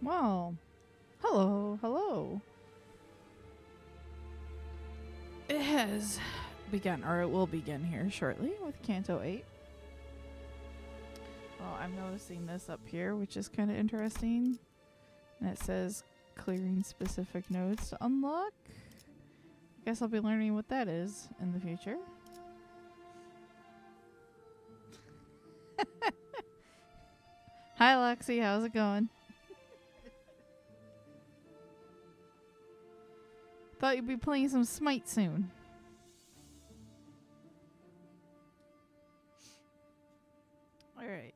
Well, hello, hello. It has begun, or it will begin here shortly with Canto 8. Well, I'm noticing this up here, which is kind of interesting. And it says clearing specific nodes to unlock. I guess I'll be learning what that is in the future. Hi, Lexi. How's it going? Thought you'd be playing some Smite soon. Alright.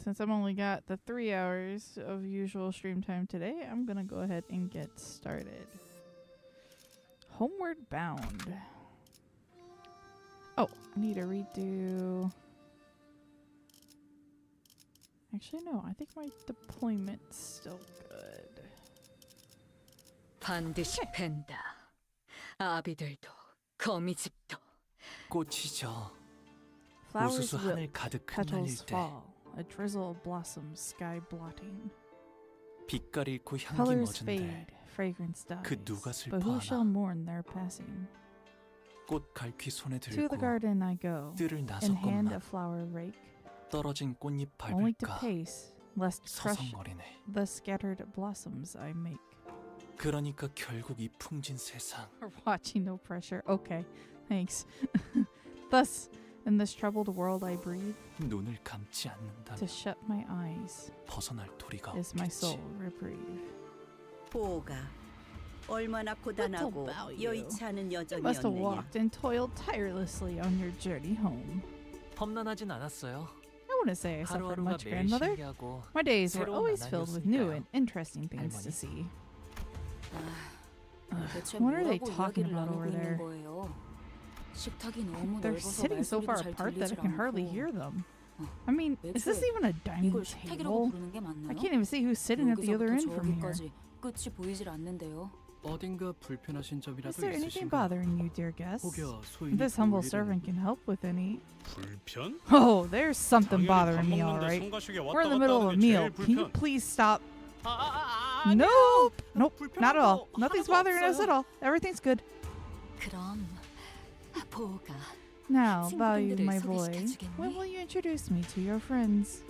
Since I've only got the 3 hours of usual stream time today, I'm gonna go ahead and get started. Homeward Bound. Oh, I need to redo... Actually, no. I think my deployment's still good. 반드시 팬다. 아비들도 거미집도. 꽃이 져 Flowers 우수수 wilt, 하늘 가득 petals 흩날릴 때 fall. A drizzle of blossoms, sky blotting. 빛깔 잃고 향기 Colors 머진데 fade, fragrance dies. 그 누가 But who shall 슬퍼하나 mourn their passing? 꽃 갈퀴 손에 To the 들고 garden I go, 뜰을 in hand a 나섰건만 flower rake, 떨어진 꽃잎 only to 밟을까 pace, lest crush 서성거리네. the scattered blossoms I make. 그러니까 결국 이 풍진 세상 Watching no pressure. Okay, thanks. Thus, in this troubled world I breathe, 눈을 감지 않는다면 to shut my eyes 벗어날 도리가 is my 없겠지. soul reprieve. 보가 얼마나 고단하고 about you? 여의치 않은 You must have 여정이었느냐. walked and toiled tirelessly on your journey home. 험난하진 않았어요. I wouldn't say I suffered 하루하루가 much, 매일 grandmother. 신기하고 My days were 새로운 always filled with new and 나날이었으니까요. interesting things to 할머니. see. 대체 What are they 뭐라고 talking 이야기를 about 나누고 over 있는 there? 거예요? 식탁이 너무 They're 넓어서 sitting so far 말소리도 잘 apart that I 들리질 can hardly 않고. hear them. I mean, is this 애초에 even a dining 이걸 식탁이라고 table? 부르는 게 I 맞나요? can't even see who's sitting at the other end 여기서부터 from here. 저기까지 끝이 보이질 않는데요. 어딘가 불편하신 Is 점이라도 there anything 있으신가요? bothering you, dear guests? 혹여 소인이 This humble 볼 일은 servant can help with any. 불편? Oh, there's something 당연히 bothering 밥 me, 먹는데 alright. 성가시게 We're 왔다 in the 갔다 middle of a 하는 게 meal. 제일 Can you 불편. please stop? 아니요. Nope. Nope. Not at all. 불편한 거 Nothing's 하나도 bothering us 없어요. at all. Everything's good. 그럼 보가 Now, Value, 친구분들을 my boy, 소개시켜주겠니? when will you introduce me to your friends?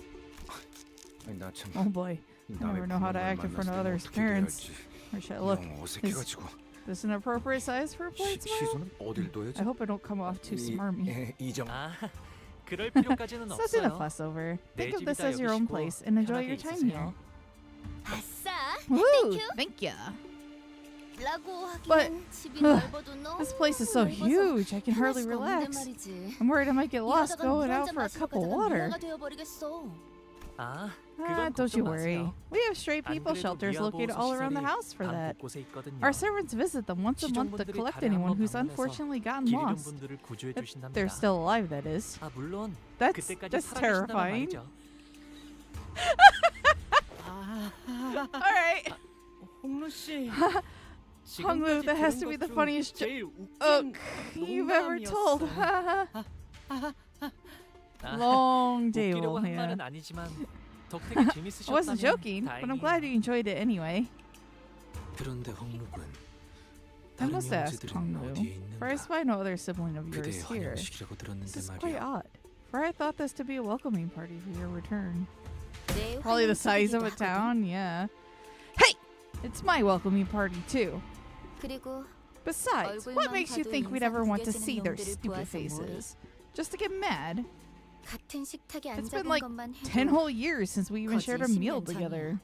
아니 나참 Oh boy, I never know how to act in front of others' parents. Or should I look? 영 어색해가지고 This an appropriate size for a polite smile? 시선은 어딜 둬야지? I hope I don't come off too smarmy. 이정 아, 그럴 필요까지는 Such a 없어요. fuss over. 내 Think of this 집이다 as your own 여기시고 place and enjoy 편하게 your time 있으세요. here. 아싸! Woo! Thank ya. 라고 But, 하기엔 집이 넓어도 너무 This place is so 넓어서 huge, I can 편할 hardly 수가 없는데 relax. 말이지. I'm worried I might get lost 이러다간 going 물 out 한잔 for a 마시러 cup of 가다가 water. 노예가 되어버리겠어. 아, Ah, 그건 don't you 걱정 worry. 마세요. We have stray 안 people 그래도 shelters 위안부 located all around the 시설이 house for 방 that. 곳곳에 있거든요. Our servants visit them once a month to 시종분들이 collect 달에 anyone 한번 who's 방문해서 unfortunately gotten 길 잃은 lost. 분들을 구조해 If 주신답니다. they're still alive, that is. 아, 물론 That's 그때까지 살아계신다면 terrifying. 말이죠. Alright. 홍루 씨. Honglu, that has to be the funniest joke you've ever told. 아, Long day, 웃기려고 한 yeah. 말은 아니지만 덕택이 I 재밌으셨다면 wasn't joking, but I'm glad you 다행이에요. enjoyed it anyway. 그런데 홍록은 I 다른 must ask, 형제들은 Honglu, 어디에 for I 있는가? spy no other sibling of yours 그대의 here. 환영식이라고 This 들었는데 is quite 말이야. odd, for I thought this to be a welcoming party for your return. 내 Probably the size of a 환영식이기도 하거든. town, yeah. Hey! It's my welcoming party, too. 그리고 Besides, 얼굴만 what makes you 봐도 think we'd ever want to 인상 see their 구겨지는 stupid 놈들을 보아서 faces? Just to get mad? 같은 식탁에 It's been 앉아본 like 것만 10 해도 whole years since we even shared a 거짓 meal 10년 together.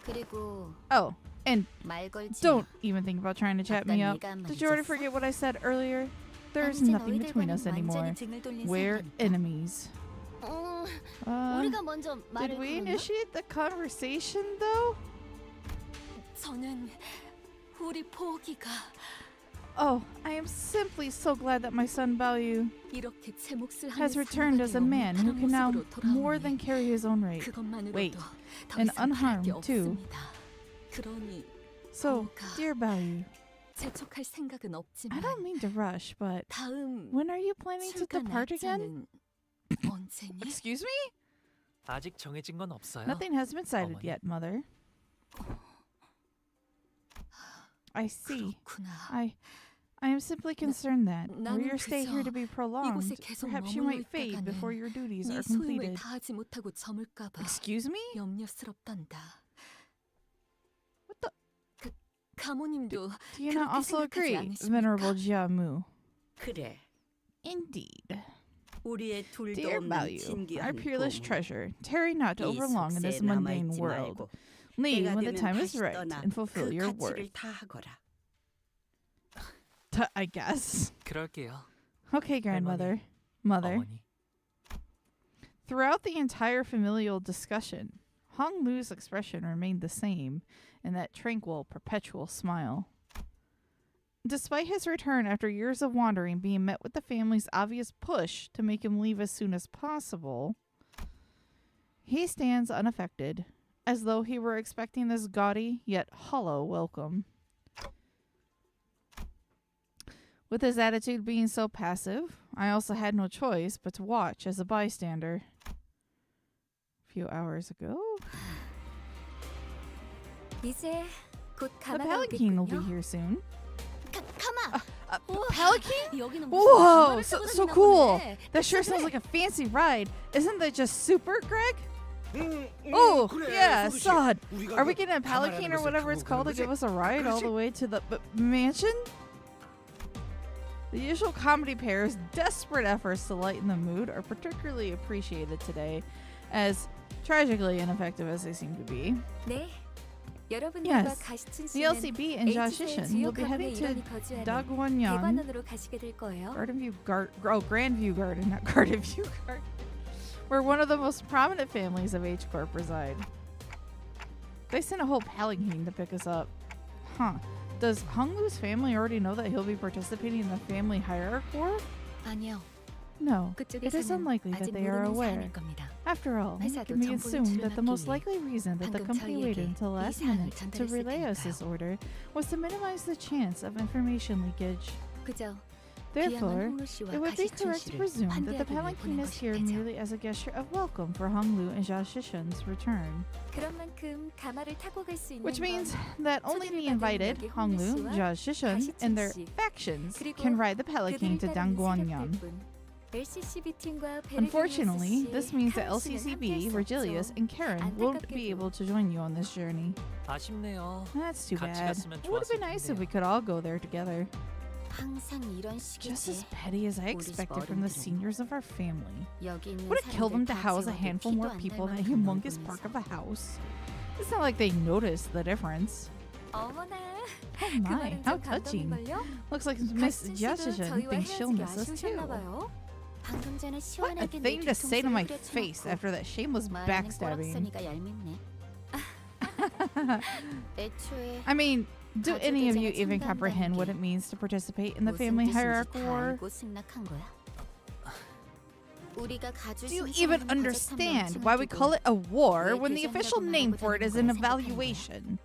그리고 Oh, and 말 걸지 don't even think about trying to chat me up. 아까 네가 한 말 Did you already 있었어? forget what I said earlier? There's 이제 nothing between 너희들과는 us anymore. 완전히 등을 돌린 We're 사이니까. enemies. 우리가 먼저 Did 말을 we 걸었나? initiate the conversation, though? 저는 우리 포기가 Oh, I am simply so glad that my son Baoyu 이렇게 제 몫을 하는 has returned as a man who can now more than carry his own weight. 그것만으로도 Wait, 더 and 이상 바랄 게 unharmed, too. 없습니다. 그러니 So, dear Baoyu, 재촉할 생각은 I 없지만 don't mean to rush, but 다음 when are you planning to 출가 depart again? 날짜는 언제니? Excuse me? 아직 정해진 건 없어요. Nothing has been decided 어머니. yet, Mother. I see. 그렇구나. I am simply concerned that were 나는 your stay here to be prolonged, 이곳에 계속 perhaps you might fade 머물러 before 있다가는 your duties 네 are 소임을 completed. 다하지 못하고 저물까봐 Excuse me? 염려스럽단다. What the? 가모님도 Do you not 그렇게 also 생각하지 agree, 않으십니까? Venerable Jiamu? 그래. Indeed. 우리의 둘도 Dear 없는 Bao Yu, our 진귀한 peerless 보물. treasure, tarry not to 이 overlong in this 속세에 mundane 남아있지 world. 말고 Leave 때가 when the 되면 time is 다시 right 떠나 and fulfill 그 your 가치를 worth. 다하거라. I guess. 그럴게요. Okay, grandmother. Mother. 어머니. Throughout the entire familial discussion, Hong Lu's expression remained the same in that tranquil, perpetual smile. Despite his return after years of wandering being met with the family's obvious push to make him leave as soon as possible, he stands unaffected, as though he were expecting this gaudy yet hollow welcome. With his attitude being so passive, I also had no choice but to watch as a bystander. A few hours ago, 이제 곧 the 가마가 palanquin will be 오겠군요. here soon. 가마. 우와, Palanquin? 여기는 무슨 Whoa, 가마를 so, 타고 so 다니나 cool. 보네. That sure sounds like a fancy ride. Isn't that just super, Greg? Oh, yeah, sod. Are we getting a palanquin or whatever it's called to give us a ride all the way to the mansion? The usual comedy pair's desperate efforts to lighten the mood are particularly appreciated today, as tragically ineffective as they seem to be. 네. 여러분들과 Yes, 가시춘 The 씨는 LCB and Josh H의 Shishin 주요 will be heading 가구의 to 일원이 거주하는 Dagwonyeon 대관원으로 가시게 될 거예요. Grandview Garden, not Garden View Garden, where one of the most prominent families of H Corp reside. They sent a whole palanquin to pick us up. Huh. Does Hong Lu's family already know that he'll be participating in the family hierarchy war? 아니요. No, it is 그쪽에서는 unlikely that 아직 they are 모르는 aware. 사안일 겁니다. After all, it 회사도 can be 정보를 assumed that the most 주문하기 likely reason that the 방금 company 저희에게 waited until 이 last 사항을 minute to 전달했을 relay us 테니까요. this order was to minimize the chance of information leakage. 그저 Therefore, 귀향한 홍루 씨와 it would be 가시춘 correct to 씨를 presume that the 환대하기 위해 palanquin 보낸 is here 것이겠죠. merely as a gesture of welcome for Hong Lu and Jia Shishin's return. 그런 만큼 가마를 타고 갈 수 있는 Which means 건 that only the invited, Hong Lu, Jia Shishin, and their factions can ride the palanquin to Dangguangyang. Unfortunately, this means that LCCB, Regilius, and Karen won't be able to join you on this journey. 아쉽네요. That's too 같이 bad. 갔으면 It would have been 좋았을 nice if we 텐데요. could all go there together. 항상 이런 Just 식이지. as petty as I 우리 집 expected from the 어른들은 seniors of our family. 여기 있는 Would it kill them to 사람들 house a 다 handful 지워도 more 피도 안 people in a 날 humongous 만큼 park 넓은 of a house? It's not like they noticed the difference. 어머나, Oh 그 my, 말은 how 좀 touching. 감동이걸요? Looks like Miss 가시춘 씨도 Yashishin 저희와 thinks she'll 헤어지기 miss us too. 아쉬우셨나 봐요. 방금 전에 What a 시원하게 내 thing to say to my 뒤통수를 face 후려쳐놓고 after that shameless 말하는 backstabbing. 꼬락서니가 얄밉네. 애초에 I mean, do any of you even 참가한다는 comprehend what 게 it means to participate in the 무슨 family 뜻인지 hierarchy 다 war? 알고 승낙한 거야? 우리가 가주 Do you 신청하는 even 거짓한 understand 명칭을 why we 두고 call it a war 왜 when the official 대장이라고 name for it is an 말하고 다니는 거야 evaluation?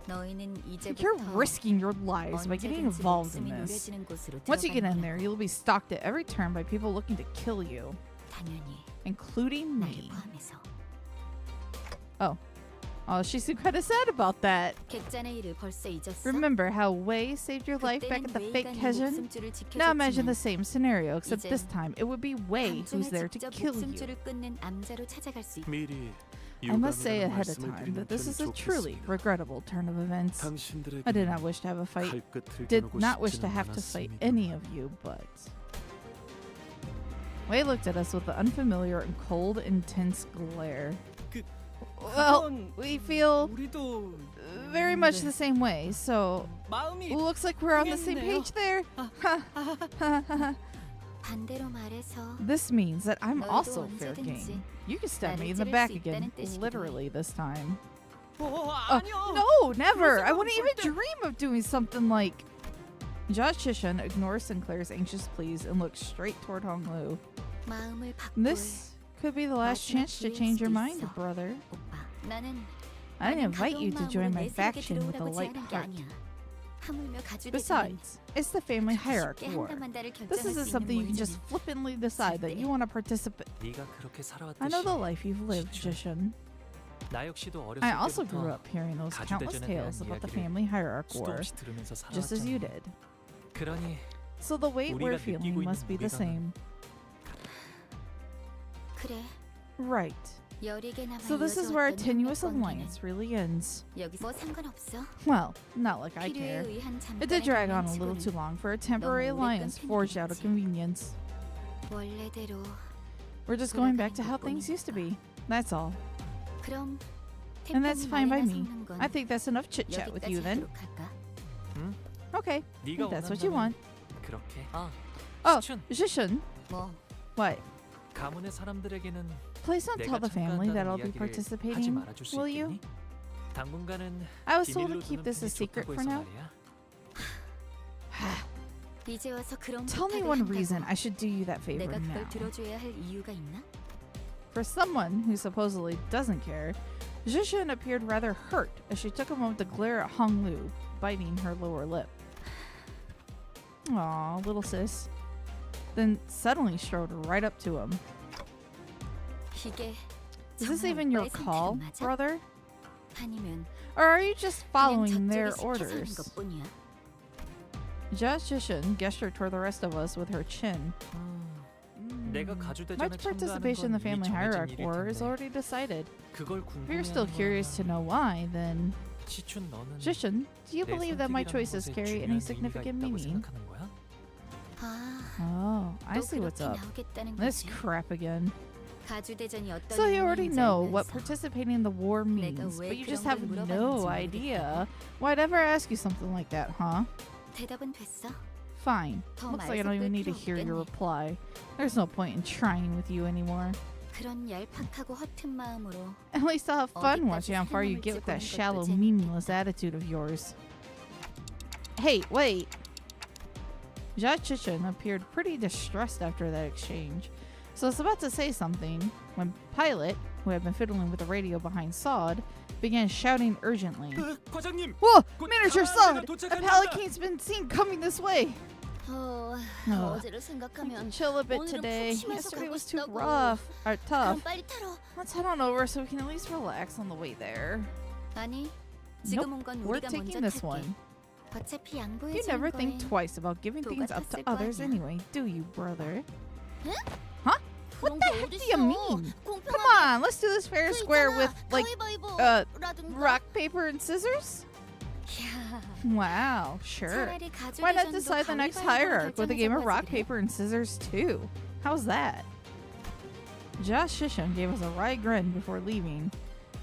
너희는 You're 이제부터 risking your lives by getting 언제든지 involved in 목숨이 this. 노려지는 곳으로 Once you get in 들어가는 there, 거야. you'll be stalked at every turn by people looking to kill you, 당연히 including 나를 me. 포함해서. Oh, she seemed kind of sad about that. 객잔의 일을 벌써 잊었어? Remember how Wei saved your life back at the fake Kejin? Now imagine the same scenario, except this time it would be Wei who's there to kill you. 목숨줄을 끊는 암자로 찾아갈 수 있다. 미리 I must say 유감이라는 ahead of 말씀을 time 드리는 that this 편이 is a truly 좋겠습니다. regrettable turn of events. 당신들에게 I did not wish to have a fight, 발끝을 did 겨누고 not wish to 싶지는 have to fight 않았습니다. any of you, but... Wei looked at us with an unfamiliar and cold, intense glare. Well, we feel 우리도 very much the same way, so 마음이 looks like we're on the same 통했네요. page there. 반대로 말해서 This means that I'm 너희도 also fair 언제든지 game. You can stab me in 나를 the 찌를 back 수 again, 있다는 뜻이기도 해. literally this time. 아니요. No, never! I 생각은 wouldn't even 절대- dream of doing something like... Josh Shishin ignores Sinclair's anxious pleas and looks straight toward Hong Lu. 마음을 바꿀 This could be the last 마지막 chance to 기회일 change your 수도 mind, 있어. brother. 오빠. 나는 I didn't 나는 invite you 가벼운 to join 마음으로 my 내 세계에 faction with a 들어오라고 light 제안한 게 heart. 아니야. 하물며 가주 대전은 Besides, it's the family hierarchy 쉽게 war. 한다만다를 This 결정할 isn't 수 something you 있는 can just 모임은 flippantly decide that you want to participate. 네가 그렇게 살아왔듯이 I know the life you've lived, 지춘. Jishin. 나 역시도 어렸을 I also grew 때부터 up hearing those 가주 countless 대전에 tales 대한 about the 이야기를 family hierarchy 수도 war, 없이 들으면서 just as you 살아왔잖아. did. 그러니 So the weight we're 우리가 feeling 느끼고 must be 있는 the same. 그래. Right. 여리게 남아 So this is where our 이어져왔던 tenuous 협력 alliance really ends. 관계는 여기서 뭐 상관없어. Well, not like I 필요에 care. 의한 It did 잠깐의 drag on a little 장난치고는 too long for a temporary 너무 오래 alliance 끊긴 forged out of 일이지. convenience. 원래대로. We're just going back to how things used to be. That's all. 그럼 And that's 태풍이 fine by 머리나 me. 섞는 건 I think that's enough chit chat with you 여기까지 then. 하도록 할까? Okay, 네가 if that's what you want. 그렇게. 아, Oh, 시춘. Jishin, 뭐 what? 가문의 사람들에게는 Please don't tell 내가 the family that I'll 참가한다는 be 이야기를 하지 participating, 말아줄 수 will you? 있겠니? 당분간은 I was told to 비밀로 keep 두는 this a 편이 secret 좋다고 for 해서 now. 말이야. 이제 와서 그런 Tell me 부탁을 one 한다고 reason I should do you that favor 내가 now. 그걸 들어줘야 할 이유가 있나? For someone who supposedly doesn't care, Jishin appeared rather hurt as she took a moment to glare at Hong Lu, biting her lower lip. Aw, little sis. Then suddenly strode right up to him. 이게 Is this 정말 even your 오빠의 call, 선택은 맞아? brother? 아니면 Or are you just 그냥 following their 저쪽이 시켜서 하는 orders? 것뿐이야? Just Jishin gestured toward the rest of us with her chin. 내가 My 가주 대전에 참가하는 participation in the 건 이미 family 정해진 hierarchy 일일 war is 텐데 already decided. 그걸 If you're still 궁금해하는 curious to 거라면 know why, then 시춘 너는 Jishin, do you 내 believe that my 선택이라는 choices 것에 carry 중요한 any 의미가 significant 있다고 meaning? 생각하는 거야? 아, Oh, I 또 see what's 그렇게 up. 나오겠다는 This 거지. crap again. 가주 대전이 어떤 So you already 의미인지 know what 알면서 participating in the war means, 왜 but you 그런 just 걸 have no 물어봤는지 idea. Why'd ever ask you something like that, huh? 대답은 됐어. Fine. 더 Looks like I don't 말섞을 even need to 필요 hear your 없겠네. reply. There's no point in trying with you anymore. 그런 얄팍하고 허튼 마음으로 At least I'll have fun 어디까지 watching how far you 사람을 get with that 찌푸는 것도 shallow, 재밌겠다. meaningless attitude of yours. Hey, wait. Jia Chichin appeared pretty distressed after that exchange, so I was about to say something when Pilot, who had been fiddling with the radio behind Sod, began shouting urgently. 과장님. Whoa! 곧 Miniature 가마가 Sod! A 도착한다. palicane's been seen coming this way! 어제를 생각하면 Chill a bit 오늘은 today. 푹 쉬면서 Yesterday 가고 was too 싶다고. rough. Or tough. 그럼 빨리 타러. Let's head on over so we can at least relax on the way there. 아니, Nope, 지금 온 건 we're 우리가 taking 먼저 this 탈게. one. 어차피 You 양보해 never 주는 think 거엔 twice about giving things up to 똑같았을 거 others 아니야. anyway, do you, brother? 그런 the 게 heck do 어딨어. you mean? Come 공평하게 on, let's do this fair and 그 square 있잖아, with, like, 가위바위보라든가. rock, paper, and scissors? 야, Wow, sure. 차라리 가족 Why not 대전도 decide the next 가위바위보로 hierarch with a game of 결정하자고 rock, 하지 그래? paper, and scissors too? How's that? Josh Shisham gave us a wry grin before leaving.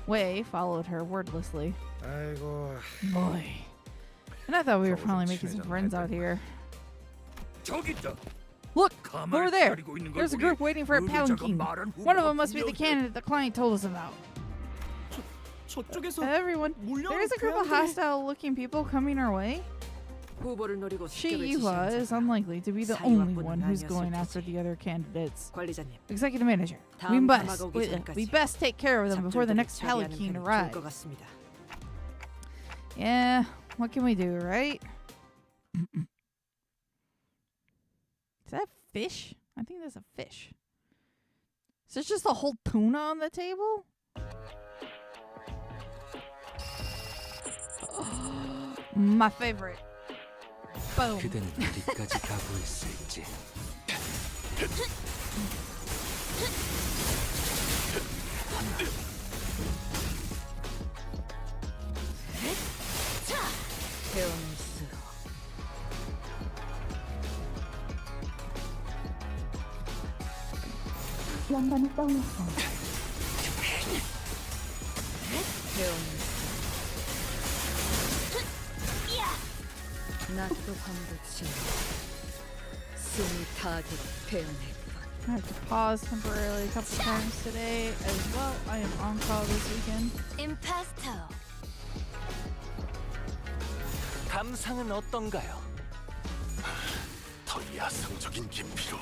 Wei followed her wordlessly. 아이고. Boy. And I thought we were finally making some friends out here. 저기 있다. Look! 가마를 Over there! 기다리고 있는 걸 There's a 보니 group waiting for a 의뢰자가 palanquin. 말한 One of 후보가 them must be the 분명해. candidate the client told us about. 저쪽에서 Everyone, there is a group of hostile-looking people coming our way. 후보를 노리고 Shi 습격을 Yuhua 지시한 is 자가 unlikely to be the 사이와 only 분은 one who's 아니었을 going after 테지. the other candidates. 관리자님, Executive manager, 다음 가마가 오기 전까지 we best take care of them before the 작전들을 next 처리하는 palanquin 편이 좋을 arrives. 것 같습니다. Yeah, what can we do, right? Is that fish? I think that's a fish. Is there just a whole tuna on the table? My favorite. Boom. 그대는 어디까지 가고 있을지. 배움스. 나도 반드시 숨이 다하도록 배워낼 I have to pause temporarily a couple times today as well. I am on call this weekend. 임파스터. 감상은 어떤가요? 더 야성적인 깊이로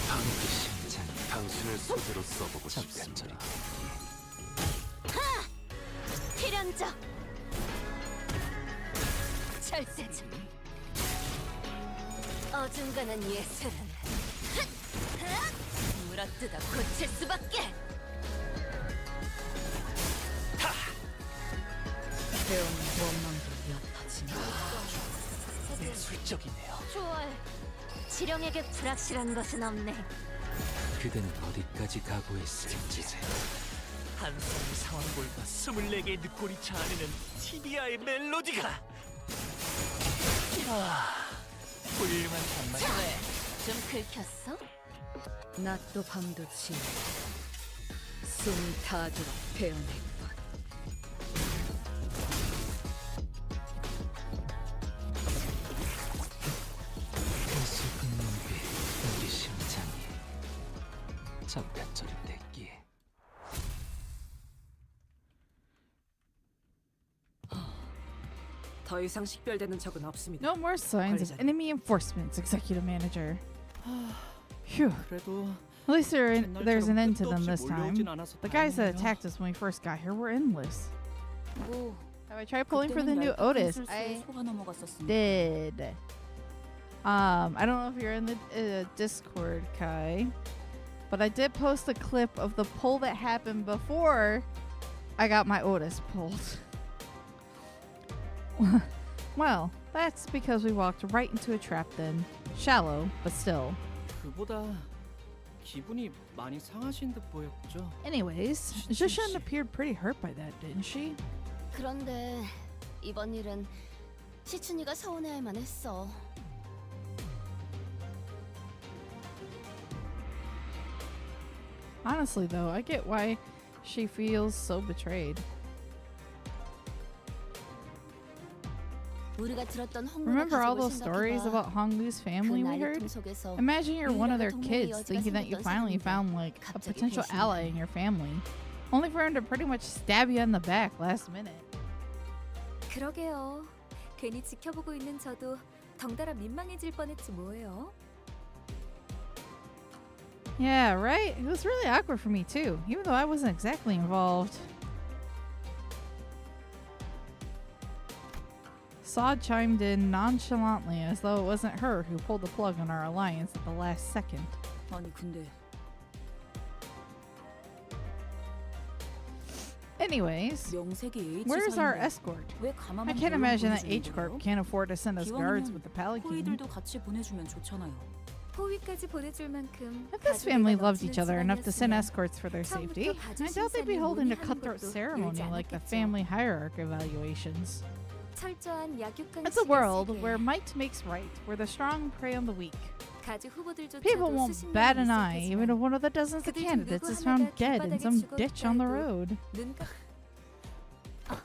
방귀 심장. 당신을 소재로 써보고 싶습니다. 필연적. 절대지. 어중간한 예술은 물어뜯어 고칠 수밖에. 배우는 원망도 옅어지네. 예술적이네요. 좋아요. 지령에게 불확실한 것은 없네. 그대는 어디까지 가고 있을지. 한 송이 상황볼과 24개의 늑골이 자아내는 티비아의 멜로디가 훌륭한 장만이네. 좀 긁혔어? 낮도 밤도 지나 숨이 닿도록 베어냈군. 그 슬픈 눈빛, 우리 심장이 장난처럼 됐기에. 더 이상 식별되는 적은 없습니다. No more signs of 관리자님. enemy enforcement, executive manager. Phew. 그래도 At least there's an end to them 끝도 this 없이 time. 몰려오진 않아서 The guys that 다행이네요. attacked us when we first got here were endless. 뭐 Have I tried pulling for the new Otis? I did. I don't know if you're in the Discord, Kai, but I did post a clip of the pull that happened before I got my Otis pulled. Well, that's because we walked right into a trap then. Shallow, but still. 그보다 기분이 많이 상하신 듯 보였죠. Anyways, Jushan appeared pretty hurt by that, didn't she? 그런데 이번 일은 시춘이가 서운해할 만했어. Honestly, though, I get why she feels so betrayed. 우리가 들었던 헝루의 Remember all 가족을 those stories 생각해봐. about Honglu's 그 family we heard? 난리통 속에서 Imagine you're one of their 동맹의 kids 여지가 thinking that you 생겼던 finally 사람인데 found like a 갑자기 potential 배신이야. ally in your family, only for him to pretty much stab you in the back last minute. 그러게요. 괜히 지켜보고 있는 저도 덩달아 민망해질 뻔했지 뭐예요. Yeah, right? It was really awkward for me too, even though I wasn't exactly involved. Sod chimed in nonchalantly as though it wasn't her who pulled the plug on our alliance at the last second. 아니 근데 Anyways, 명색이 where's our escort? 왜 I can't imagine that H Corp can't afford to send us guards with the Palanquin. 같이 보내주면 좋잖아요. 호위까지 보내줄 만큼 If this 가족애가 family loved 넘치는 each other enough to send 집안이었으면 escorts for their safety, 처음부터 I doubt they'd be holding a 가족 cutthroat 신상을 ceremony 모의하는 like the 걸로 family hierarchy evaluations. 철저한 약육강 It's a world where might makes right, where the strong prey on the weak. 가주 후보들조차도 People won't 수십 bat 명이 an eye even if 익숙해지만 one of the dozens of 그들 중 candidates 누구 is found 하나가 dead in 길바닥에 some 죽어 ditch on the 있다 road. 눈 Oh,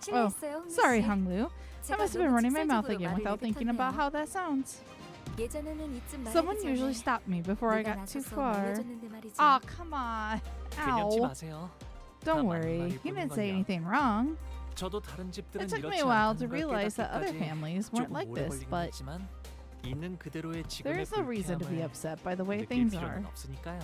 실례했어요, 홍미 sorry, 씨. Honglu. I 제가 must have been 너무 running my mouth 직설적으로 again 말을 without thinking about 내뱉었네요. how that sounds. 예전에는 이쯤 말하기 Someone 전에 usually stopped me before I 누가 got too 나서서 far. 말려줬는데 말이지. Oh, come on. 개념치 Ow. 마세요. Don't 다만 worry, 말일 he didn't say 뿐인걸요. anything wrong. 저도 다른 집들은 It took me 이렇지 a while to 않다는 걸 realize that other 깨닫기까지 families weren't 조금 like 오래 this, 걸리긴 but 했지만 있는 그대로의 there 지금의 is no reason to be 불쾌함을 upset by the way 느낄 things are. 필요는 없으니까요.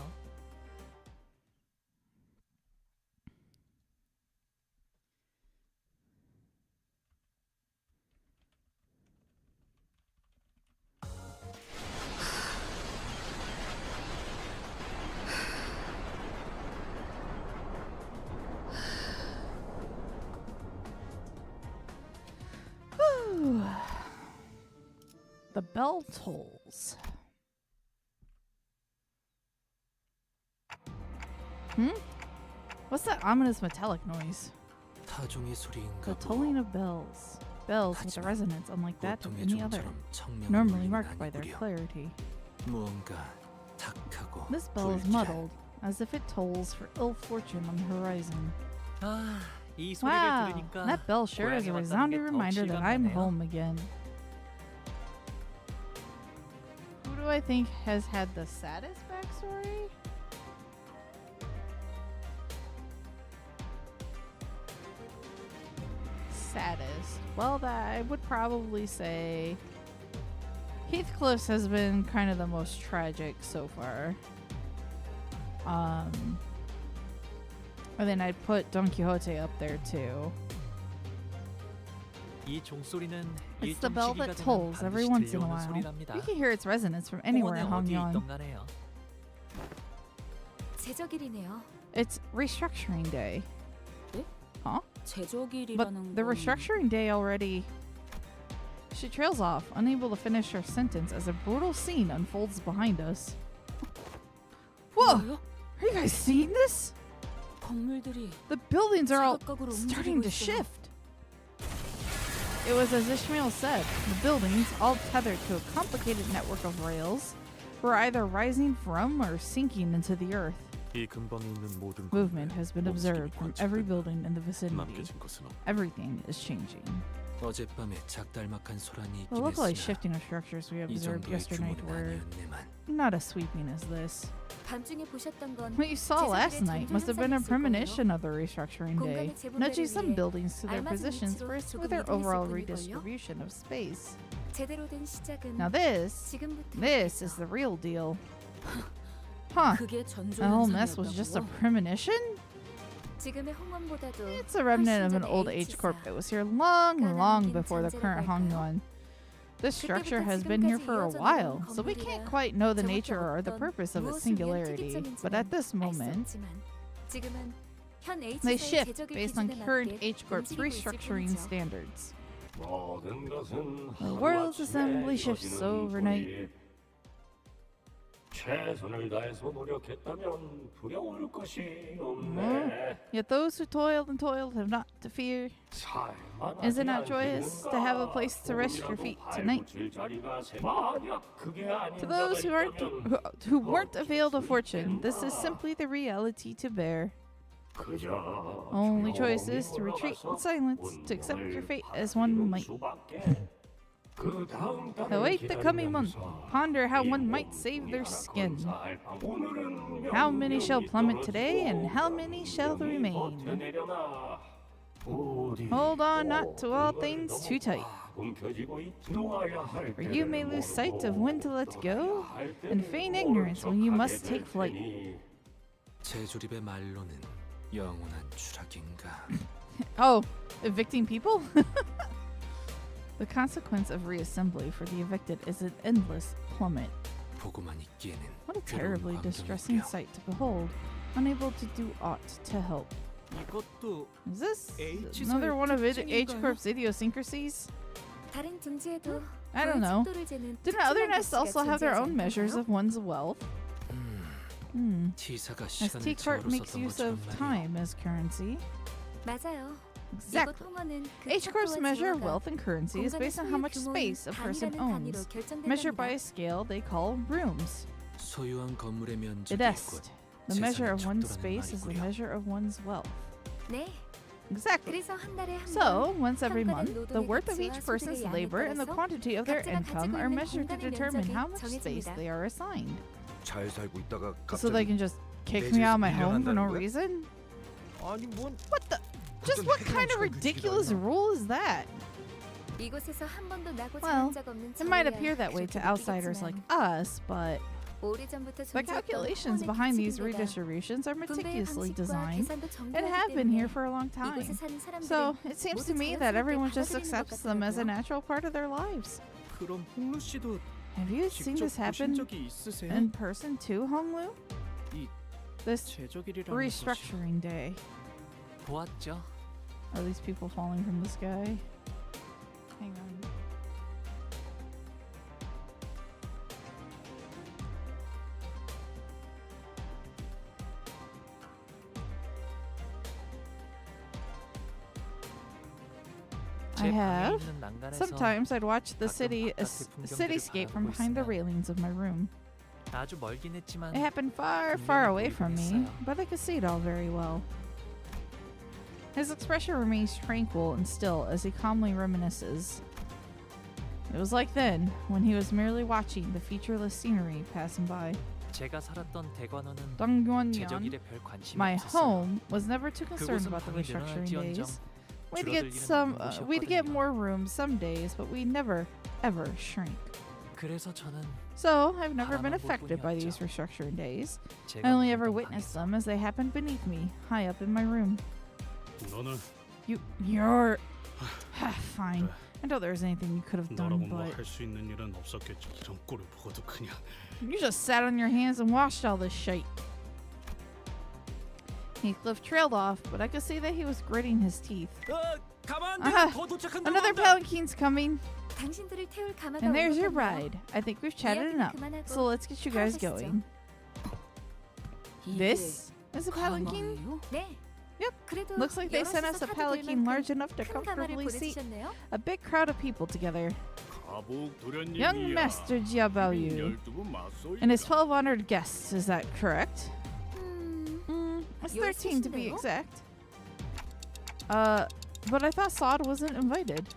Whew. The bell tolls. What's that ominous metallic noise? 타종의 소리인가 The 보. tolling of bells. Bells with a resonance unlike that of 보통의 any other, 종처럼 청명한 normally 울림은 marked by their 아니구려. clarity. 무언가 탁하고 This bell is 불길한 muddled, as if it tolls for ill fortune on the horizon. 아, 이 소리를 Wow, 들으니까 that bell sure is a 고향에 왔다는 resounding 게 더 reminder that I'm 실감나네요. home again. Who do I think has had the saddest backstory? Saddest. Well, that I would probably say Heathcliff's has been kind of the most tragic so far. And then I'd put Don Quixote up there too. 이 종소리는 It's the 일정 bell 시기가 that 되면 tolls every 반드시 once in a 들려오는 while. 소리랍니다. You can hear its resonance from anywhere in 공원에 어디에 Hongyeon. 있던 간에요. 제적일이네요. It's restructuring day. But 제적일이라는 the 건 restructuring day already... She trails off, unable to finish her sentence as a brutal scene unfolds behind us. Whoa! 뭐예요? Are you guys seeing this? 건물들이 The buildings are all 사각각으로 starting 움직이고 to 있어요. shift. It was as Ishmael said. The buildings, all tethered to a complicated network of rails, were either rising from or sinking into the earth. 이 근방에 있는 모든 Movement has been observed from every 관측된다. building in the vicinity. 남겨진 것은 없다. Everything is changing. 어젯밤에 작달막한 소란이 The 있긴 localized 했으나 shifting of structures we 이 observed 정도의 yesterday 규모는 were 아니었네만. not as sweeping as this. 밤중에 보셨던 건 What you saw last night must have been a premonition of the restructuring day, nudging some buildings to their positions for a smoother overall redistribution of space. 제대로 된 시작은 Now this is the real deal. Huh. 그게 The whole mess was just a 전조현상이었다고요? premonition? 지금의 홍원보다도 It's a remnant of an old H Corp that was here long before the current Hongyeon. This structure has been here for a while, so we can't quite know the nature or the purpose of its singularity. But at this moment, they shift based on current H Corp's restructuring standards. The world's assembly shifts overnight. 최선을 다해서 노력했다면 두려울 것이 없네. Yet those who toiled and toiled have not to fear. Is it not joyous to have a place to rest your feet tonight? To those who weren't availed of fortune, this is simply the reality to bear. Only choice is to retreat in silence, to accept your fate as one might. Await the coming month. Ponder how one might save their skin. How many shall plummet today, and how many shall remain? Hold on not to all things too tight, for you may lose sight of when to let go, and feign ignorance when you must take flight. 제주립의 말로는 영원한 추락인가. Oh, evicting people? The consequence of reassembly for the evicted is an endless plummet. 보고만 있기에는 What a 괴로운 terribly distressing 광경이며. sight to behold, unable to do aught to help. 이것도 Is this H사의 another one of H 특징인가요? Corp's idiosyncrasies? 다른 둥지에도 I don't know. 는 Didn't other nests also have their own measures of one's wealth? T사가 As 시간을 T-Corp 저으로 makes 썼던 use of 것처럼 말이야. time as currency. 맞아요. Exactly. 이곳 홍어는 그 H-Corp's 척도와 measure of 지호가 wealth and currency is based on how much space a person owns, measured by a scale they call rooms. 소유한 건물의 면적이 Idest. The measure of one's 척도라는 space is the 말이구려. measure of one's wealth. 네. Exactly. 그래서 한 달에 한 So, 번 once every 평가된 month, the 노동의 worth of 가치와 each person's 소득의 양에 labor and the 따라서 quantity of their 각자가 income 가지고 are 있는 measured to 공간의 determine 면적이 how much space 정해집니다. they are assigned. 잘 살고 있다가 So they can just kick me out of my home for no 거야? reason? 아니 뭔 What the? Just what kind of ridiculous rule is that? 이곳에서 한 번도 나고 Well, 자란 적 없는 It might 저희야 appear that way to 그렇게 outsiders like 느끼겠지만 us, but 오래전부터 the 존재했던 calculations 홍원의 behind these 규칙인데다 redistributions are 분배의 meticulously 방식과 designed 계산도 and 정교하기 have been here 때문에 for a long time. 이곳에 사는 사람들은 So it seems to 모두 me that 자연스럽게 everyone just 받아들이는 것 accepts them as a 같더라고요. natural part of their lives. 그럼 홍루 씨도 Have you seen 직접 this 보신 happen 적이 있으세요? in person too, Honglu? 이 This 제적일이라는 것이 restructuring day. 보았죠. Are these people falling from the sky? Hang on. I 제 방에 have. 있는 난간에서 Sometimes I'd watch the 가끔 바깥의 cityscape 풍경들을 from behind the 바라보고 railings of my room. 아주 멀긴 했지만 It happened far 분명히 away from me, 보이긴 했어요. but I could see it all very well. His expression remains tranquil and still as he calmly reminisces. It was like then, when he was merely watching the featureless scenery passing by. 제가 살았던 대관원은 Dongguan-yeon, 제적일에 별 관심이 my 없었어요. home, was never too concerned 그곳은 about the 방이 restructuring 늘어날지언정 days. We'd 줄어들기는 없는 we'd get 곳이었거든요. more rooms some days, but we never, ever shrink. 그래서 저는 So, I've never been 바라만 볼 affected by these 뿐이었죠. restructuring days. 제가 I only ever 머물던 witnessed 방에서 them as they happened beneath me, high up in my room. 너는 You're fine. I know there's anything you could have done, 너라고 but 뭐할 수 있는 일은 없었겠지. 이런 꼴을 보고도 그냥. you just sat on your hands and watched all this shit. Heathcliff trailed off, but I could see that he was gritting his teeth. 가만. 더 도착한다고 Another 한다. palanquine's coming, 당신들을 태울 가마가 and there's your 오거든요. ride. I think we've chatted 이야기는 enough, 그만하고 so let's get you guys 타보시죠. going. This is a palanquin? 가마예요? 네. Yep. 그래도 Looks like they sent us a 여럿이서 타도 될 palanquin 만큼 large enough to 큰 가마를 comfortably seat 보내주셨네요. a big crowd of people together. 가복 도련님이야. Young Master Jiabaoyu and his 12 honored guests, is that correct? It's 13 to be 열셋인데요? exact. But I thought Sod wasn't invited.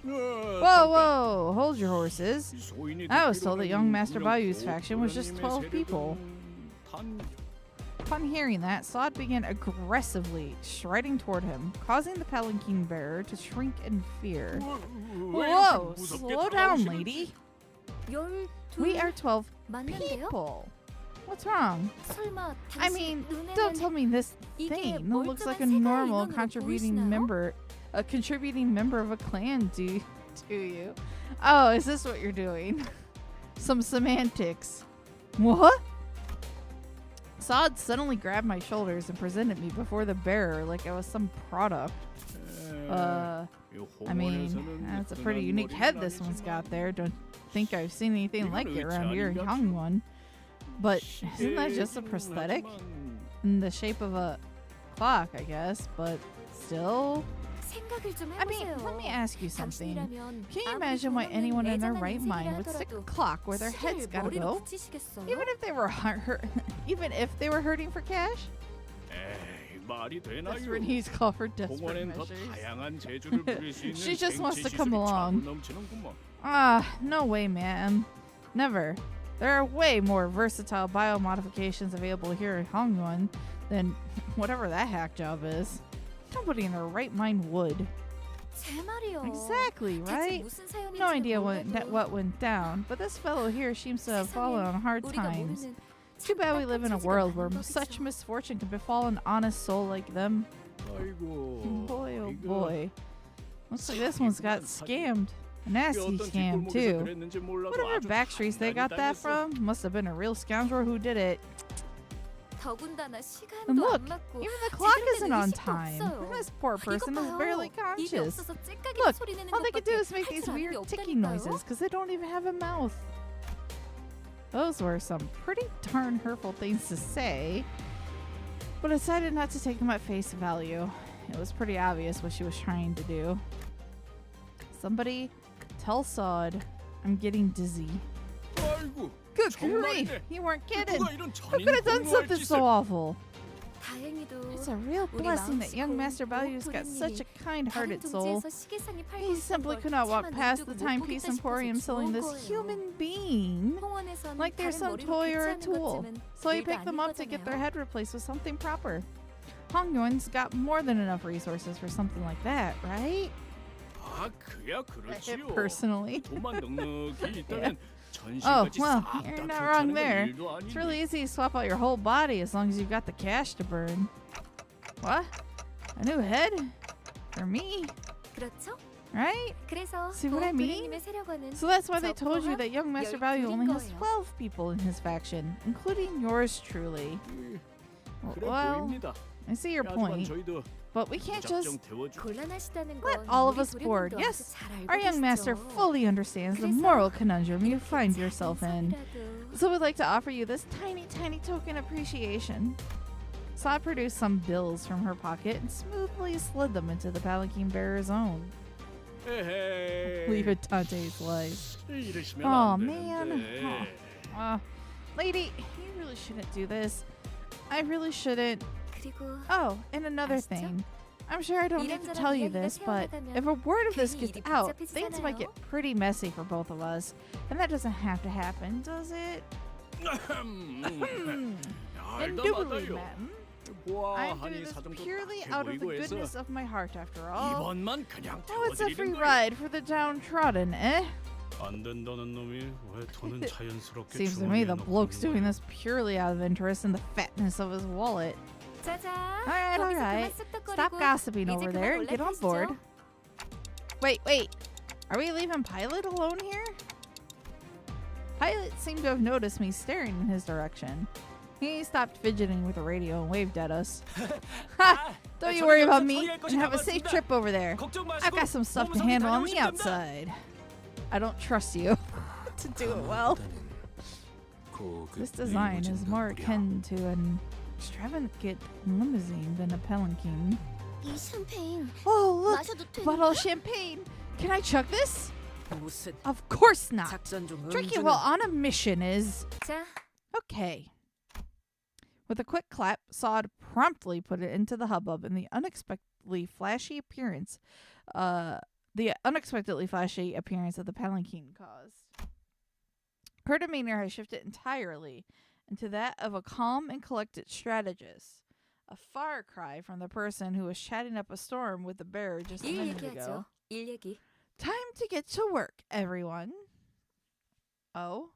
Whoa, hold your horses. I was told that young Master Bayu's faction was just 12 people. Upon hearing that, Sod began aggressively striding toward him, causing the palanquin bearer to shrink in fear. Whoa, slow down, lady. 12 We are 12 맞는데요? people. What's wrong? 설마 I 당신 mean, don't tell 눈에는 me this 이게 thing looks like a 멀쩡한 normal 세가의 contributing 인원으로 member of a clan, do you? Oh, is this what you're doing? Some semantics. What? Sod suddenly grabbed my shoulders and presented me before the bearer like I was some product. I mean, that's a pretty unique head this one's got there. Don't think I've seen anything like it around here, young one. But isn't that just a prosthetic? In the shape of a clock, I guess, but still. 생각을 좀 I mean, 해보세요. let me ask you something. 당신이라면 Can you 아무리 imagine why 돈 없는 anyone in their 애잔한 right mind 인생이라 would stick a 하더라도 clock where their head's 시계를 gotta 머리로 go? 붙이시겠어요? Even if they were even if they were hurting for cash? 에이, 말이 That's 되나요? Renee's call for desperate 공원엔 더 measures. 다양한 재주를 부릴 수 있는 She just wants to 생체 come 시술이 along. 자주 넘치는구먼. No way, man. Never. There are way more versatile biomodifications available here in Hongwon than whatever that hack job is. Nobody in their right mind would. 제 말이요. Exactly, 대체 right? 무슨 사연인지 No idea 몰라도 what went down, but this fellow here seems to have fallen on hard 우리가 times. 모르는 Too bad we live in a 착각한 world 처지가 where 많은 such 거겠죠. misfortune can befall an honest soul like them. 아이고. Boy, oh 이거 boy. Looks like this one's got scammed. A nasty 어떤 scam, 뒷골목에서 too. 그랬는지 몰라도 Whatever 아주 backstreets they got that 단단히 from, must have been a real scoundrel who did it. 더군다나 시간도 And look, 안 맞고 even the clock 제대로 isn't 된 on 의식도 time. 없어요. And this poor person is 이것 barely 봐요. 입이 conscious. 없어서 째까기는 Look, 소리 내는 all they could do 것밖에 is make 할 these 줄 아는 weird 게 ticking 없다니까요. noises because they don't even have a mouth. Those were some pretty darn hurtful things to say, but I decided not to take them at face value. It was pretty obvious what she was trying to do. Somebody tell Sod I'm getting dizzy. 아이고. Good 정말이네. grief! You weren't kidding! 누가 이런 Who could have done 잔인한 something so 짓을. awful? 다행히도 It's a real 우리 blessing that young 마음씨고 Master Baoyu's got such a 도련님이 kind-hearted 다른 soul. 동지에서 시계상이 팔고 He 있는 simply 걸 could not walk 차마 past the 눈뜨고 못 timepiece 보겠다 emporium 싶어서 selling 좋은 this 거예요. human being 홍원에선 like they're 다른 some 머리로 toy or a 교체하는 tool. 것쯤은 So he 일도 picked them 아닐 up to get their 거잖아요. head replaced with something proper. Hongyuan's got more than enough resources for something like that, right? 아, 그야 그렇지요. Personally. 돈만 넉넉히 있다면 Oh, 전신까지 well, 싹 you're 다 not wrong 교체하는 건 there. 일도 It's 아니니. really easy to swap out your whole body as long as you've got the cash to burn. What? A new head? For me, 그렇죠? right? 그래서 See what I mean? 도련님의 세력과는 So that's why they 저 told you 포함 that young Master 12 Value 인 only has 거예요. 12 people in his faction, including yours truly. 그래 Well, 보입니다. I see your 하지만 point, 저희도 but we can't just 무작정 태워주. 곤란하시다는 let 건 all of 우리 us board. 도련님도 Yes, 아주 잘 알고 our young master 계시죠. fully understands the 그래서 moral conundrum you 이렇게 find 작은 yourself in. 선이라도 So we'd like to offer you this tiny, tiny token appreciation. Sod produced some bills from her pocket and smoothly slid them into the palanquin bearer's own. 에헤이. Leave it Dante's life. 이러시면 Aw, 안 man. 되는데. Lady, you really shouldn't do this. I really shouldn't. 그리고 Oh, and another 아시죠? thing. I'm sure I don't need to tell you this, but if a word of this 괜히 gets 일이 out, things might 복잡해지잖아요. get pretty messy for both of us. And that doesn't have to happen, does it? Indubitably, 알다 madam. I 보아하니 do this 사정도 purely 딱해 out of the 보이고 해서 goodness of my heart, after all. 이번만 그냥 Oh, it's a free 태워드리는 거예요. ride for the downtrodden, eh? 안 된다는 놈이 왜 돈은 자연스럽게 Seems to me the 주머니에 bloke's 넣고 doing 있는 this purely out of interest in the fatness of his wallet. 짜잔. Alright, 거기서 alright. 그만 쓱 닦고 Stop gossiping 이제 over 그만 there and get on board. 올라타시죠. Wait. Are we leaving Pilot alone here? Pilot seemed to have noticed me staring in his direction. He stopped fidgeting with the radio and waved at us. Ha! Don't you worry about me and have a safe trip over there. I've got some stuff to handle on the outside. I don't trust you to do it well. This design is more akin to an extravagant limousine than a palanquin. 이 샴페인 Oh, look! 마셔도 되는 Bottle of champagne! Can I chug this? 무슨 Of course not! 작전 중 Drinking 음주는 while on a mission is... 자, Okay. With a quick clap, Sod promptly put it into the hubbub, and the unexpectedly flashy appearance of the palanquin caused. Her demeanor has shifted entirely into that of a calm and collected strategist, a far cry from the person who was chatting up a storm with the bear just a 일 minute 얘기하죠. ago. 일 얘기. Time to get to work, everyone. Oh,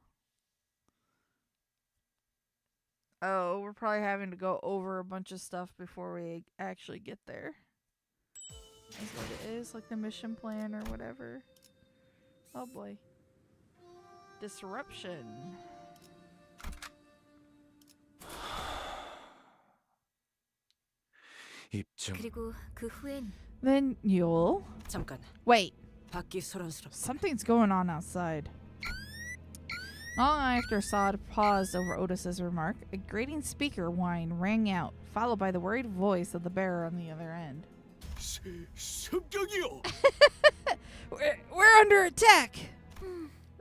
we're probably having to go over a bunch of stuff before we actually get there. That's what it is, like the mission plan or whatever. Oh boy. Disruption. 입증. 그리고 그 후엔 Then you'll... 잠깐 Wait. 밖이 소란스럽다. Something's going on outside. Long after Sod paused over Otis's remark, a grating speaker whine rang out, followed by the worried voice of the bearer on the other end. 습격이요. We're under attack!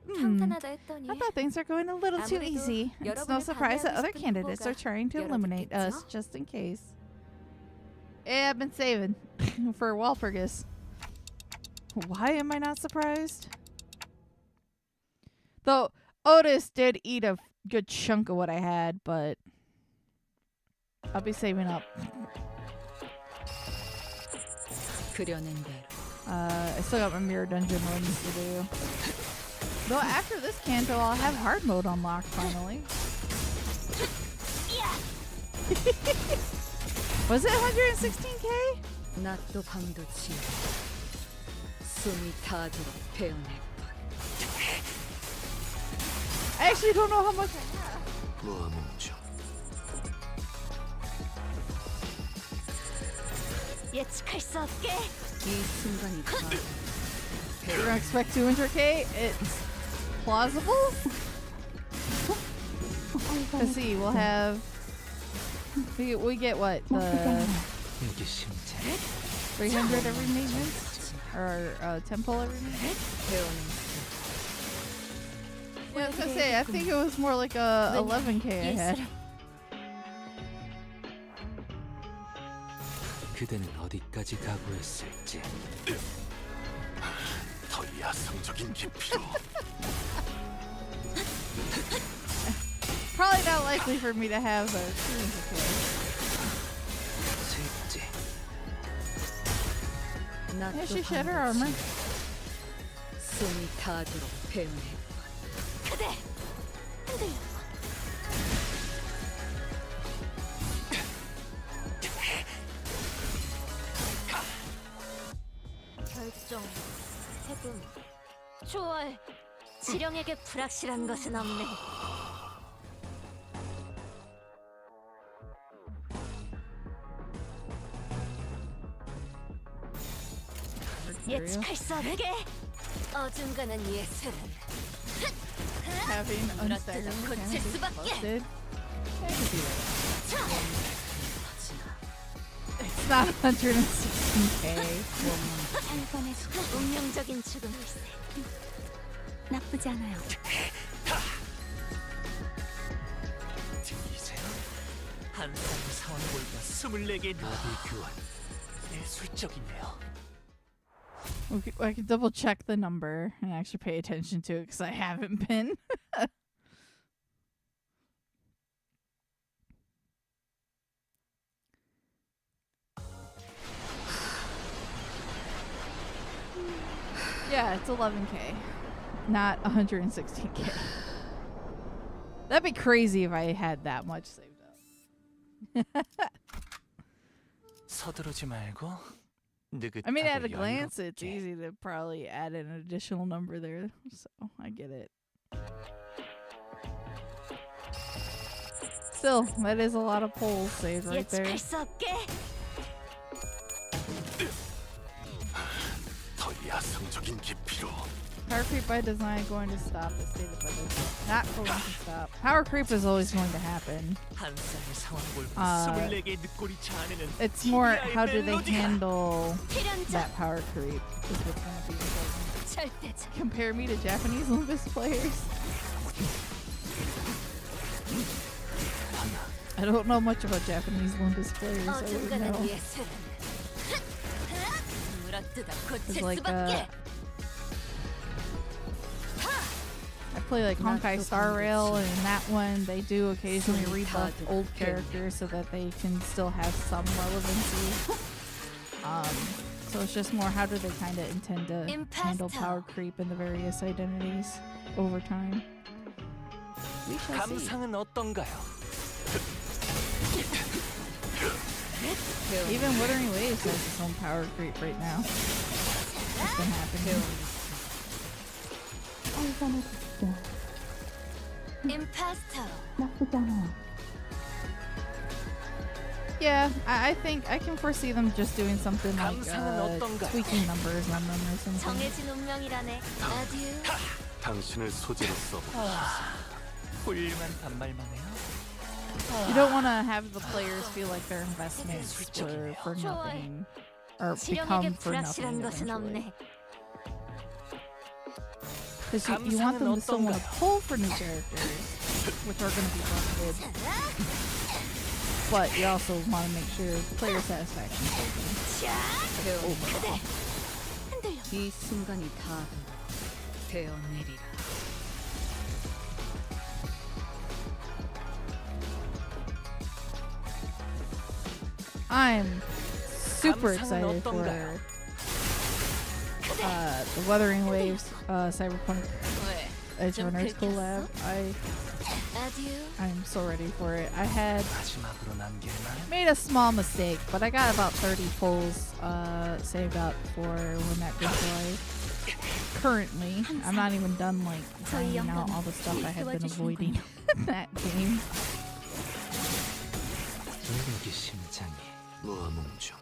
평탄하다 했더니 I thought things are going a little too 아무래도 easy. It's no 여러분을 surprise that 방해하고 other 싶은 candidates are 후보가 trying to 여러 eliminate 있겠죠? us just in case. Yeah, I've been saving for Walpurgis. Why am I not surprised? Though Otis did eat a good chunk of what I had, but I'll be saving up. 그려낸 대로. I still got my mirror dungeon runs to do. Though after this Canto, I'll have hard mode unlocked finally. Was it 116k? 낮도 밤도 지어 숨이 닿도록 배우낼 것. I actually don't know how much I have. 무함응정. 예측할 수 없게 이 순간이 다 You're gonna expect 200k? It's plausible? Let's see, we'll have... We get what? The 이게 심장. 300 every maintenance? Or temple every maintenance? 배우는 Yeah, I was gonna say, I think it was more like a 11k I had. 그대는 어디까지 각오했을지. 더 야성적인 깊이로. Probably not likely for me to have a 200k. 쇠지. Yeah, she shed her armor. 숨이 닿도록 배우낼 것. 그대 흔들려 결정, 해금. 초월 지령에게 불확실한 것은 없네. 예측할 수 없게 어중간한 예술은 Having unstaggered 고칠 mechanics is 수밖에. busted. I could do that. It's not 116k. 살관해서 운명적인 죽음일세. 나쁘지 않아요. 이제 한 사람 상황 보니까 24개 나비 교환. 예술적이네요. I can double check the number and actually pay attention to it because I haven't been. Yeah, it's 11k, not 116k. That'd be crazy if I had that much saved up. 서두르지 말고 I mean, at a 느긋하고 glance, it's 여유롭게. easy to probably add an additional number there, so I get it. Still, that is a lot of polls saved right there. 예측할 수 없게. 더 야성적인 깊이로. Power creep by design going to stop as stated by design. Not going to stop. Power creep is always going to happen. 한 쌍의 상황골과 24개의 늑골이 자아내는 It's more TVI how do they 멜로디가. handle 필연적 that power creep is what's going to be important. 절대적. Compare me to Japanese Limbus players. I don't know much about Japanese Limbus players. I wouldn't 어중간한 know. 예술은 물어뜯어 고칠 It's like 수밖에. I play like Honkai Star Rail, and in that one they do occasionally rebuff old characters so that they can still have some relevancy. So it's just more how do they kind of intend to handle power creep in the various identities over time. We shall see. 감상은 어떤가요? Even Wuthering Waves has its own power creep right now. It's been happening. 임파스터. Yeah, I think I can foresee them just doing something like 감상은 어떤가요? tweaking numbers on them or something. 정해진 운명이라네. 아듀. 당신을 소재로 써보다. 훌륭한 반말만 해요. You don't want to have the players feel like their investments were for nothing or become 지령에게 for nothing 불확실한 것은 eventually. 없네. Because you want them to still want to pull for new characters, which are going to be limited. But you also want to make sure player satisfaction is overall. 이 순간이 다 되어내리라. I'm super excited for the Wuthering Waves Cyberpunk Edge Runners collab. 아듀. I'm so ready for it. I had 마지막으로 남길 말. made a small mistake, but I got about 30 pulls saved up for when that goes live. Currently, I'm not even done like finding out all the stuff I had been avoiding in that game. 인기 심장이 무어몽 중.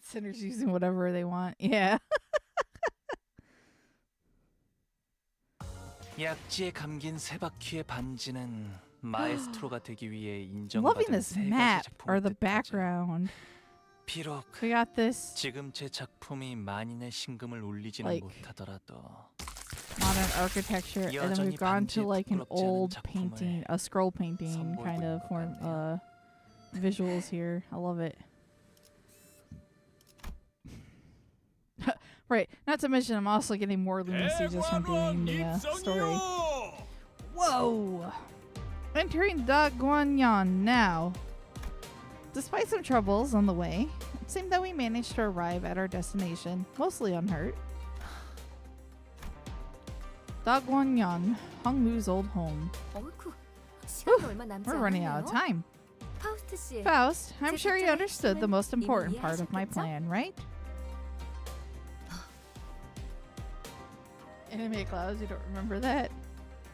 Sinners using whatever they want. Yeah. 약지에 감긴 세 바퀴의 반지는 마에스트로가 되기 위해 Loving 인정받은 this 세 map 가지 or 작품을 the 뜻하죠. background. 비록 We got this 지금 제 작품이 만인의 심금을 울리지는 Like, 못하더라도 modern architecture, and then we've gone to like an old painting, a scroll painting kind of form, visuals here. I love it. Right, not to mention I'm also getting more lunacy just from doing the story. Whoa! Entering Guangyan now. Despite some troubles on the way, it seemed that we managed to arrive at our destination, mostly unhurt. Guangyan, Hongmu's old home. 어이쿠. 시간이 얼마 남지 We're running out of 않았네요. time. 파우스트 씨. Faust, I'm 제 sure you 결정의 understood the 핵심은 most 이미 important part of my 이해하셨겠죠? plan, right? Anime Clouds, you don't remember that?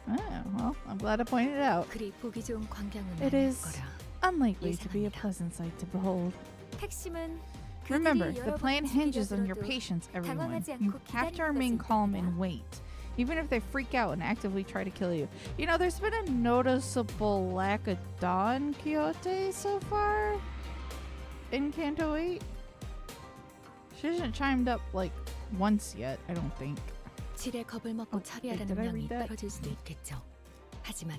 Oh, well, I'm glad I pointed it out. 그리 보기 좋은 광경은 It 아닐 is 거라. unlikely to be a 예상합니다. pleasant sight to behold. 핵심은 Remember, 그들이 the 여러 번 plan hinges on your 움직이려들어도 patience, everyone. 당황하지 You 않고 have to 기다리는 remain 것은 calm and 있습니다. wait, even if they freak out and actively try to kill you. You know, there's been a noticeable lack of Dawn Quixote so far in Canto 8. She hasn't chimed up like once yet, I don't think. 질의 겁을 먹고 wait, 처리하라는 did I read 명이 that? 떨어질 수도 있겠죠. 하지만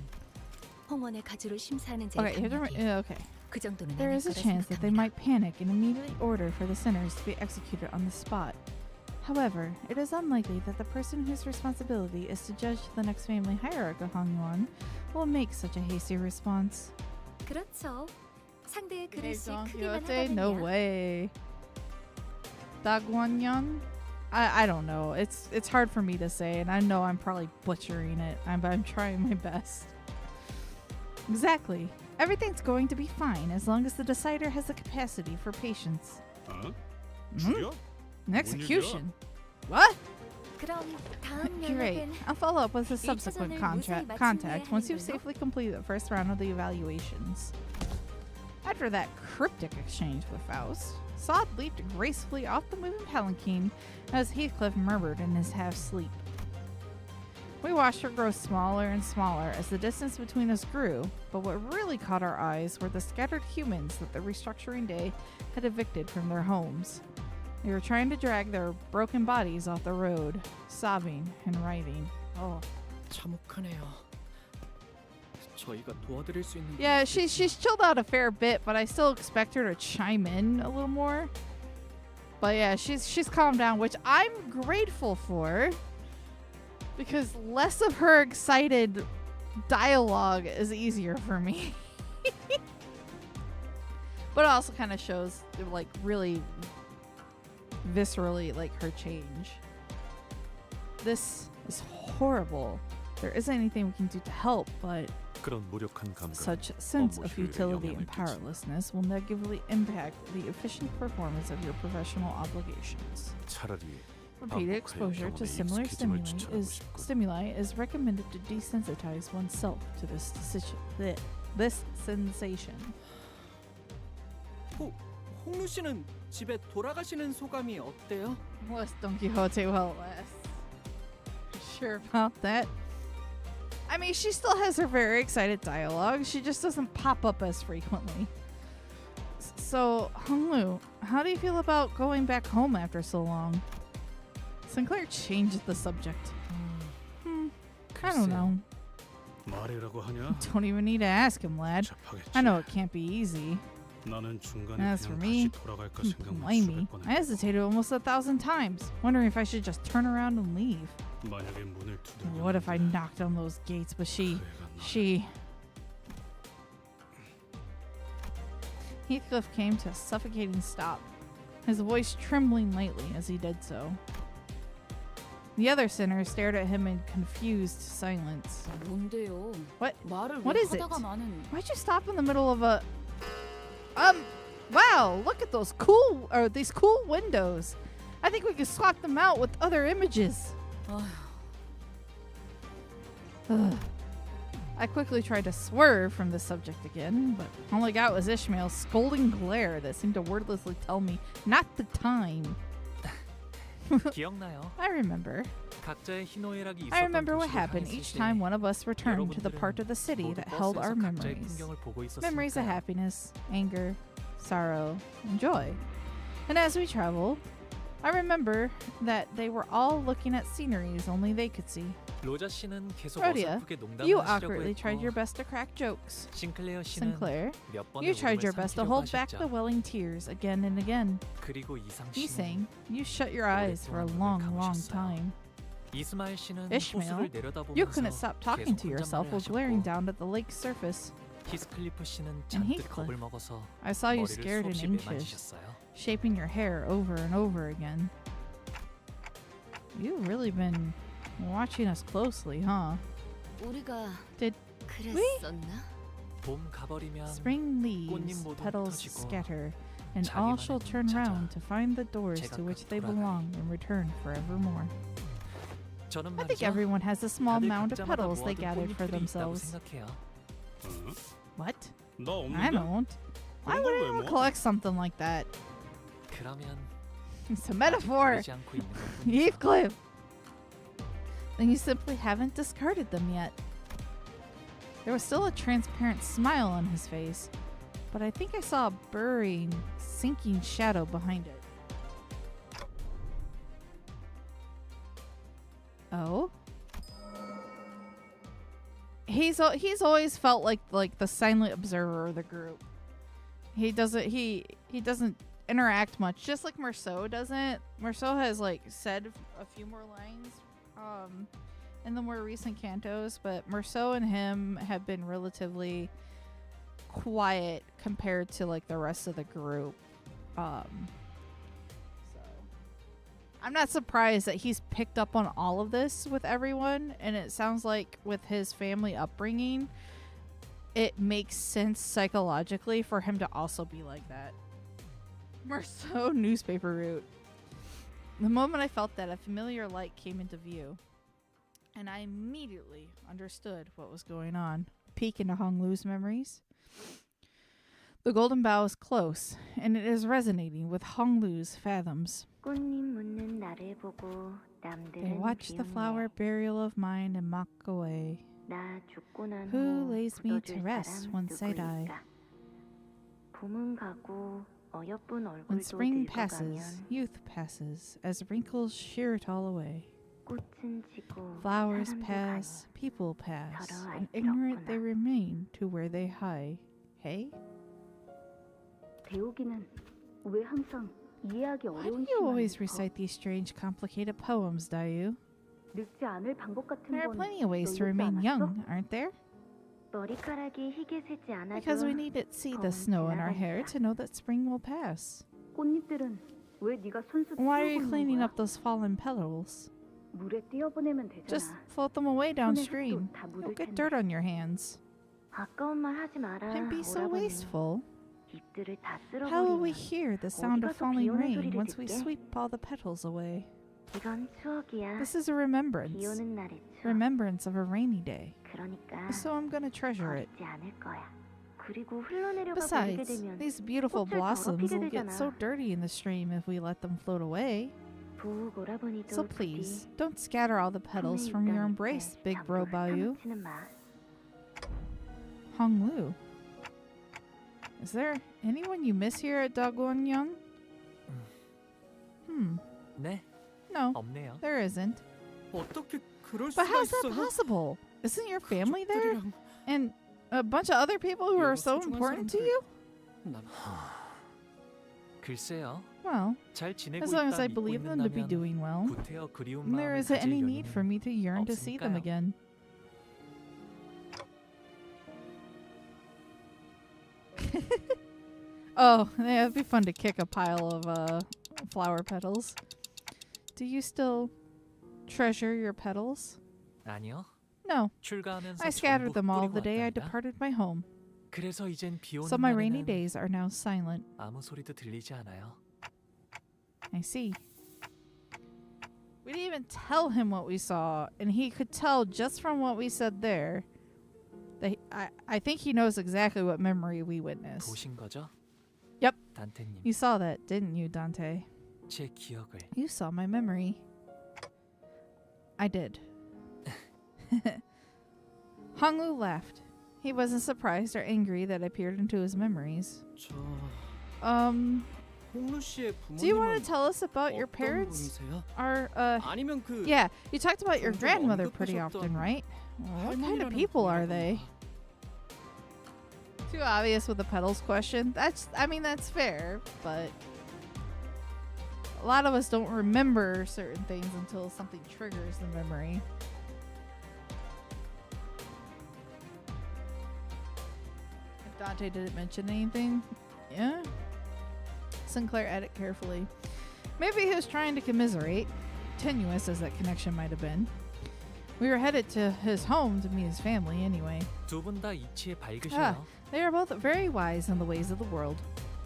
홍원의 가주를 심사하는 자의 Okay, you have to 강력이 okay. 그 정도는 There 아닐 is a 거라 chance that they 생각합니다. might panic and immediately order for the sinners to be executed on the spot. However, it is unlikely that the person whose responsibility is to judge the next family hierarch of Hongwon will make such a hasty response. 그렇죠. 상대의 Hey, 그릇이 Don 크기만 Quixote? No 하다면야. way. Dagwonyon? I don't know. It's hard for me to say, and I know I'm probably butchering it. I'm trying my best. Exactly. Everything's going to be fine as long as the decider has the capacity for patience. 어? Hmm? 죽여? An execution. What? 그럼 다음 Great. 연락은 I'll follow up with a subsequent 일차전을 무사히 contact once you've 마친 후에 safely completed the first round of the evaluations. After that cryptic exchange with Faust, Sod leaped gracefully off the moving palanquin as Heathcliff murmured in his half-sleep. We watched her grow smaller and smaller as the distance between us grew, but what really caught our eyes were the scattered humans that the restructuring day had evicted from their homes. They were trying to drag their broken bodies off the road, sobbing and writhing. Oh. 참혹하네요. 저희가 도와드릴 수 있는 Yeah, she's chilled out a fair bit, but I still expect her to chime in a little more. But yeah, she's calmed down, which I'm grateful for, because less of her excited dialogue is easier for me. But it also kind of shows, like, really viscerally, like, her change. This is horrible. There isn't anything we can do to help, but 그런 무력한 감각. such sense of 업무 효율에 futility 영향을 and 끼치고. powerlessness will negatively impact the efficient performance of your professional obligations. 차라리 Repeated exposure to 경험에 similar 익숙해짐을 추천하고 싶고. stimuli is recommended to desensitize oneself to this sensation. 홍루 씨는 집에 돌아가시는 소감이 어때요? Was Don Quixote well less? Sure about that. I mean, she still has her very excited dialogue. She just doesn't pop up as frequently. So, Honglu, how do you feel about going back home after so long? Sinclair changed the subject. I don't know. 말이라고 하냐? Don't even need to ask him, lad. 복잡하겠지. I know it can't be easy. 나는 중간에 As for 그냥 me, 다시 돌아갈까 don't 생각만 blame me. 수백 번 I hesitated almost 1,000 times, wondering if I should just turn around and leave. 만약에 문을 두들겨 What if I knocked on those gates, but she... Heathcliff came to a suffocating stop, his voice trembling lightly as he did so. The other sinners stared at him in confused silence. 뭔데요? What? 말을 What 왜 is it? 하다가 나는 Why'd you stop in the middle of a... Wow, look at these cool windows. I think we could swap them out with other images. 아휴, Ugh. I quickly tried to swerve from the subject again, but all I got was Ishmael's scolding glare that seemed to wordlessly tell me not the time. 기억나요? I remember. 각자의 희노애락이 I 있었던 remember what 도시를 happened 향했을 each 때 time one of us returned to the part of the city 모두 that held our 버스에서 각자의 memories. 풍경을 보고 Memories of 있었으니까요. happiness, anger, sorrow, and joy. And as we traveled, I remember that they were all looking at sceneries only they could see. 로자 씨는 계속 Rhodia, 어설프게 농담을 You 하시려고 awkwardly tried your 했고 best to crack jokes. 싱클레어 씨는 Sinclair, 몇 번의 you tried 울음을 your best to 삼키려고 hold back the 하셨죠. welling tears again and again. 그리고 이상 He 씨는 sang, you shut your eyes for a long, long time. 이스마엘 씨는 Ishmael, 호수를 내려다보면서 You couldn't stop talking 계속 to yourself while 혼잣말을 glaring 하셨고 down at the lake's surface. 히스클리프 씨는 And 잔뜩 Heathcliff, 겁을 먹어서 I saw you 머리를 scared in 수없이 inches, 매만지셨어요. shaping your hair over and over again. You've really been watching us closely, huh? 우리가 Did 그랬었나? 봄 가버리면 Spring leaves, 꽃잎 모두 petals 흩어지고 scatter, and 자기만의 all shall 문을 turn 찾아 round to find the doors to 제각각 which they 돌아가리. belong and return forevermore. 저는 I think 말이죠. everyone has a small 다들 mound of 각자마다 petals they 모아둔 gathered for 꽃잎들이 있다고 themselves. 생각해요. 어? What? 나 I 없는데? don't. Why 그런 would 걸 왜 anyone 모아? collect something like that? 그러면 It's a metaphor. 버리지 않고 있는 것뿐이죠. Heathcliff. Then you simply haven't discarded them yet. There was still a transparent smile on his face, but I think I saw a burrowing, sinking shadow behind it. Oh? He's always felt like the silent observer of the group. He doesn't interact much, just like Merceau doesn't. Merceau has like said a few more lines in the more recent cantos, but Merceau and him have been relatively quiet compared to like the rest of the group. So I'm not surprised that he's picked up on all of this with everyone, and it sounds like with his family upbringing, it makes sense psychologically for him to also be like that. We're so newspaper route. The moment I felt that, a familiar light came into view, and I immediately understood what was going on. Peek into Hong Lu's memories. The golden bough is close, and it is resonating with Hong Lu's fathoms. They watch the flower burial of mine and mock away. Who lays me to rest once I die? When spring passes, youth passes, as wrinkles shear it all away. Flowers pass, people pass, and ignorant they remain to where they hie. Hey? Why do you always recite these strange, complicated poems, Dayu? There are plenty of ways to remain young, aren't there? Because we need to see the snow in our hair to know that spring will pass. Why are you cleaning up those fallen petals? Just float them away downstream. You'll get dirt on your hands. And be so wasteful. How will we hear the sound of falling rain once we sweep all the petals away? This is a remembrance. Remembrance of a rainy day. So I'm gonna treasure it. Besides, these beautiful blossoms will get so dirty in the stream if we let them float away. So please, don't scatter all the petals from your embrace, big bro Bayu. Hong Lu. Is there anyone you miss here at Guanggang? 네, No, 없네요. there isn't. 어떻게 그럴 But 수가 how's that 있어요? possible? Isn't your family there? 가족들이랑 And a bunch of other people who are 여러 so 소중한 important to 사람들. you? 난 글쎄요. Well, 잘 지내고 as long as 있다 I 믿고 believe them to be 있는다면 doing well, 구태여 그리운 there 마음을 isn't 가질 any need for 여유는 me to yearn to see them 없으니까요. again. Oh, yeah, it'd be fun to kick a pile of flower petals. Do you still treasure your petals? 아니요. No, 출가하면서 I scattered 전부 them all 뿌리고 the day I 왔답니다. departed my home. 그래서 이젠 비 오는 So my rainy 날에는 days are now silent. 아무 소리도 들리지 않아요. I see. We didn't even tell him what we saw, and he could tell just from what we said there. That I think he knows exactly what memory we witnessed. 보신 거죠? Yep. 단테님, You saw that, didn't you, Dante? 제 기억을 You saw my memory. I did. Honglu laughed. He wasn't surprised or angry that I peered into his memories. 저 홍루 씨의 Do you want 부모님은 to tell us about your 어떤 parents? 분이세요? Our, 아니면 그 yeah, you talked about your 종종 grandmother pretty 언급하셨던 often, right? Well, what kind of 할머니라는 people are they? 분이라던가. Too obvious with the petals question. I mean, that's fair, but a lot of us don't remember certain things until something triggers the memory. If Dante didn't mention anything, yeah. Sinclair edit carefully. Maybe he was trying to commiserate, tenuous as that connection might have been. We were headed to his home to meet his family anyway. 두 분 다 이치에 밝으셔요. They are both very wise in the ways of the world.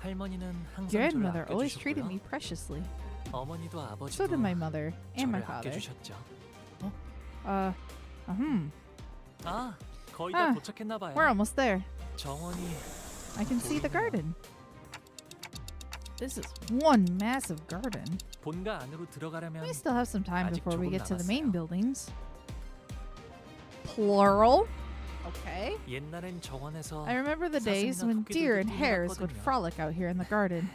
할머니는 항상 저를 Grandmother always treated 아껴주셨고요. me preciously. 어머니도 아버지도 So did my mother and my 저를 father. 아껴주셨죠. 아, 거의 다 아, 도착했나 봐요. We're almost there. 정원이 I can see the garden. This is one massive garden. 본가 안으로 들어가려면 We still have some time 아직 before we 조금 get to the main 남았어요. buildings. Plural? Okay. 옛날엔 정원에서 I remember the days 사슴이나 when deer and 토끼들도 hares would 뛰어났거든요. frolic out here in the garden.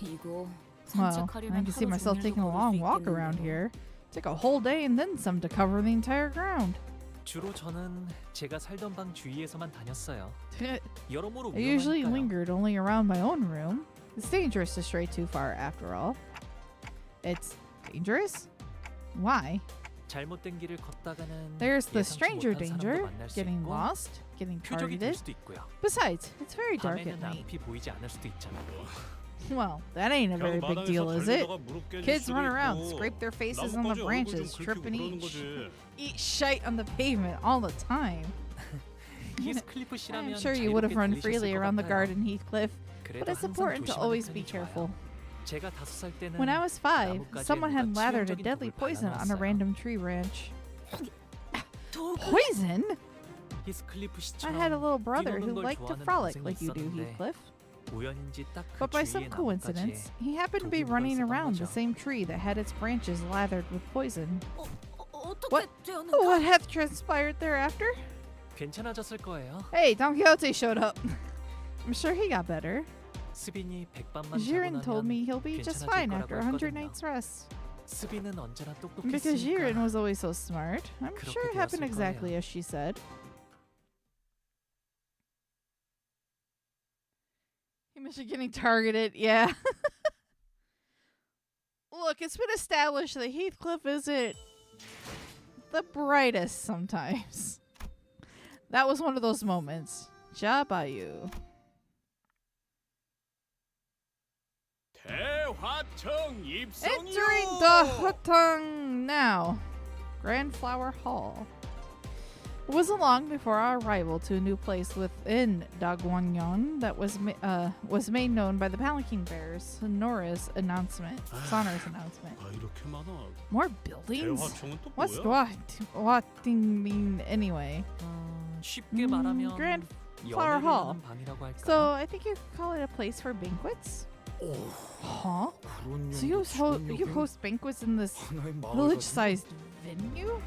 이거 Well, 산책하려면 I can see 하루 myself 종일도 taking a 걸을 long 수 walk around 있겠는데요. here. Take a whole day and then some to cover the entire ground. 주로 저는 제가 살던 방 주위에서만 다녔어요. 여러모로 I usually 위험하니까요. lingered only around my own room. It's dangerous to stray too far after all. It's dangerous? Why? 잘못된 길을 걷다가는 There's the 예상치 stranger 못한 danger, 사람도 만날 수 getting 있고 lost, getting 표적이 될 targeted. 수도 있고요. Besides, it's very dark at 밤에는 night. 앞이 보이지 않을 수도 있잖아요. Well, that ain't a very 그냥 big 마당에서 deal, is it? 달리다가 무릎 깨질 Kids 수도 run around, 있고, scrape their faces on the 나뭇가지 얼굴 branches, 좀 trip 긁히고 and 그러는 거지. eat shite on the pavement all the time. 히스클리프 씨라면 I'm sure you would have 자유롭게 run 달리셨을 freely 것 around the 같아요. garden, Heathcliff. 그래도 But it's 항상 important to 조심하는 always 편이 be 좋아요. careful. 제가 5살 때는 When I was 5, 나뭇가지에 someone had 누가 lathered a 치명적인 deadly 독을 poison on a 발라놓았어요. random tree branch. 독? Poison? 히스클리프 I had a 씨처럼 little brother 뛰노는 who 걸 liked to 좋아하는 frolic 동생이 like you do, 있었는데 Heathcliff. 우연인지 딱 그 But by some 주위의 coincidence, 나뭇가지에 he happened to be 독이 running 묻어있었던 around the 거죠. same tree that had its branches lathered with poison. 어떻게 What? 되었는가? What hath transpired thereafter? 괜찮아졌을 거예요. Hey, Don Quixote showed up. I'm sure he got better. 스빈이 백밤만 자고 Jiren told 나면 me he'll be just 괜찮아질 fine 거라고 after 100 했거든요. nights rest. 스빈은 언제나 Because Jiren 똑똑했으니까 was always so smart. I'm 그렇게 sure it happened 되었을 exactly 거예요. as she said. He must be getting targeted, yeah. Look, it's been established that Heathcliff isn't the brightest sometimes. That was one of those moments. Jabayu. 대화청 입성이요. Entering the Hutong now. Grand Flower Hall. It wasn't long before our arrival to a new place within Dagwangyon that was made known by the palanquin bearers' sonorous announcement. 아 이렇게 많아. More buildings? 대화청은 또 What's 뭐야? what thing mean anyway? 쉽게 말하면 Grand Flower Hall. 연애를 하는 방이라고 할까요? So I think you could call it a place for banquets? Huh? So you host banquets in this village-sized venue?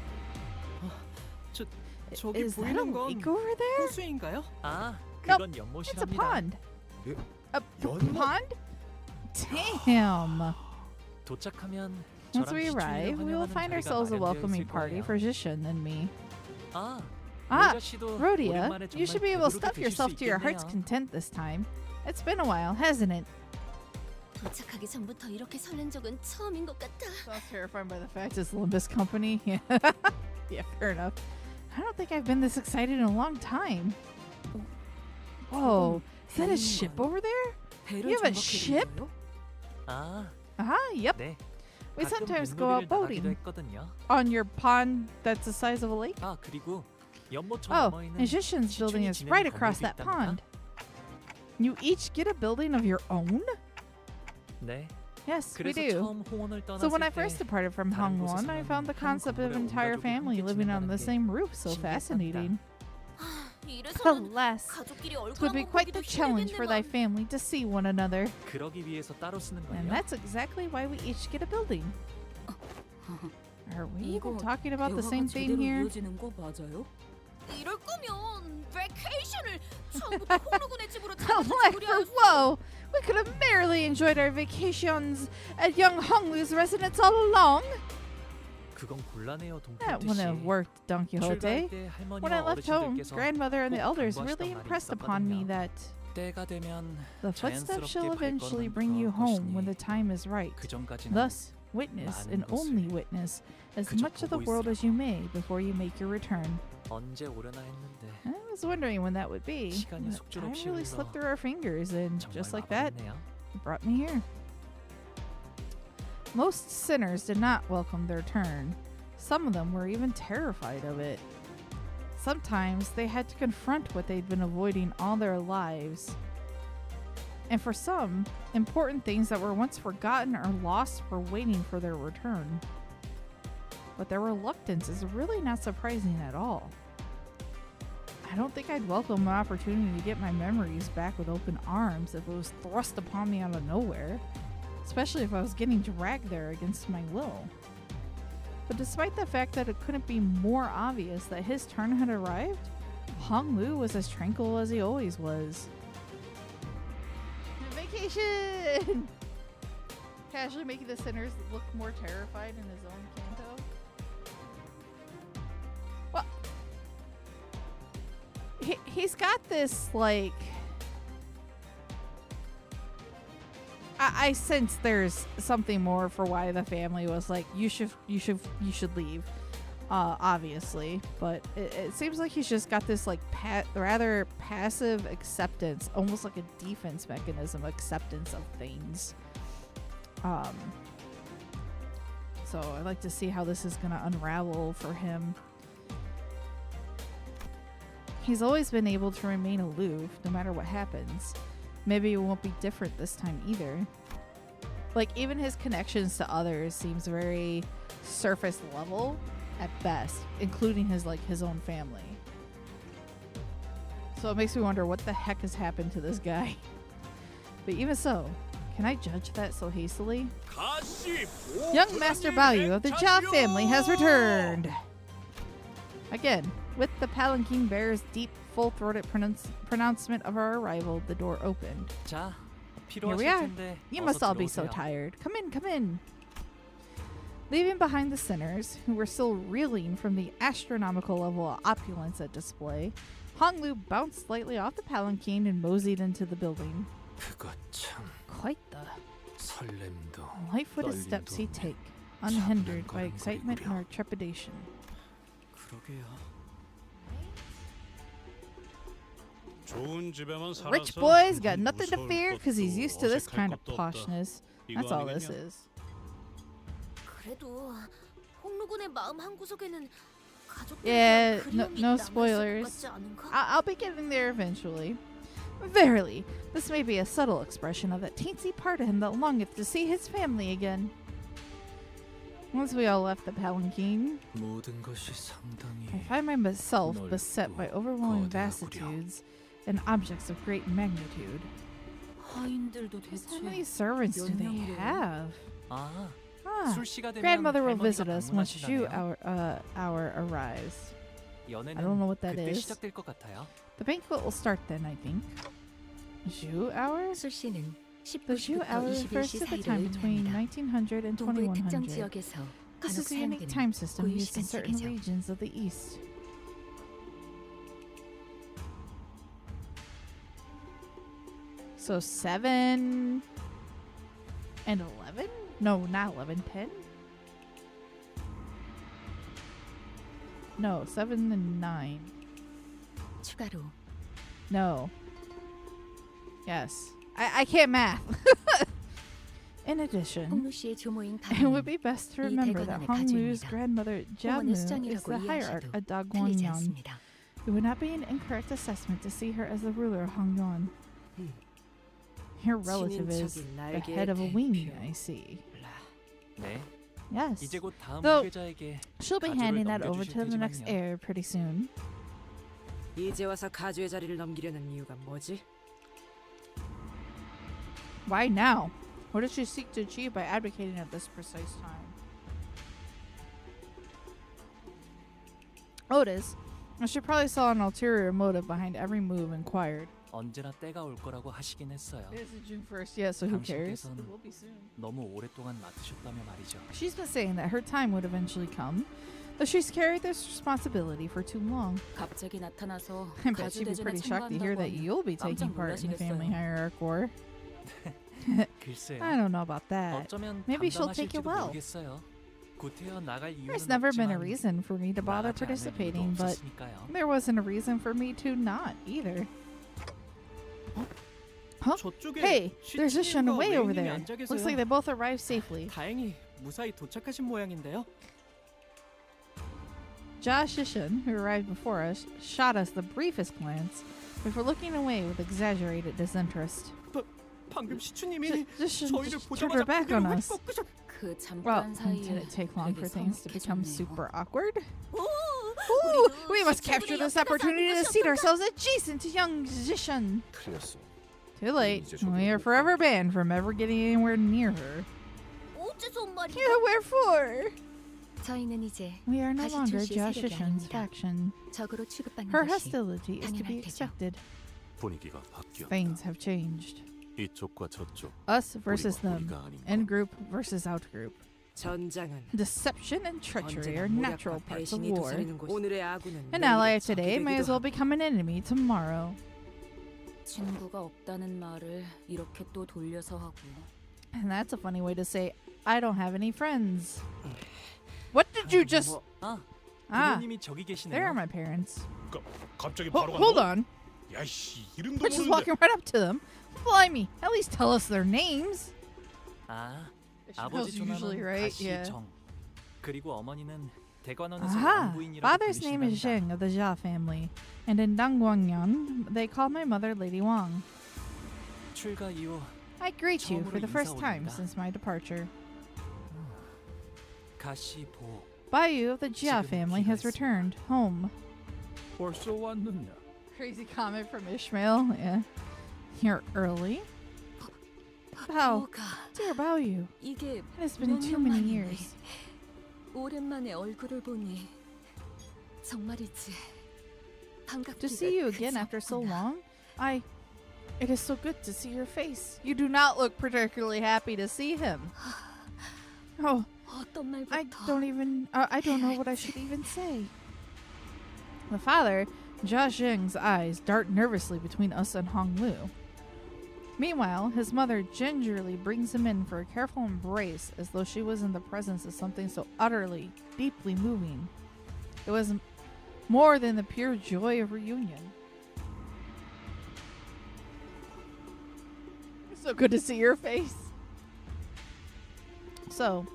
저기 Is that a 보이는 건 lake over there? 호수인가요? 아, Nope, 그건 It's a 연못이랍니다. pond. 예? A pond? Damn. 도착하면 Once 저랑 we 시춘이를 arrive, we will 환영하는 find 자리가 ourselves a 마련되어 welcoming 있을 party 거예요. for Jishin and me. 아, Ah, 로자 씨도 Rhodia, 오랜만에 you 정말 should be able to 배부르게 stuff 드실 수 yourself to your heart's 있겠네요. content this time. It's been a while, hasn't it? 도착하기 전부터 이렇게 설렌 적은 처음인 것 같아. So terrified by the fact it's Limbus company. Yeah, yeah, fair enough. I don't think I've been this excited in a long time. Whoa, is that a ship over there? You have a ship? 아, Yep. 네. We 가끔 sometimes go 뱃놀이를 out 나가기도 boating 했거든요. on your pond that's the size of a lake. 아, 그리고 연못처럼 Oh, 넘어 있는 and Jishin's building is 시춘이 right 지내는 across 건물도 that 있답니다. pond. You each get a building of your own? 네. Yes, we 그래서 do. 처음 홍원을 So when I 떠났을 first 때 departed from 다른 Hangwon, I 곳에서는 found the 한 concept of 건물에 온 entire 가족이 family 함께 living on the 지낸다는 게 same roof so 신기했답니다. fascinating. 이래서는 Alas, 가족끼리 it 얼굴 would be 한번 quite 보기도 the challenge for thy 힘들겠네만. family to see one another. 그러기 위해서 따로 쓰는 And 거예요. that's exactly why we each get a building. Are we even 이거 talking about the 대화가 same thing 제대로 here? 이어지는 거 맞아요? 이럴 거면 베케이션을 처음부터 홍로군의 집으로 Like for 잡아주지 whoa, we could have merrily enjoyed our vacations at young Honglu's residence all along. 그건 곤란해요, That 동표 wouldn't 씨. have worked, Don Quixote. 출가할 때 When I 할머니와 left home, 어르신들께서 grandmother and the 꼭 elders 당부하시던 really 말이 impressed upon me 있었거든요. that 때가 되면 the footsteps shall 자연스럽게 eventually 발걸음은 bring you 돌아올 home when 것이니 the time is right. 그 전까지는 Thus, witness and 많은 것을 only witness as 그저 much of the 보고 world 있으라고. as you may before you make your return. 언제 오려나 했는데 I was wondering when that would be. 시간이 but time 속절없이 really 흘러 slipped through our fingers, and 정말 just like that, 마감했네요. it brought me here. Most sinners did not welcome their turn. Some of them were even terrified of it. Sometimes they had to confront what they'd been avoiding all their lives. And for some, important things that were once forgotten or lost were waiting for their return. But their reluctance is really not surprising at all. I don't think I'd welcome an opportunity to get my memories back with open arms if it was thrust upon me out of nowhere, especially if I was getting dragged there against my will. But despite the fact that it couldn't be more obvious that his turn had arrived, Hong Lu was as tranquil as he always was. Vacation! Casually making the sinners look more terrified in his own Canto. Well, he's got this, like... I sense there's something more for why the family was like, you should leave. obviously, but it seems like he's just got this like rather passive acceptance, almost like a defense mechanism, acceptance of things. So I'd like to see how this is gonna unravel for him. He's always been able to remain aloof no matter what happens. Maybe it won't be different this time either. Like, even his connections to others seems very surface level at best, including his own family. So it makes me wonder what the heck has happened to this guy. But even so, can I judge that so hastily? Young Master Baoyu of the Jia family has returned! Again, with the palanquin bearer's deep, full-throated pronouncement of our arrival, the door opened. 자, Here 필요하실 we are. 텐데 You 어서 must all be so 들어오세요. tired. Come in, come in. Leaving behind the sinners, who were still reeling from the astronomical level of opulence at display, Honglu bounced lightly off the palanquin and moseyed into the building. 그거 참 Quite the 설렘도 light-footed steps he take, unhindered by excitement nor trepidation. 그러게요. 좋은 집에만 살아서 Rich boy's got nothing to 무서울 fear because he's 것도 used to this 어색할 kind of 것도 없다. poshness. 이거 That's all this 아니겠냐? is. 그래도 홍루군의 마음 한구석에는 Yeah, 가족들과 no 그리움이 no 남아있을 것 spoilers. 같지 않은가? I'll be getting there eventually. Verily, this may be a subtle expression of that teensy part of him that longeth to see his family again. Once we all left the palanquin, 모든 것이 상당히 I find myself 넓고 beset by overwhelming 거대하구려. vastitudes and objects of great magnitude. 하인들도 How many 대체 servants do they 몇 명이래요? have? 아, Ah, 술시가 되면 grandmother will 할머니가 visit us once Zhu 방문하신다네요. hour arrives. I don't 연애는 know what that 그때 is. 시작될 것 같아요. The banquet will start then, I think. Zhu hour? 술씨는 The Zhu 19시부터 hour 21시 refers to the 사이를 time between 의미합니다. 1900 and 동부의 특정 2100. 지역에서 This 간혹 is a unique 사용되는 time system 고유 used in 시간 certain 체계죠. regions of the East. So 7 and 11? No, not 11. 10? No, 7 and 9. 추가로 No. Yes. I can't math. In addition, 홍루 씨의 조모인 it would 다음은 be best to 이 remember that 대관원의 Hong Lu's 가주입니다. grandmother 홍원의 Jiamu is 수장이라고 the hierarch 이해하셔도 of Da 틀리지 Guangyan. 않습니다. It would not be an incorrect assessment to see her as the ruler of Hongyuan. Her relative is the head of a wing, I see. 네, Yes. 이제 곧 다음 Though 후계자에게 she'll be 가족을 handing that over 넘겨주실 to the next 테지만요. heir pretty soon. 이제 와서 가주의 자리를 넘기려는 이유가 뭐지? Why now? What does she seek to achieve by advocating at this precise time? Otis, she probably saw an ulterior motive behind every move, inquired. 언제나 때가 올 거라고 하시긴 했어요. It is June 1st, yeah, so who cares? 당신께서는 It will be soon. 너무 오랫동안 맡으셨다며 말이죠. She's been saying that her time would eventually come, though she's carried this responsibility for too long. 갑자기 나타나서 I bet she'd be pretty shocked to hear that you'll be taking part in the family hierarch war. 글쎄요. I don't know about that. 어쩌면 Maybe she'll take 감당하실지도 it well. 모르겠어요. 구태여 나갈 이유는 There's never been a 없지만 reason for me to bother 나가지 않을 participating, 이유도 but 없었으니까요. there wasn't a reason for me to not either. Huh? 저쪽에 Hey, there's a Shun 시치님과 way over 웨이님이 there. 앉아 계세요. Looks like they both arrived safely. 다행히 무사히 도착하신 모양인데요. Jia Shishin, who arrived before us, shot us the briefest glance before looking away with exaggerated disinterest. 방금 시추님이 Just 저희를 turned her 보자마자 back on 고개를 us. 휙 꺾으셨. 그 Well, 잠깐 사이에 did it take long for 되게 things to become 서먹해졌네요. super awkward? 오, Ooh, 우리도 we must 시청분의 capture this 옆에 가서 opportunity to 앉는 seat 것이 ourselves adjacent to young Zishan. 틀렸어. Too late. 이제 저기로 We are 못 forever banned from ever getting anywhere near her. 어째서 말이야? Yeah, wherefore? 저희는 이제 We are no 다시 longer 출시의 Jia 세력이 Shishan's 아닙니다. faction. 적으로 취급받는 Her 것이 hostility is to be 당연할 테죠. expected. 분위기가 바뀌었다. Things have changed. 이쪽과 저쪽. Us versus 우리와 them. 우리가 아닌 것. In group versus out group. 전장은 Deception and treachery are 언제나 natural 모략과 parts of 배신이 war. 도사리는 곳. 오늘의 아군은 An ally 내일의 of today 적이 may as 되기도 well become an enemy tomorrow. 친구가 없다는 말을 이렇게 또 돌려서 하고. And that's a funny way to say, I don't have any friends. What did you just... 아, Ah, 부모님이 저기 there are 계시네요. my parents. 갑자기 Oh, 바로 hold on. 야씨 이름도 We're just 모르는데. walking right up to them. Blimey, at least tell us their names. 아, She 아버지 knows usually, 전화는 right? Yeah. 가시정. 그리고 어머니는 대관원에서 Aha! 영부인이라고 Father's name is 불리신답니다. Zheng of the Jia family, and in Dangguangyan, they call my mother Lady Wang. 출가 이후 I greet you for the first time 인사올립니다. since my departure. 가시보. Bayu of the Jia 지금 family has 귀가 있습니다. returned home. 벌써 왔느냐? Crazy comment from Ishmael. Yeah. You're early? Bao, 뭐가 dear Baoyu, 이게 it has been 몇 too 년 many 만이네. years. 오랜만에 얼굴을 보니 정말이지 반갑기가 To see you again 그지 after so 없구나. long, it is so good to see your face. You do not look particularly happy to see him. Oh, 어떤 말부터 I don't know what I should even say. The father, Jia Jing's eyes dart nervously between us and Hong Lu. Meanwhile, his mother gingerly brings him in for a careful embrace as though she was in the presence of something so utterly, deeply moving. It was more than the pure joy of reunion. It's so good to see your face. So,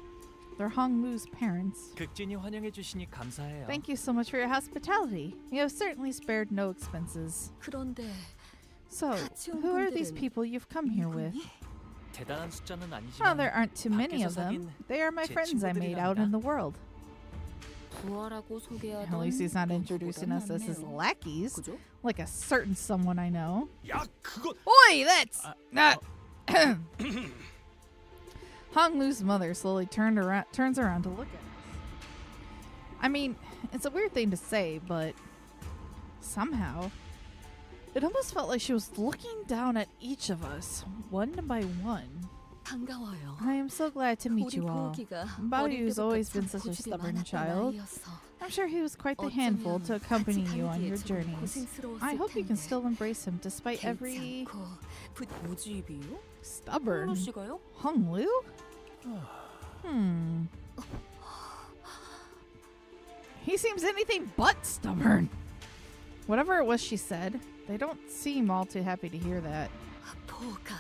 they're Hong Lu's parents. 극진히 환영해 주시니 감사해요. Thank you so much for your hospitality. You have certainly spared no expenses. 그런데 So, 같이 온 who are these 분들은 people you've come here with? 누구니? 대단한 숫자는 Well, 아니지만 there aren't too many 밖에서 of them. 사귄 They are my 제 friends I made out in the world. 부하라고 소개하던 At least he's not introducing us as his 많네요. lackeys, 그죠? like a certain someone I know. 야 그거 Oi, that's not. Hong Lu's mother slowly turns around to look at us. I mean, it's a weird thing to say, but somehow it almost felt like she was looking down at each of us, one by one. 반가워요. I am so glad to meet 우리 you all. 보기가 Baoyu's 어릴 always 때부터 been 참 such a 고집이 stubborn 많았던 child. 아이였어. I'm sure he was quite the handful to accompany you on your 같이 가기에 조금 journeys. 고생스러웠을 I hope you can 텐데. still embrace him despite every 괜찮고 고집이요? stubborn. 홍루 씨가요? Hong Lu? He seems anything but stubborn. Whatever it was she said, they don't seem all too happy to hear that. 보가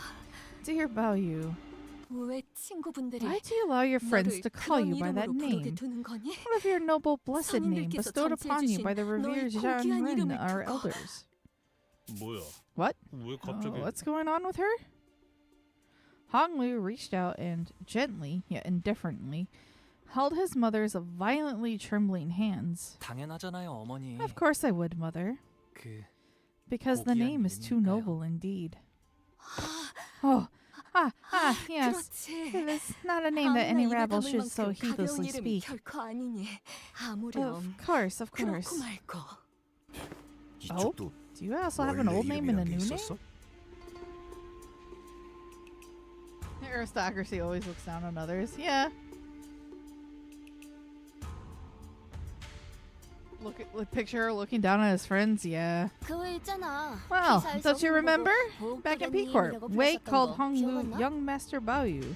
Dear Baoyu, 왜 친구분들이 why do you allow your friends 너를 to call 그런 you by that 이름으로 부르게 name? 두는 거니? What of your noble blessed name 성인들께서 bestowed upon you by the 점지해주신 revered 너의 Zhang 고귀한 Ren, 이름을 our 두고. elders? 뭐야? What? 왜 Oh, 갑자기? what's going on with her? Hong Lu reached out and gently, yet indifferently, held his mother's violently trembling hands. 당연하잖아요, 어머니. Of course I would, mother, 그 because the 고귀한 name is too 이름이니까요. noble indeed. Yes. 그렇지. It is not a name that any 아무나 입에 rabble 담을 should so 만큼 가벼운 heedlessly 이름이 speak. 결코 아니니 아무렴 Of course. 그렇고 말고 이쪽도 Do you also have an 원래 old name and a 이름이란 게 new name? 있었어? The aristocracy always looks down on others. Yeah. Picture her looking down at his friends. Yeah. 그거 있잖아. Well, 기사에서 don't you 보고 remember? 보고 Back in 그랬니? P Corp, 이라고 Wei 불렀었던 called 거 Hong Lu 기억나? Young Master Baoyu.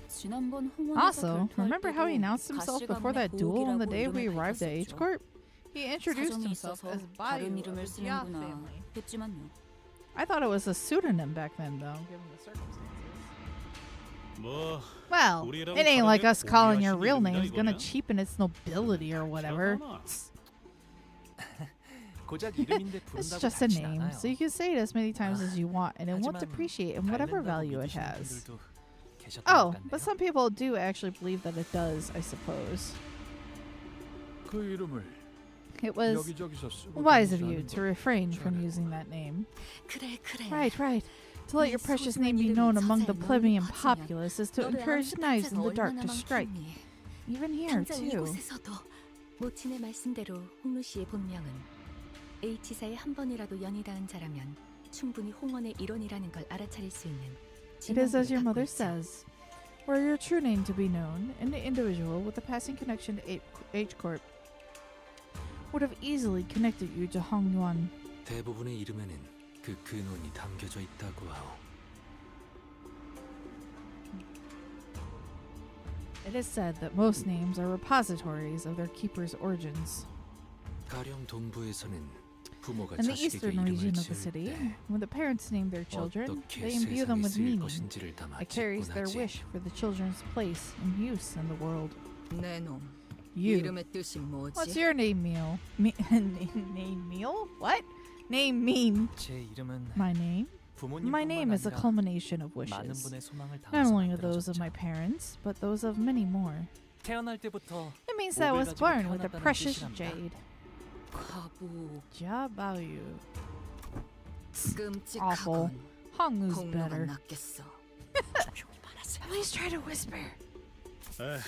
지난번 홍원에서 Also, 결투할 remember how he 때도 announced himself 가시 before that 가문의 duel on the 보옥이라고 day we 이름을 arrived at H 밝혔었죠. Corp? He introduced 사정이 himself 있어서 as 다른 Baoyu of 이름을 the Jia 쓰는구나 family. 했지만요. I thought it was a pseudonym back then, though, given the circumstances. 뭐 Well, 우리랑 it ain't like 다르게 us calling your 고귀하신 real 이름이다, name is gonna 이거냐? cheapen its nobility or whatever. 기억하나? 고작 이름인데 It's 부른다고 just a 닿진 name, 않아요. so you can say it as many times as you want, and it won't 하지만 depreciate in whatever 닮는다고 value it 믿으시는 has. 분들도 계셨던 Oh, 것 but 같네요. some people do actually believe that it does, I suppose. 그 이름을 It was 여기저기서 쓰고 wise of 다니지 you 않은 to 거 refrain from 잘했구나. using that name. 그래 Right. To let your precious name be known among the plebeian populace is to encourage knives in the dark to strike. Even here, 당장 too. 이곳에서도 모친의 말씀대로 홍루 씨의 본명은 H사에 한 번이라도 연이 닿은 자라면 충분히 홍원의 일원이라는 걸 알아차릴 수 있는 It is as your 지명도를 갖고 mother 있죠. says. Were your true name to be known, an individual with a passing connection to H Corp would have easily connected you to Hong Yuan. 대부분의 이름에는 그 근원이 담겨져 있다고 하오. It is said that most names are repositories of their keeper's origins. 가령 동부에서는 부모가 In the 자식에게 eastern 이름을 region of the 지을 city, 때 when the parents name their children, 어떻게 they imbue them 세상에 with 쓰일 meaning. 것인지를 담아 It carries their 짓곤 하지. wish for the children's place and use in the world. 내놈. You. 이름의 뜻이 뭐지? What's your name, Meal? Name Meal? What? Name mean? 제 이름은 My name? My name 부모님뿐만 is a 아니라 culmination of 많은 wishes. 분의 소망을 Not 담아서 only of those of 만들어졌죠. my parents, but those of many more. 태어날 때부터 It means that I was 가지고 born with a 태어났다는 precious 뜻이랍니다. jade. 가부. Jabaoyu. 끔찍하군. Hongwoo's 공로가 better. 낫겠어. 조용히 말하세요. Please try to whisper. 에휴,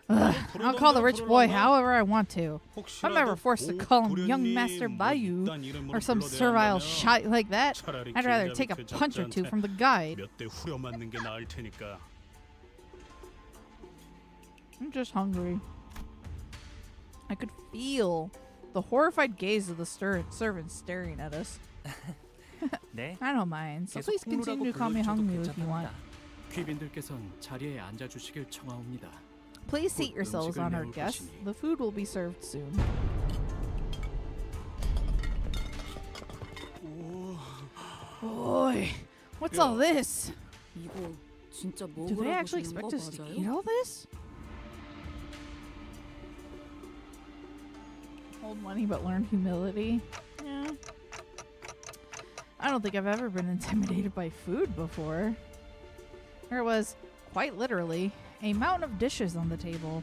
I'll call the rich boy however I want to. I'm never forced to call him young Master Bayou or some servile shite like that. I'd rather take a punch or two from the guide. 몇대 후려 맞는 게 나을 테니까. I'm just hungry. I could feel the horrified gaze of the servants staring at us. 네. I don't mind, so 계속 please continue to call me 불러줘도 Hongwoo if you want. 괜찮답니다. 귀빈들께선 자리에 앉아주시길 청하옵니다. Please seat yourselves, honored guests. The food will be served soon. Boy, what's all this? 이거 진짜 Do they 먹으라고 actually 주는 거 expect us to 맞아요? eat all this? Hold money but learn humility. Yeah. I don't think I've ever been intimidated by food before. There was, quite literally, a mountain of dishes on the table.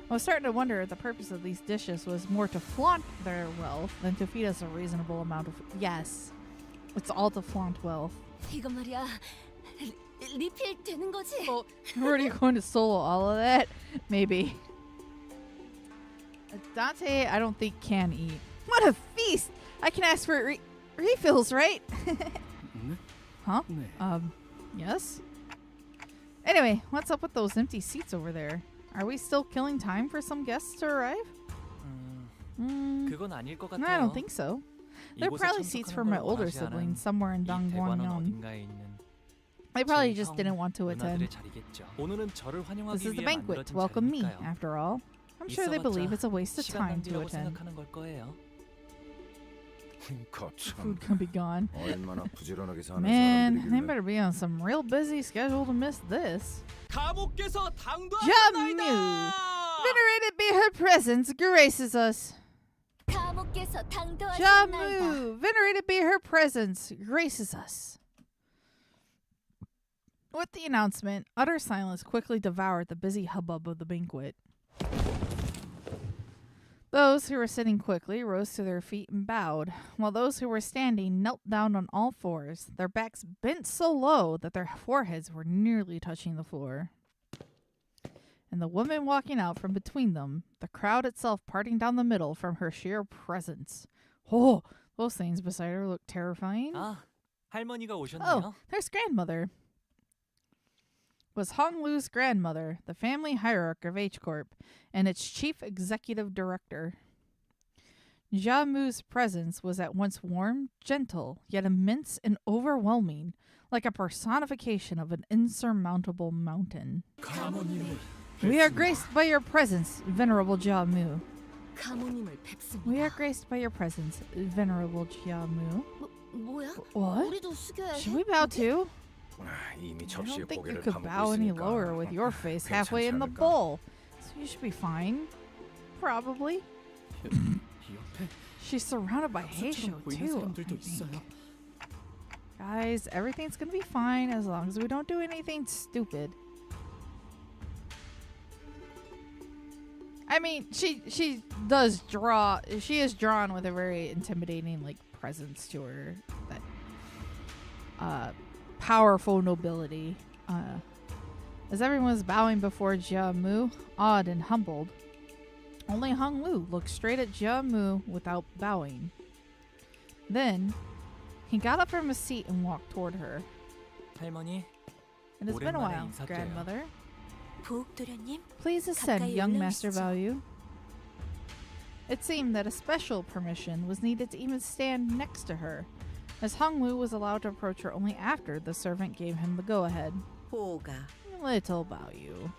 I was starting to wonder if the purpose of these dishes was more to flaunt their wealth than to feed us a reasonable amount of... Yes, it's all to flaunt wealth. 이거 말이야. 리필 되는 거지? Were you going to solo all of that? Maybe. Dante, I don't think can eat. What a feast! I can ask for refills, right? 네? Huh? 네. Yes? Anyway, what's up with those empty seats over there? Are we still killing time for some guests to arrive? 그건 아닐 것 같아요. I don't think so. They're 이곳에 probably seats for my 참석하는 걸 older 원하지 않은 siblings somewhere in 이 대관원 Dongguangyeong. 어딘가에 있는 They probably 제 just 형, didn't want to attend. 누나들의 자리겠죠. 오늘은 저를 This 환영하기 is the 위해 banquet to 만들어진 welcome me, 자리니까요. after all. I'm sure they believe it's a waste of 시간 time to 낭비라고 attend. 생각하는 걸 거예요. 거참 Food can be gone. 얼마나 부지런하게 사는 Man, they 사람들이길래. better be on some real busy schedule to miss this. 가목께서 Jamu! Venerated be her presence graces us. 감옥께서 당도하셨나이다. Jamu! Venerated be her presence graces us. With the announcement, utter silence quickly devoured the busy hubbub of the banquet. Those who were sitting quickly rose to their feet and bowed, while those who were standing knelt down on all fours, their backs bent so low that their foreheads were nearly touching the floor. And the woman walking out from between them, the crowd itself parting down the middle from her sheer presence. Oh, those things beside her looked terrifying. 아, 할머니가 오셨네요. Oh, there's grandmother. Was Hongwoo's grandmother, the family hierarch of H Corp, and its chief executive director. Jamu's presence was at once warm, gentle, yet immense and overwhelming, like a personification of an insurmountable mountain. We are graced by your presence, venerable Jamu. 가모님을 뵙습니다. We are graced by your presence, venerable Jamu. 뭐야? What? 우리도 숙여야 Should 해? we bow too? 이미 I 접시에 don't think you 고개를 could 감고 bow any 있으니까 lower with your face halfway in the 괜찮지 않을까? bowl. So you should be fine. Probably. 이 옆에 She's surrounded by Heisho 수처럼 보이는 too. I 사람들도 think. 있어요. Guys, everything's gonna be fine as long as we don't do anything stupid. I mean, she does draw. She is drawn with a very intimidating like presence to her. That powerful nobility. As everyone was bowing before Jamu, awed and humbled, only Hongwoo looked straight at Jamu without bowing. Then, he got up from his seat and walked toward her. 할머니, It has been a 오랜만에 while, 인사드려요. grandmother. 부엌도련님? Please ascend, 가까이 young Master 올라오시죠. Value. It seemed that a special permission was needed to even stand next to her, as Hongwoo was allowed to approach her only after the servant gave him the go-ahead. 보가 Little Value.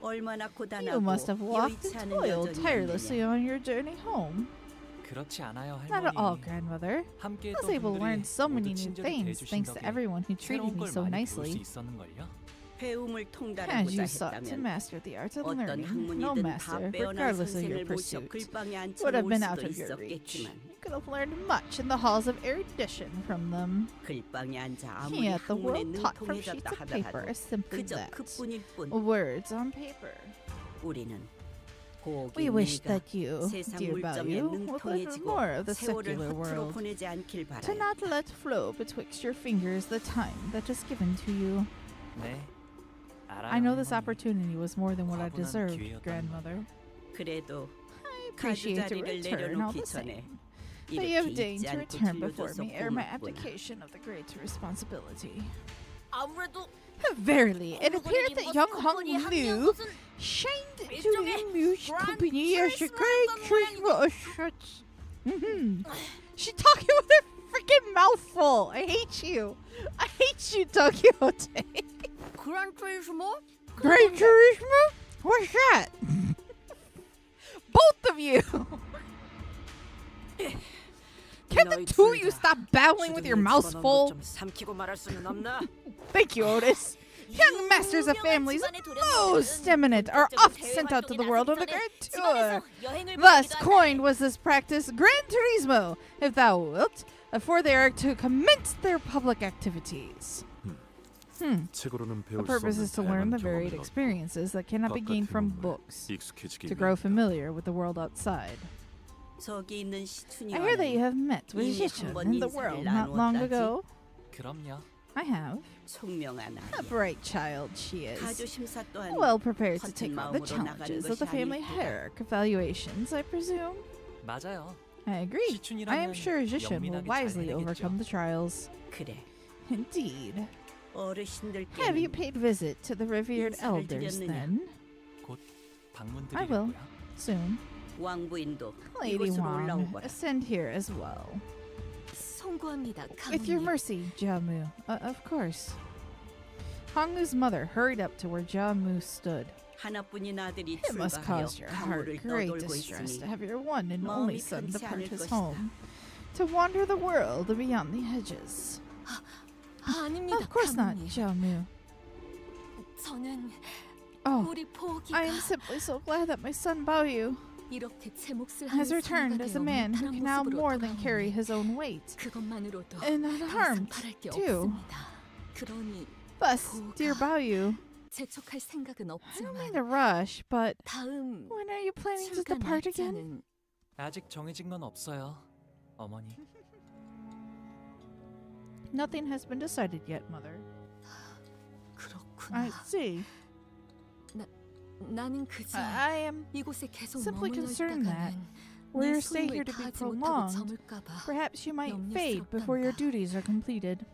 얼마나 You 고단하고 must have walked 여의치 and 않은 toiled tirelessly 여정이었느냐. on your journey home. 그렇지 않아요, Not at all, 할머니. grandmother. 함께 I was 했던 able to learn 분들이 so many 모두 new 친절히 things 대해주신 thanks to 덕에 everyone who treated 새로운 me 걸 so 많이 배울 수 nicely. 있었는걸요? 배움을 As 통달하고자 you sought to 했다면 master the art of 어떤 learning, no 학문이든 다 master, 빼어난 regardless of your 선생을 모셔 pursuit, 글방에 would have 앉혀놓을 been out 수도 of your reach. 있었겠지만 You could have learned much in the halls of erudition from them. 글방에 앉아 아무리 Yet the 학문에 world taught from sheets 능통해졌다 of paper 하더라도 is simply 그저 that. 그뿐일 뿐. Words on paper. 우리는 We 고기 wish 네가 that you, 세상 dear 물정에 Baloo, would live 능통해지고 more of the 세월을 secular 허투루 world. 보내지 않길 To 바라요. not let flow betwixt your fingers the time that is given to you. 네, 알아요, I know this 할머니. opportunity was more than what I 과분한 deserved, 기회였다는 grandmother. 그래도 I appreciate the 가주자리를 return all 내려놓기 the 전에 same. But you have 이렇게 deigned 잊지 to 않고 return before 들려줘서 me ere my 고맙구나. abdication of the great responsibility. 아무래도 Verily, it appeared that young Hung 컴퍼니에 Lu 합류한 것은 shined to 일종의 the Limbus grand company as a charisma great 같은 charisma. She talking with her freaking mouth full. I hate you. I hate you, Tokyo. 그란 트리스모? Great charisma? What's that? Both of you. Can the two of you stop babbling with your mouths full? 삼키고 말할 수는 없나? Thank you, Otis. Young masters of families most eminent are oft sent out to the world on a grand tour. Thus coined was this practice Gran Turismo, if thou wilt, before they are to commence their public activities. 책으로는 The 배울 수 purpose is 없는 to learn the 다양한 varied 경험을 experiences that cannot be gained from books, 익숙해지기 to grow 위함이다. familiar with the world outside. 저기 있는 I hear that you 시춘이와는 have met with 이미 Shishin 한번 in the 인사를 world not long 나누었다지? ago. 그럼요. I have. 총명한 A 아이. bright child she is. 가주 심사 또한 Well prepared to 허튼 take on the 마음으로 challenges 나가는 of the 것이 family 아닐까. hierarch evaluations, I presume. 맞아요. I agree. I am 시춘이라면 sure Jishin will 영민하게 잘 wisely 해내겠죠. overcome the trials. 그래. Indeed. 어르신들께 Have you paid visit to the revered 인사를 elders 드렸느냐? then? I will. 방문드리려고요. Soon. 왕부인도 Lady 이곳으로 Wang, 올라오거라. ascend here as well. 송구합니다, With your 가문님. mercy, Jiamu. Of course. Honglu's mother hurried up to where Jiamu stood. 하나뿐인 아들이 It must 출가하여 cause your heart 강물을 great 떠돌고 distress 있으니 to have your one and only 마음이 son 편치 depart 않을 his 것이다. home, to wander the world beyond the hedges. 아닙니다, Of course not, 가문님. Jiamu. 저는 Oh, 우리 보기가 I am simply so glad that my son Baoyu 이렇게 제 몫을 has 하는 returned 사내가 as a 되어 man who 무탄한 can now 모습으로 more than 돌아오니 carry his own weight, 그것만으로도 and 더 이상 unharmed 바랄 게 too. 없습니다. 그러니 Thus, dear Baoyu, 재촉할 생각은 I don't mean 없지만 to rush, but 다음 when are you planning to 출가 depart again? 날짜는 아직 정해진 건 없어요, 어머니. Nothing has been decided yet, Mother. 그렇구나. I see. 나는 그저 I am 이곳에 계속 simply 머물러 concerned that 있다가는 where 내 you stay 소임을 here to be 다하지 못하고 prolonged, 저물까봐 perhaps you might fade before your 염려스럽단다. duties are completed.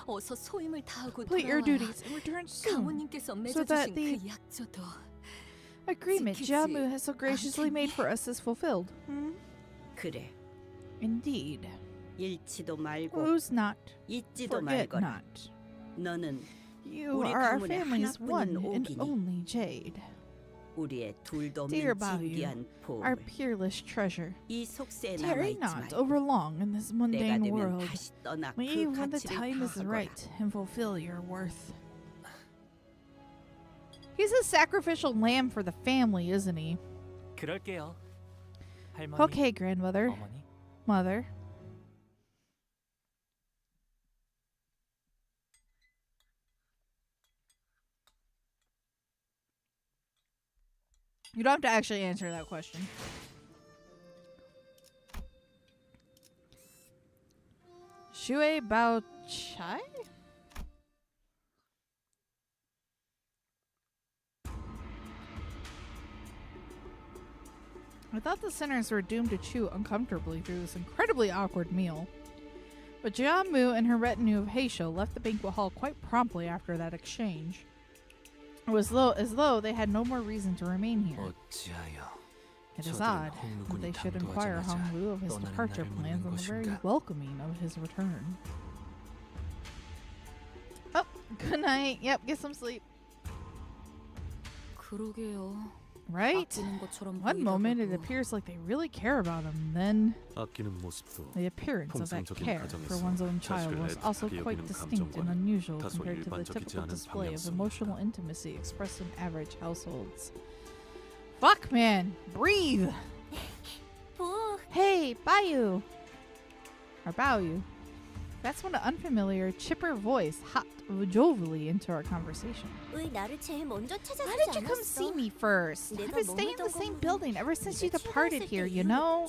어서 소임을 다하고 Complete your 돌아와야 duties and return soon. 가모님께서 so that 맺어주신 the 그 약조도 agreement 지키지 Jiamu has so graciously made 않겠니? for us is fulfilled. 그래. Indeed. 잃지도 말고 Lose not, 잊지도 forget 말거라. not. 너는 You 우리 are our 가문의 family's one 하나뿐인 and 오기니. only jade, 우리의 둘도 Dear 없는 Baoyu, 진귀한 our 보물. peerless treasure. 이 속세에 Tarry 남아있지 not 말고 over long in this 때가 mundane 되면 world. 다시 떠나 그 Leave when the 가치를 time is 파하거라. right and fulfill your worth. He's a sacrificial lamb for the family, isn't he? 그럴게요. 할머니. Okay, grandmother. 어머니. Mother. You don't have to actually answer that question. Shui Bao Chai? I thought the sinners were doomed to chew uncomfortably through this incredibly awkward meal. But Jiamu and her retinue of Heisho left the banquet hall quite promptly after that exchange. It was as though they had no more reason to remain here. 어찌하여 It is 저들은 odd that 홍루군이 they should inquire 당도하자마자 Hong Lu of his 떠나는 departure 날을 plans 묻는 and the very 것인가? welcoming of his return. Oh, good night. Yep, get some sleep. 그러게요. Right? 아끼는 것처럼 One moment it 보이다가도 appears like they really care about him, then 아끼는 모습도 the appearance of that 통상적인 care 가정에서 for one's own child 자식을 was 애틋하게 also quite 여기는 distinct and 감정과는 unusual 다소 compared to the 일반적이지 typical 않은 display of 방향성입니다. emotional intimacy expressed in average households. Fuck, man! Breathe! 보, Hey, Bayou! Or Baoyu. That's when an unfamiliar, chipper voice hopped jovially into our conversation. 왜 나를 제일 먼저 Why 찾아주지 did you come see 않았어? me first? I've been staying in the same building ever since you departed here, you know?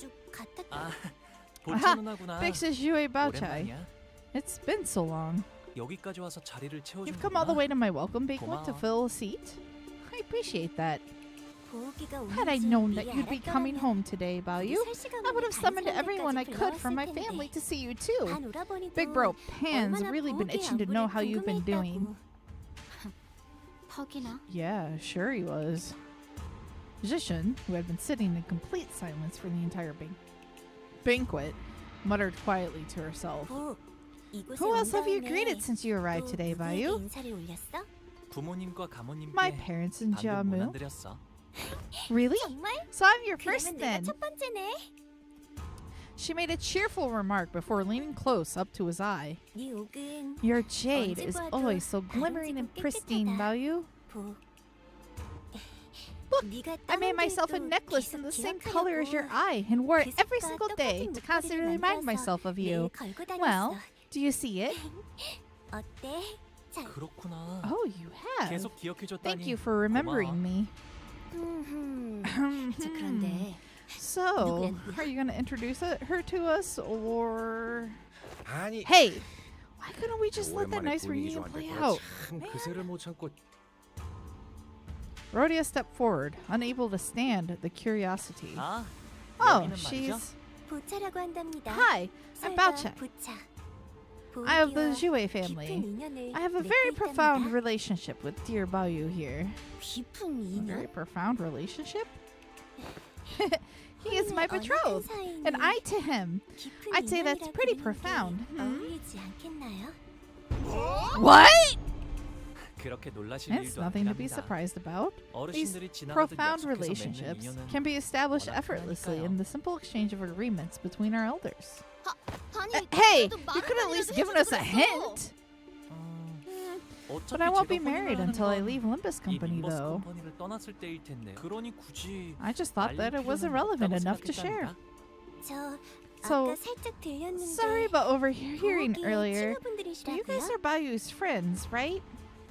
아, 본체 누나구나. Fixes Yue Baochai. 오랜만이야. It's been so long. 여기까지 와서 자리를 채워준 You've come all the way to my welcome banquet to 고마워. fill a seat? I appreciate that. 보기가 Had I 오는 줄 known that 미리 you'd be coming 알았더라면 home today, Baoyu, 살 시간 I would have 다른 summoned everyone I 사람들까지 could from my 불러왔을 family 텐데. to see you too. 한 오라버니도 Big bro Pan's 얼마나 really been 보기의 itching to know 안부를 how you've been doing. 궁금해했다고. 턱이나 Yeah, sure he was. Jishin, who had been sitting in complete silence for the entire banquet, muttered quietly to herself. 보, 이곳에 Who 온 else have you 다음에 greeted since you arrived 또 today, 누구에게 Baoyu? 인사를 올렸어? 부모님과 가모님께 My parents in 방금 Jiamu. 문안드렸어. Really? 정말? So I'm your first 그러면 내가 then. 첫 번째네. She made a cheerful remark before leaning close up to his eye. 네 옥은 Your jade 언제 is 봐도 always so glimmering and 아름답고 pristine, 깨끗하다. Baoyu. 보. Look, 네가 I made myself a 떠난 necklace 뒤에도 in the same 계속 color as your 기억하려고 eye and wore it 그 every 습관 single 똑같은 day to 목걸이를 constantly remind 만들어서 myself of 매일 you. 걸고 다녔어. Well, do you see it? 어때? 자, 그렇구나. Oh, you have. 계속 기억해줬다니. Thank you for remembering 고마워. me. 저 그런데 So, are you going to introduce her to us, or... 아니 Hey, why couldn't we just let that 오랜만에 nice 분위기 reunion 좋아할 play 때가 out? 참 그새를 못 참고 Rhodia stepped forward, unable to stand the curiosity. 아, Oh, 여기는 말이죠? she's... 보차라고 한답니다. Hi, I'm Baochai. 보차. I have the 보기와 Jue 깊은 family. 인연을 I have a 맺고 very 있답니다. profound relationship with dear Baoyu here. 깊은 A very 인연? profound relationship? He is my 혼인의 betrothed, 어느 사이니 and I to him. 깊은 I'd say that's 인연이라 pretty 부르는 게 profound. 어울리지 않겠나요? What? 그렇게 놀라실 It's 일도 nothing to be 아니랍니다. surprised about. These 어르신들이 지나가듯 profound 약속해서 맺는 relationships 인연은 can be established 워낙 effortlessly 흔하니까요. in the simple exchange of agreements between our elders. 아니, Hey, 그래도 you could at 말은 least 해줘도 given us a 그랬어. hint. But I won't be 어차피 married 제가 until I 혼인을 leave Limbus 이 company, 림버스 though. 컴퍼니를 떠났을 때일 텐데. 그러니 굳이 I just thought that it 알릴 wasn't 필요는 relevant 없다고 enough to share. 생각했답니다. 저 So, 아까 살짝 들렸는데 Sorry about overhearing 보기의 earlier. You 친구분들이시라고요? guys are Bayu's friends, right?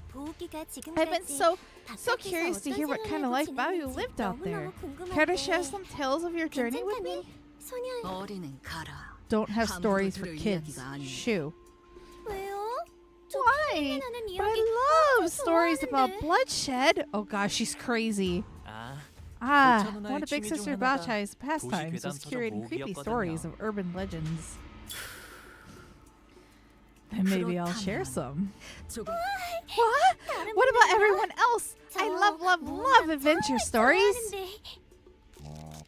보기가 I've been 지금까지 so 바깥에서 curious to 어떤 hear what kind of 생활을 life 하고 Baoyu 지내는지 lived out there. 너무너무 Care to 궁금한데 share some tales of your journey with me? 괜찮다면 소년 어린은 가라. Don't have 아무도 stories for 들을 kids. 이야기가 아니야. Shoo. 왜요? 저 Why? 나는 But 이야기 I love stories about 좋아하는데. bloodshed. Oh gosh, she's crazy. 아, Ah, 누나의 one of Big 취미 중 Sister 하나가 Baochai's pastimes was 괴담서적 curating creepy stories 모으기였거든요. of urban legends. Then maybe I'll share some. 조금 What? What about everyone else? I love adventure stories.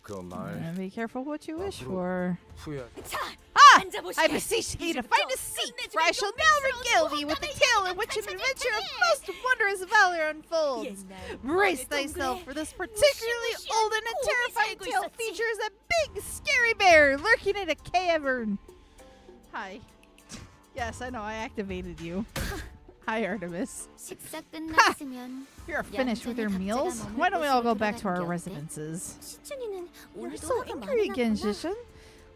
그 말 Be careful what you wish for. 후회 Ah! I beseech thee to find a seat, for I shall now regale thee with the tale in which an adventure of most wondrous valor unfolds. Brace thyself, for this particularly old and terrifying tale features a big, scary bear lurking in a cavern. Hi. Yes, I know, I activated you. Hi, Artemis. 식사 끝났으면 You're finished with your meals? Why don't we all go back to our residences? 시춘이는 You're 오늘도 so 화가 angry again, 많이 났구나. Jishin.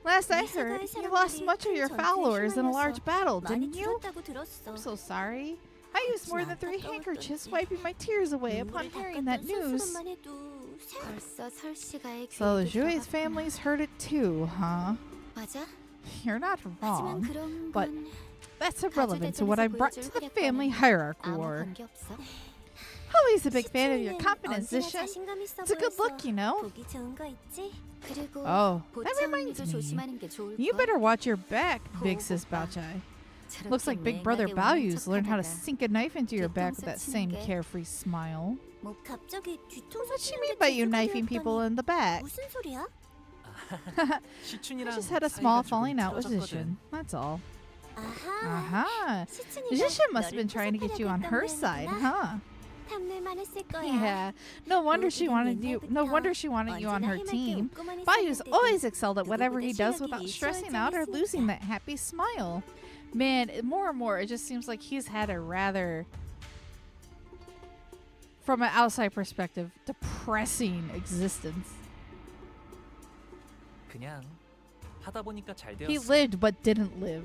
Last I heard, you lost much of your followers in a large battle, 많이 didn't you? 줄었다고 들었어. I'm so sorry. I used more than 3 handkerchiefs wiping my tears away upon hearing that news. 수술만 해도 벌써 설씨가의 So Jue's family's heard it too, huh? 맞아? You're not 하지만 wrong, 그런 but 건 that's irrelevant to what I brought to the family hierarchy 아무 war. 관계 없어. Always a big fan of your 시춘이는 confidence, 언제나 Jishin. 자신감 있어 It's a good 보였어. look, you know. 보기 좋은 거 있지? 그리고 Oh, that 보차 reminds 언니도 me. 조심하는 게 좋을 You 걸. better watch your back, Big Sis 오빠. Baochai. 저렇게 Looks like Big Brother 맹하게 웃는 Baoyu's learned how to 척하다가 sink a knife into your back with that 뒤통수 same 치는 게. carefree smile. 뭐 갑자기 뒤통수 What you 치는 mean 게 by you 재수가 knifing people 되었더니 in the back? 무슨 소리야? I 시춘이랑 just had a small 사이가 조금 falling out with 틀어졌거든. Jishin. That's all. 아하. Uh-huh. 시춘이가 Jishin must have 너를 been trying to get you on her 포섭하려고 side, 했던 huh? 탐낼만 했을 거야. Yeah. No wonder she wanted you. No wonder she wanted you on her team. Bayu's always excelled at whatever he does without stressing out or losing that happy smile. Man, more and more, it just seems like he's had a rather, from an outside perspective, depressing existence. 그냥 하다 보니까 잘 He 되었어. lived but didn't live.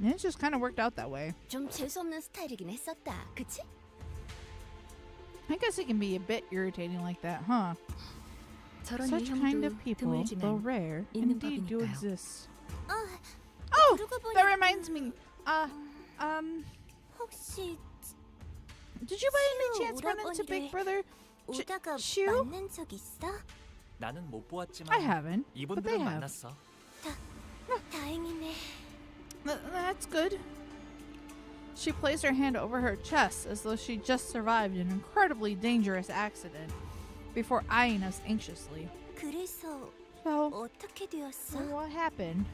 And it just kind of worked out that way. 좀 재수없는 스타일이긴 했었다. 그치? I guess it can be a bit irritating like that, huh? 저런 Such kind 유형도 of people, though 드물지만 rare, 있는 indeed do 법이니까요. exist. 어, Oh, that reminds me. 혹시 Did you by any chance run into 오라버니를 Big Brother? 오다가 슈? 만난 적 있어? 나는 못 보았지만 I haven't, but they 이분들은 have. 만났어. 다행이네. That's good. She placed her hand over her chest as though she just survived an incredibly dangerous accident before eyeing us anxiously. 그래서 So, 어떻게 되었어? what happened?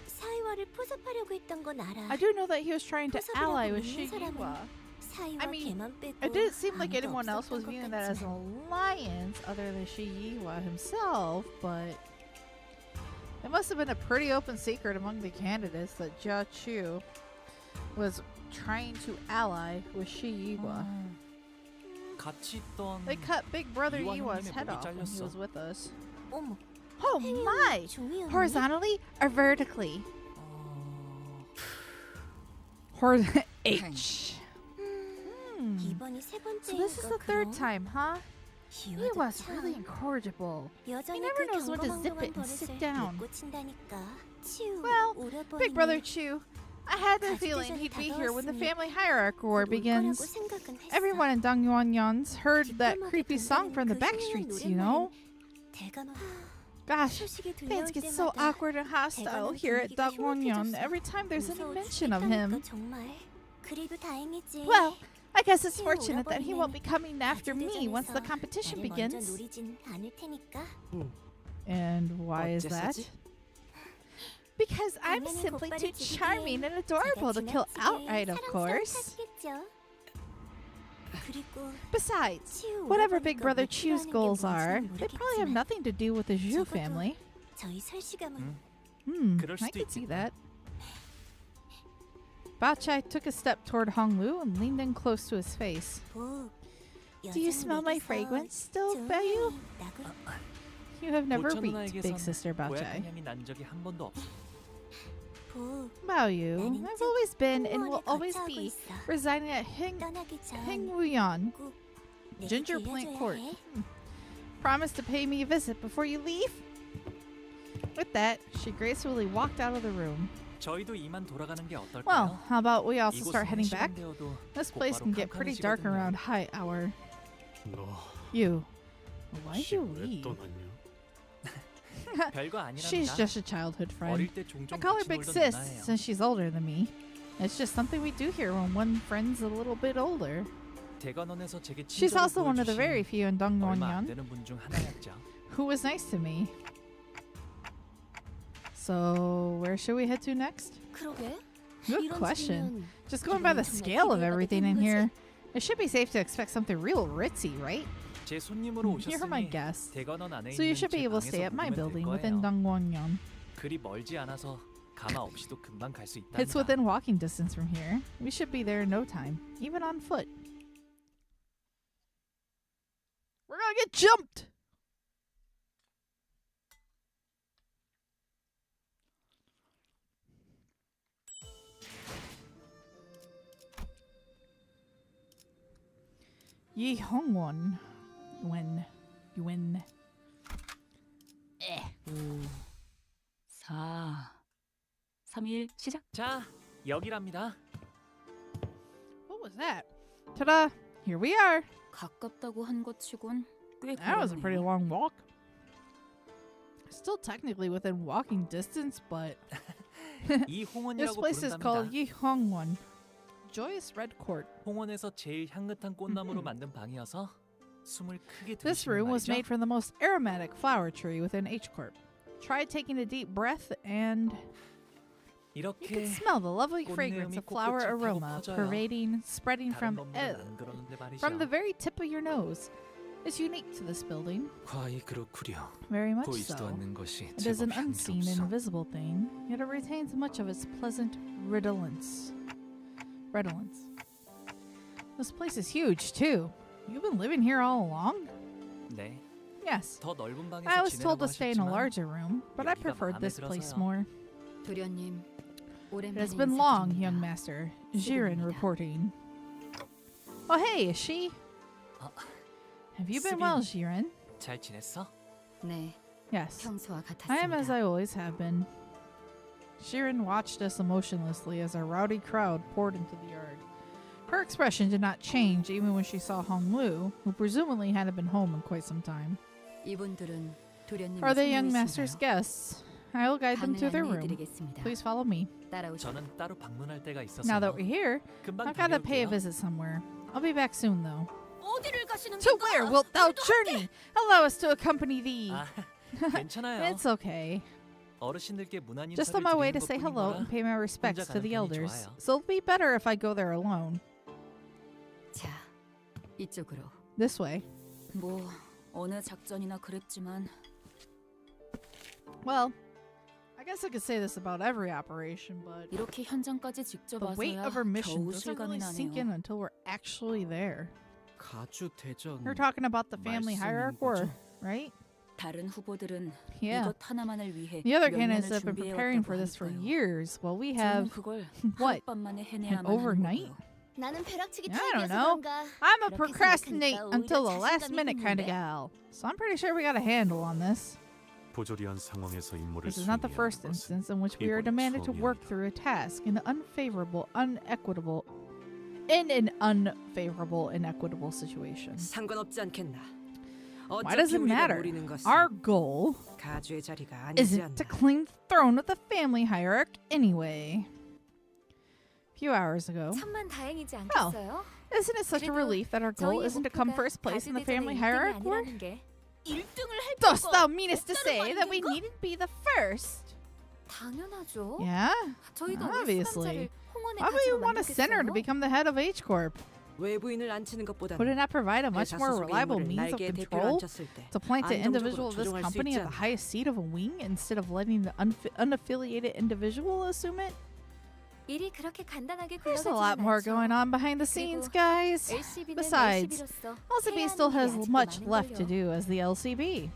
사이와를 포섭하려고 했던 건 알아. I do know that he was trying to ally with 믿는 사람은 Shigewa. 사이와 I mean, 걔만 빼고 It didn't seem like 아무도 anyone else was 없었던 것 viewing that as an 같지만. alliance other than Shigewa himself, but it must have been a pretty open secret among the candidates that Jia Chu was trying to ally with Shigewa. 같이 있던 They cut Big Brother 이와 Iwa's 형님의 head 목이 off when he 잘렸어. was with us. 어머, Oh my! 종이었네? Horizontally or vertically? H. 이번이 세 So this is the 번째인가 third 그럼? time, huh? 이와도 Iwa's 참 really incorrigible. 여전히 never 그 knows when to zip it 경거망동한 and sit 버릇을 down. 못 고친다니까. 치우, Well, 오라버니는 Big Brother Chu, I had the feeling he'd be here when the family hierarchy war begins. 생각은 했어. Everyone in Dongyuanyon's heard that creepy song from the 그 backstreets, 흉흉한 you know? 대간호 Gosh, 소식이 things 들려올 get so 때마다 awkward and hostile 대간호 here at 분위기가 Dongyuanyon 흉악해졌어. every time there's any 무서워 mention of 죽겠다니까, him. 정말. 그래도 다행이지. Well, I guess it's 치우 fortunate that he won't be 오라버니는 coming after me once the 가족대전에서 competition 나를 먼저 begins. 노리진 않을 테니까. And why is that? 어째서지? Because I'm 당연히 simply 곧바로 too 죽이기엔 charming and adorable to kill 제가 outright, of 지나치게 course. 사랑스러운 탓이겠죠. 그리고 Besides, 치우 whatever Big 오라버니가 Brother 못 Chu's 필요하는 게 goals 뭔지는 are, they probably have 모르겠지만 nothing to do with the Zhu 적어도 family. 저희 설시감은 그럴 I 수도 could see 있겠다. that. Bachai took a step toward Hong Lu and leaned in close to his face. 복. Do you smell my fragrance still, Bayu? You have never 보천 reeked, big 누나에게선 sister Bachai. 고약한 향이 난 적이 한 번도 없어. 복. Baoyu, 나는 I've 쭉 always been and will 홍원을 always 거쳐하고 be 있어. residing at 떠나기 전 Hengwuyan. 꼭 내게 Ginger Plant 들려줘야 Court. 해. Promise to pay me a visit before you leave? With that, she gracefully walked out of the room. 저희도 이만 돌아가는 게 어떨까요? Well, how about we also start 이곳은 heading back? 시간 되어도 This place can get pretty dark 깜깜해지거든요. around high hour. 너 You. Why'd 혹시 you 왜 leave? 떠났냐? 별거 She's 아니랍니다. just a childhood friend. 어릴 때 종종 I call her 같이 Big 놀던 Sis 누나예요. since she's older than me. It's just something we do here when one friend's a little bit older. 대관원에서 제게 She's 친절을 also one of the very 보여주신 few in 얼마 Dongyuanyon 안 되는 분 중 하나였죠. who was nice to me. So, where should we head to next? 그러게. Good 이런 question. 집이면 Just going by the 정말 scale of 기대가 everything in 되는 here, it should be safe to expect something real ritzy, right? 제 손님으로 You're my 오셨으니 guest. 대관원 안에 So you 있는 should be 제 able to stay 방에서 at my 묵으면 될 building within 거예요. Dongyuanyon. 그리 멀지 않아서 가마 없이도 금방 갈 수 It's 있답니다. within walking distance from here. We should be there in no time, even on foot. We're gonna get jumped! Yi Hongwon. Yuen. 5, 4, 3일 시작. 자, 여기랍니다. What was that? Ta-da! Here we are. 가깝다고 한 것 치곤 꽤 That was a pretty 걸었네요. long walk. Still technically within walking distance, but 이 this 홍원이라고 place is called 부른답니다. Yihongwon. Joyous Red Court. 홍원에서 제일 향긋한 꽃나무로 만든 방이어서 숨을 크게 This 들이쉬면 room was 말이죠. made from the most aromatic flower tree within H Corp. Try taking a deep breath and You can 이렇게 smell the lovely fragrance 꽃내음이 of flower 꽃꽃을 타고 aroma 퍼져요. spreading 다른 from 건물은 안 그러는데 말이죠. from the very tip of your nose. It's unique to this building, 과히 그렇구려. very much 보이지도 so. 않는 것이 It is an 제법 unseen and 향기롭소. invisible thing, yet it retains much of its pleasant redolence. This place is huge too. You've been living here all along? 네. Yes. 더 넓은 방에서 I was told 지내라고 to stay in a 하셨지만 larger room, but I 여기가 preferred 마음에 this place 들어서요. more. 도련님, It 오랜만에 has been long, 인사드립니다. young master. Jiren 수고입니다. reporting. Oh hey, is she? 어, Have you been 수빈. well, Jiren? 잘 지냈어? 네, Yes. 평소와 I am as 같았습니다. I always have been. Jiren watched us emotionlessly as a rowdy crowd poured into the yard. Her expression did not change even when she saw Hong Lu, who presumably hadn't been home in quite some time. 이분들은 도련님의 Are they young master's 손님이신가요? guests? I will guide them 방을 to their room. 안내해드리겠습니다. Please follow me. 따라오시죠. 저는 따로 방문할 때가 있어서 Now that we're here, 금방 I've got to pay a 다녀올게요. visit somewhere. I'll be back soon, though. 어디를 가시는 To where wilt thou journey? Allow us to accompany thee. 아, 괜찮아요. It's okay. 어르신들께 문안 Just 인사를 on my way 드리는 to say hello 것뿐이라 and pay my respects to 가는 the 편이 elders. 좋아요. So it'll be better if I go there alone. 자, 이쪽으로. This way. 뭐 어느 작전이나 그랬지만 Well, I guess I could say this about every operation, but 이렇게 현장까지 직접 the weight 와서야 of our mission 겨우 doesn't 실감이 really sink in 나네요. until we're actually there. 가주 대전. You're talking about the family hierarchy, 말씀인 거죠? right? 다른 후보들은 Yeah. 이것 하나만을 위해 The other 몇 candidates 년을 have been preparing for this for 준비해왔다고 하니까요. years, while we 저는 have 그걸 what? 하룻밤만에 An 해내야만 하는 overnight? 거고요. 나는 벼락치기 I don't 타입이어서 know. 그런가. I'm a 그렇게 procrastinate 생각하니까 until 오히려 the last 자신감이 minute kind of 붙는데. gal. So I'm pretty sure we got a handle on this. 부조리한 상황에서 임무를 This is not the first 수행해야 하는 것은 instance in which we are 이번이 demanded to work 처음이옵니다. through a task in an unfavorable, inequitable situation. 상관없지 않겠나. Why does it matter? Our goal 가주의 자리가 아니지 isn't to claim the throne of the family hierarchy anyway. A few hours ago, 천만 다행이지 않겠어요? isn't it such a 그래도 relief that our goal 저희의 isn't to come 목표가 first place in the 가주 대전의 family 1등이 hierarchy? 아니라는 게 1등을 할 Dost thou 필요가 meanest to 없다는 say that we 말인가? needn't be the first? 당연하죠. Yeah? 저희가 Obviously. 왜 수감자를 홍원의 Why would you 가주로 want a sinner to 만들겠어요? become the head of H Corp? 외부인을 앉히는 Would it 것보다는 not provide a much 회사 more 소속의 reliable 인물을 means of 날개의 대표로 control 앉혔을 때 to plant an 안정적으로 individual of this 조종할 수 company 있지 at the 않나. highest seat of a wing instead of letting the unaffiliated individual assume it? 일이 그렇게 간단하게 There's a 굴러가지는 lot more 않죠. going on behind the scenes, guys. LCB는 Besides, LCB로서 LCB 해야 still 하는 has 일이 아직도 much left to 많은걸요. do as the LCB.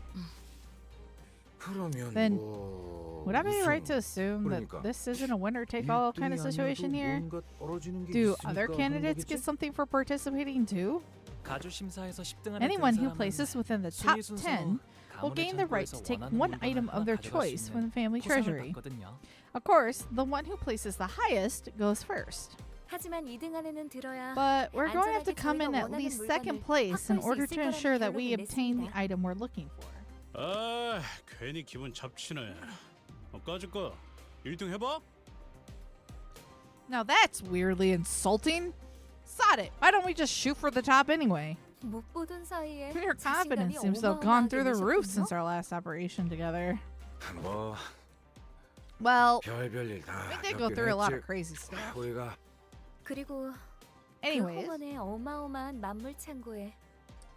그러면 Then 뭐 Would I be 무슨 right to assume that 그러니까 this isn't a winner-take-all kind of situation here? 뭔가 떨어지는 게 Do 있으니까 other 하는 candidates 거겠지? get something for participating too? 가주 심사에서 10등 안에 Anyone 든 who 사람은 places within the 순위 top 순서로 10 will 가문의 gain the right 창고에서 to take 원하는 one 물건을 item 하나 of their 가져갈 수 choice from the 있는 family 포상을 treasury. 받거든요. Of course, the one who places the highest goes first. 하지만 2등 안에는 들어야 But we're going to have to 안전하게 come in 저희가 at 원하는 least second 물건을 place in 확보할 수 order 있을 to 거라는 ensure that we 결론을 obtain the 냈습니다. item we're looking for. 아, 괜히 기분 잡치네. 까짓거 1등 해봐. Now that's weirdly insulting. Sod it. Why don't we just shoot for the top anyway? 못 보던 사이에 Your 자신감이 confidence seems to have gone through the roof 어마어마하게 since our last operation together. 뭐 Well, 별별일 다 we did go 겪긴 through a lot of 했지. crazy stuff. 우리가 그리고 Anyways, 그 홍원의 어마어마한 만물 창고에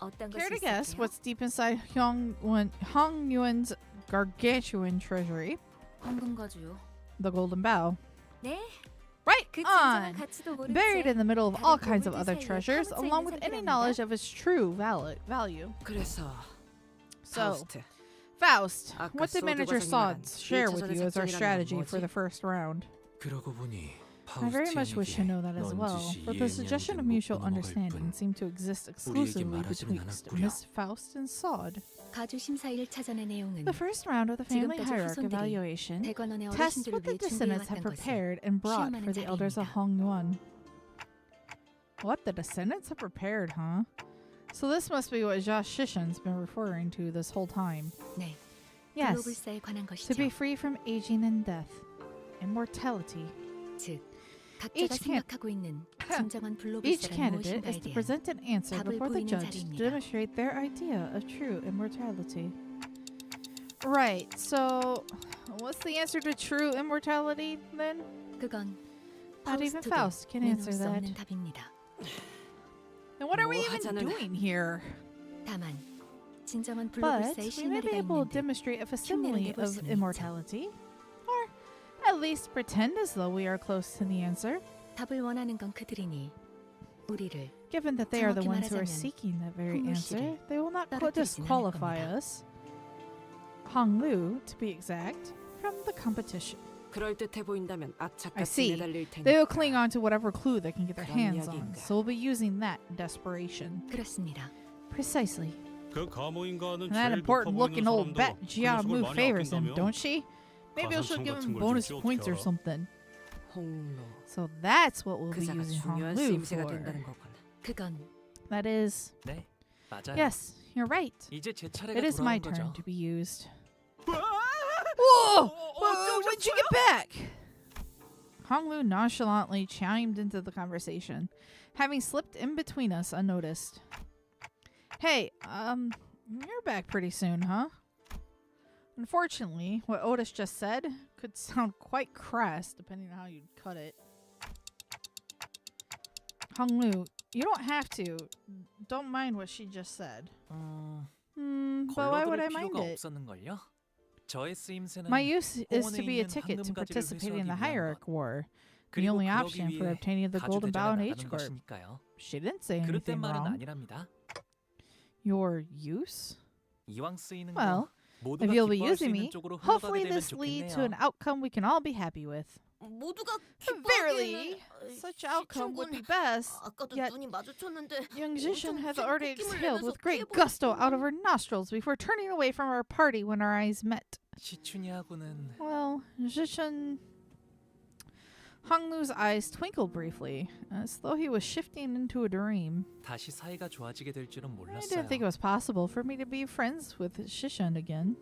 어떤 care to 것이 guess 있을까요? what's deep inside Hong Yuan's gargantuan treasury? 황금 가주요. The Golden Bow. 네, Right 그 진정한 on! 가치도 모른 Buried in 채 the middle of 다른 all kinds of 고물들 other 사이에 treasures, 파묻혀 along 있는 with any 상태랍니다. knowledge of its true value. 그래서 So, 파우스트, Faust, 아까 what did 소드가 Manager 설명한 Sod share with 일차전의 you as our 작전이라는 건 strategy for 뭐지? the first round? 그러고 보니 I very much wish to know that as well, for the suggestion of mutual understanding seemed to exist exclusively betwixt Miss Faust and Sod. 가주 심사 1차전의 내용은 The first round of the family 지금까지 hierarchy 후손들이 evaluation 대관원의 tests 어르신들을 what the 위해 descendants have 준비해왔던 것을 prepared and brought 시험하는 for the elders of 자리입니다. Hong Yuan. What the descendants have prepared, huh? So this must be what Josh Shishan's been referring to this whole time. 네, Yes, 글로불사에 관한 to 것이죠. be free from aging and death, immortality. 즉, 각자가 Each can- 생각하고 있는 진정한 Each 블로불사란 candidate is 무엇인가에 to 대한 present an answer 답을 before the 보이는 judge to 자리입니다. demonstrate their idea of true immortality. Right, so What's the answer to true immortality then? 그건 Not even 파우스트도 Faust can 내놓을 answer 수 that. 없는 답입니다. And what are we 뭐 even 하자는- doing here? 다만 진정한 But 블루불사의 we may be 실마리가 able to 있는데 demonstrate a facsimile 내볼 of 수는 immortality, or at least pretend as though we are close to the answer. 답을 원하는 건 그들이니 우리를 Given that they are the 정확히 ones who are 말하자면 seeking that very 홍루 answer, 씨를 they will not 떨어뜨리진 않을 disqualify 겁니다. us, Hong Lu, to be exact, from the competition. 그럴듯해 보인다면 I 악착같이 see. 매달릴 테니. They will cling on to whatever clue they can get their 그런 hands on, 이야기인가? so we'll be using that in desperation. 그렇습니다. Precisely. 그 가모인가는 And that 제일 important 높아 looking 보이는 old 사람도 bat 그 Jia 녀석을 Mu 많이 favors him, 아낀다며? don't she? Maybe she'll 가산점 give 같은 him 걸 bonus 줄지 points or 어떻게 알아? something. 홍로. So that's what we'll be 그자가 using Hong 중요한 Lu 쓰임새가 for. 된다는 거군. 그건 That is, 네, 맞아요. yes, you're right. 이제 제 차례가 It is my 돌아온 turn 거죠. to be used. Whoa! When'd you get back? Hong Lu nonchalantly chimed into the conversation, having slipped in between us unnoticed. Hey, you're back pretty soon, huh? Unfortunately, what Otis just said could sound quite crass depending on how you cut it. Hong Lu, you don't have to. Don't mind what she just said. But why would I 걸러들을 mind 필요가 it? 없었는걸요? 저의 쓰임새는 My use is 홍원에 to be a 있는 ticket to 황금가지를 participate in the 회수하기 위한 Hierarch 것. War. The 그리고 only 그러기 option for 위해 obtaining the Golden Bow and 가주대전에 H 나가는 Corp. 것이니까요. She didn't say 그릇된 anything 말은 wrong. 아니랍니다. Your use? 이왕 쓰이는 Well, 거 모두가 if you'll be 기뻐할 수 using 있는 me, 쪽으로 흘러가게 hopefully 되면 this lead to an 좋겠네요. outcome we can all be happy with. 모두가 Verily, such outcome would be best. 아까도 Yet, 눈이 마주쳤는데 young Jishin 엄청 has 센 already 느낌을 exhaled 내면서 with great 피해보고 gusto out of 싶지만 her nostrils before turning away from our party when our eyes met. 시춘이하고는 Well, Jishin... Hong Lu's eyes twinkled briefly, as though he was shifting into a dream. 다시 사이가 좋아지게 될 줄은 I 몰랐어요. didn't think it was possible for me to be friends with Jishin again.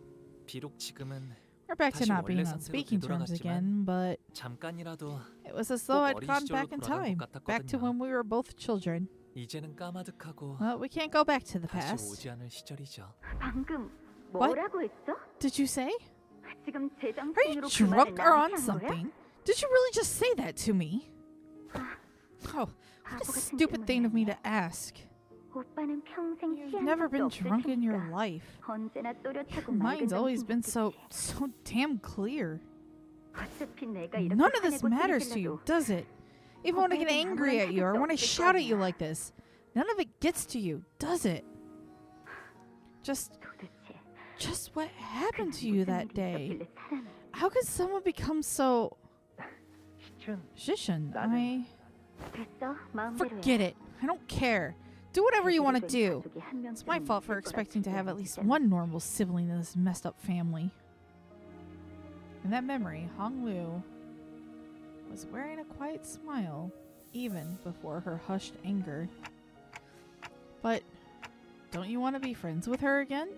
비록 지금은 We're back to 다시 not being 원래 on 상태로 speaking terms 되돌아갔지만 again, but 잠깐이라도 it was as though 꼭 I'd 어린 gone 시절로 back in 돌아갈 time, 것 back to 같았거든요. when we were both children. 이제는 까마득하고 Well, we can't go back to the 다시 past. 오지 않을 시절이죠. 방금 What? 뭐라고 했어? Did you say? 지금 Are you 재정신으로 그 drunk 말을 or on 나한테 한 거야? something? Did you really just say that to me? Oh, what a 바보 같은 stupid thing of me to ask. 오빠는 평생 You've 취한 never 적도 been 없을 drunk in your 테니까. life. 언제나 또렷하고 Mine's 맑은 always 정신 been 모습이지. so damn clear. 어차피 내가 이렇게 None of this 화내고 matters to you, 소리 does it? Even when I get 오빠에겐 angry 아무런 at you or when I 타격도 shout at 없을 you 거 like 아니야. this, none of it gets to you, does it? Just what happened to you that day? How could someone become so... Jishin, Forget it. I don't care. Do whatever you want to do. It's my fault for expecting to have at least one normal sibling in this messed up family. In that memory, Hong Lu was wearing a quiet smile even before her hushed anger. But don't you want to be friends with her again?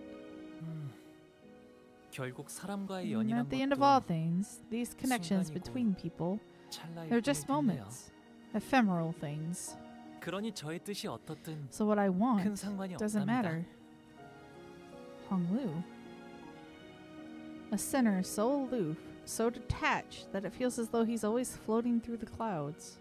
결국 사람과의 And 연이란 at the end of all 것도 things, these connections 순간이고 between people, 찰나일 they're just 뿐일 텐데요. moments, ephemeral things. 그러니 저의 뜻이 어떻든 So what I 큰 want 상관이 doesn't 없답니다. matter. Hong Lu. A sinner so aloof, so detached that it feels as though he's always floating through the clouds.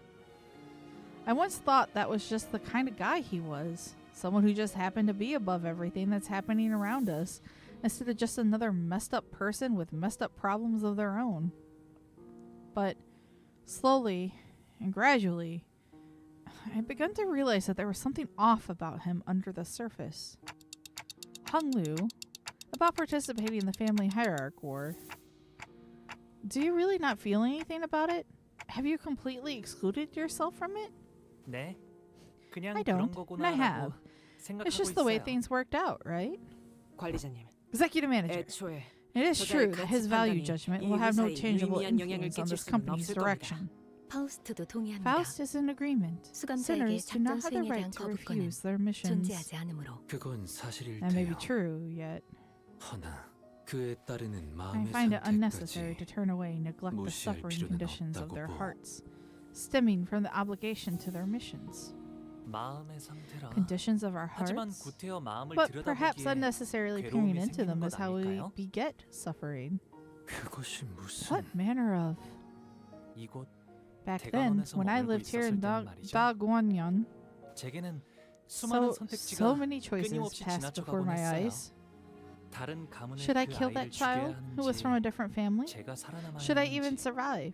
I once thought that was just the kind of guy he was. Someone who just happened to be above everything that's happening around us, instead of just another messed up person with messed up problems of their own. But slowly and gradually, I'd begun to realize that there was something off about him under the surface. Hong Lu, about participating in the family hierarch war. Do you really not feel anything about it? Have you completely excluded yourself from it? 네, 그냥 I 그런 don't, and I have. 거구나라고 생각하고 It's just the way 있어요. things worked out, right? 관리자님, Executive manager. 애초에 It is 저자의 true that his 가치 value 판단이 judgment 이 will have no 회사에 tangible 유의미한 영향을 influence on 끼칠 this 수는 company's 없을 겁니다. direction. 파우스트도 동의합니다. Faust is in agreement. 수감자에게 Sinners do not 작전 have the 수행에 right 대한 to 거부권은 refuse their missions. 존재하지 않으므로 그건 사실일 That may be 테요. true, yet 허나 그에 따르는 I 마음의 find it unnecessary to 상태까지 turn away and neglect the 무시할 suffering 필요는 conditions of their 없다고 보. hearts, stemming from the obligation to their missions. 마음의 상태라. Conditions of our 하지만 hearts, 구태여 마음을 but perhaps 들여다보기에 unnecessarily 괴로움이 peering into 생기는 them 것 is how we 아닐까요? beget suffering. 그것이 무슨... What manner of? 이곳 Back then, when I lived here in Guangyan, 제게는 수많은 선택지가 so many choices 끊임없이 passed before 지나쳐가곤 my 했어요. eyes. 다른 가문의 Should I 그 kill that 아이를 죽여야 child who was from a 하는지, different family? 제가 살아남아야 Should I even 하는지, survive?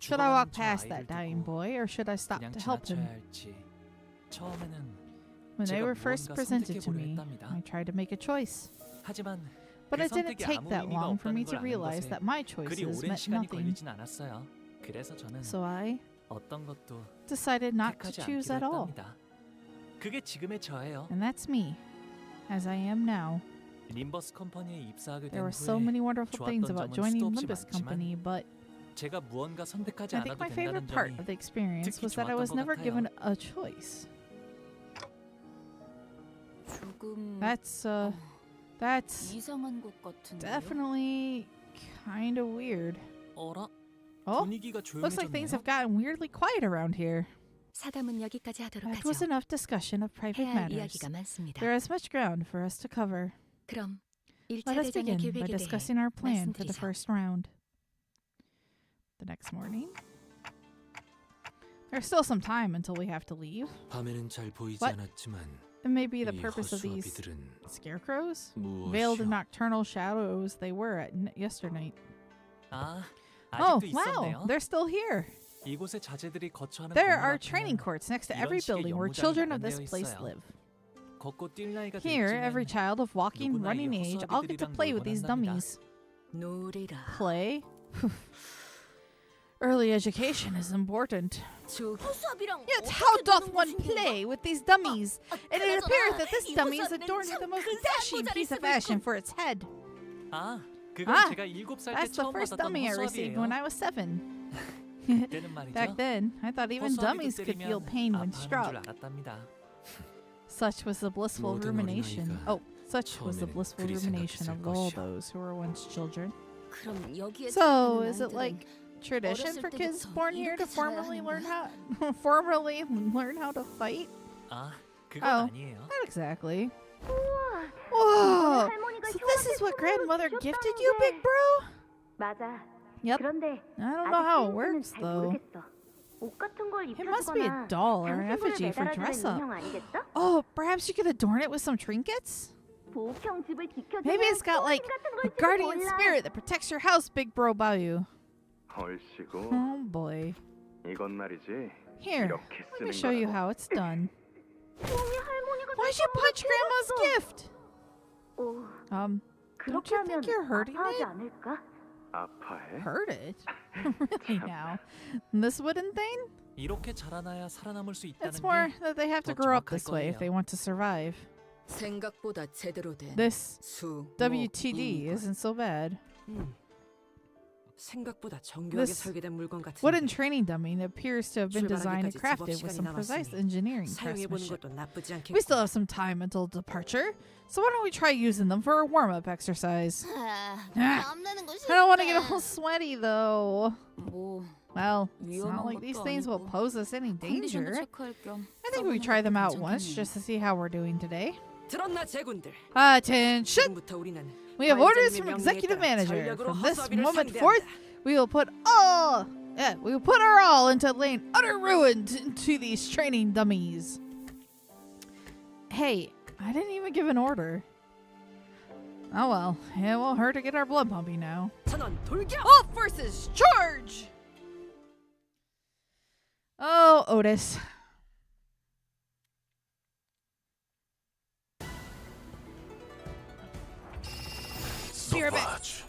Should I walk 죽어가는 저 past 아이를 that dying 두고 boy, or should I stop 그냥 to help 지나쳐야 him? 할지 처음에는 When they 제가 were first 무언가 presented to 선택해보려 me, 했답니다. I tried to make a choice. 하지만 But 그 it didn't 선택이 take 아무 that 의미가 long for me 없다는 to 걸 아는 realize 것에 that my 그리 choices 오랜 meant 시간이 nothing. 걸리진 않았어요. 그래서 저는 So I 어떤 것도 decided not to 택하지 choose 않기로 at all. 했답니다. 그게 지금의 저예요. And that's me, as I am now. 림버스 컴퍼니에 입사하게 There 된 were so 후에 many wonderful things 좋았던 about 점은 joining 수도 없이 Limbus 많지만 Company, but 제가 무언가 선택하지 I think 않아도 my favorite 된다는 part 점이 of the experience 특히 was that I 좋았던 was 것 never 같아요. given a choice. 조금 That's 이상한 것 같은데요. definitely kind of weird. 어라? Oh, 분위기가 looks like things 조용해졌네요. have gotten weirdly quiet around here. 사담은 여기까지 하도록 That was 하죠. enough discussion of private 해야 할 matters. 이야기가 많습니다. There is much ground for us to cover. 그럼 Let 1차 us 대전의 begin by 계획에 대해 discussing our plan for the 말씀드리죠. first round. The next morning. There's still some time until we have to leave. 밤에는 잘 보이지 What? 않았지만 It may be the 이 purpose of these 허수아비들은 scarecrows? Veiled in 무엇이여? nocturnal shadows they were at yesternight. 아, Oh, 아직도 wow! 있었네요. They're still here. 이곳에 자제들이 거처하는 There 건물 are 앞에는 training courts next to every 이런 식의 building where 연무장이 children of this 마련되어 place 있어요. live. 걷고 뛸 나이가 Here, 됐지만 every child of walking, 누구나 이 running age all get to 허수아비들이랑 play with 놀곤 these 한답니다. dummies. 놀이라. Play? Early education is important. 허수아비랑 Yet how doth one play with these dummies? And it appears that this dummy is adorned with the most dashing piece of fashion for its head. 아, 그건 Ah, 제가 7살 때 That's the 처음 first 받았던 dummy I received 허수아비예요. when I was 7. 그때는 말이죠. Back then, I thought even 허수아비도 dummies could feel 때리면 pain when 아파하는 줄 struck. 알았답니다. Such was the blissful 모든 rumination. 어린아이가 Oh, such was the 처음에는 blissful 그리 rumination of 생각했을 all 것이야. those who were once children. 그럼 여기에 So, 태어나는 is it 아이들은 like tradition 어렸을 for kids 때부터 born here to 이렇게 자라야 formally 하는 learn 거야? how formally learn how to fight? 아, 그건 Oh. 아니에요. Not exactly. Whoa! So this is what grandmother gifted you, big bro? 맞아. Yep. 그런데 I don't know how it 아직 works 잘 though. 모르겠어. 옷 같은 걸 It must be a 입혀주거나 doll or an 장식물을 effigy for 매달아주는 dress up. 인형 아니겠어? Oh, perhaps you could adorn it with some trinkets? 보호형 집을 지켜주는 Maybe it's got like 같은 a 걸지도 guardian 몰라. spirit that protects your house, big bro Bayu. 얼씨구 Oh boy. 이건 말이지. Here, 이렇게 let me 쓰는 show you 거라고. how it's done. 왜 할머니가 Why'd you punch Grandma's gift? 오, Don't 그렇게 you 하면 think you're hurting 아파하지 it? 않을까? 아파해? Hurt it? Really now? This wooden thing? 이렇게 자라나야 살아남을 수 있다는 It's more 게 that they have to 더 grow up 정확할 this way if 거예요. they want to survive. 생각보다 제대로 된 This 수, WTD 목, isn't so bad. 생각보다 정교하게 This 설계된 물건 같은데. wooden training dummy appears to have been designed and 출발하기까지 crafted 집업 with 시간이 some precise 남았으니 engineering 사용해보는 craftsmanship. 것도 나쁘지 않겠고. We still have some time until departure, so why don't we try using them for a warm-up exercise? 땀나는 거 I don't want to get all sweaty though. 뭐 Well, it's not 위험한 like these 것도 things will 아니고 pose us any 컨디션도 danger. 체크할 겸 I think we 써보는 try them 것도 out once 괜찮겠네요. just to see how we're doing today. 들었나 제군들. Attention! 지금부터 우리는 We have orders from 과일자님의 executive 명령에 따라 manager. 전략으로 From this 허수아비를 moment 상대한다. forth, we will put our all into laying utter ruin to these training dummies. Hey, I didn't even give an order. Oh well, it won't hurt to get our blood pumping now. 전원 돌격! All forces, charge! Oh, Otis. Be right back.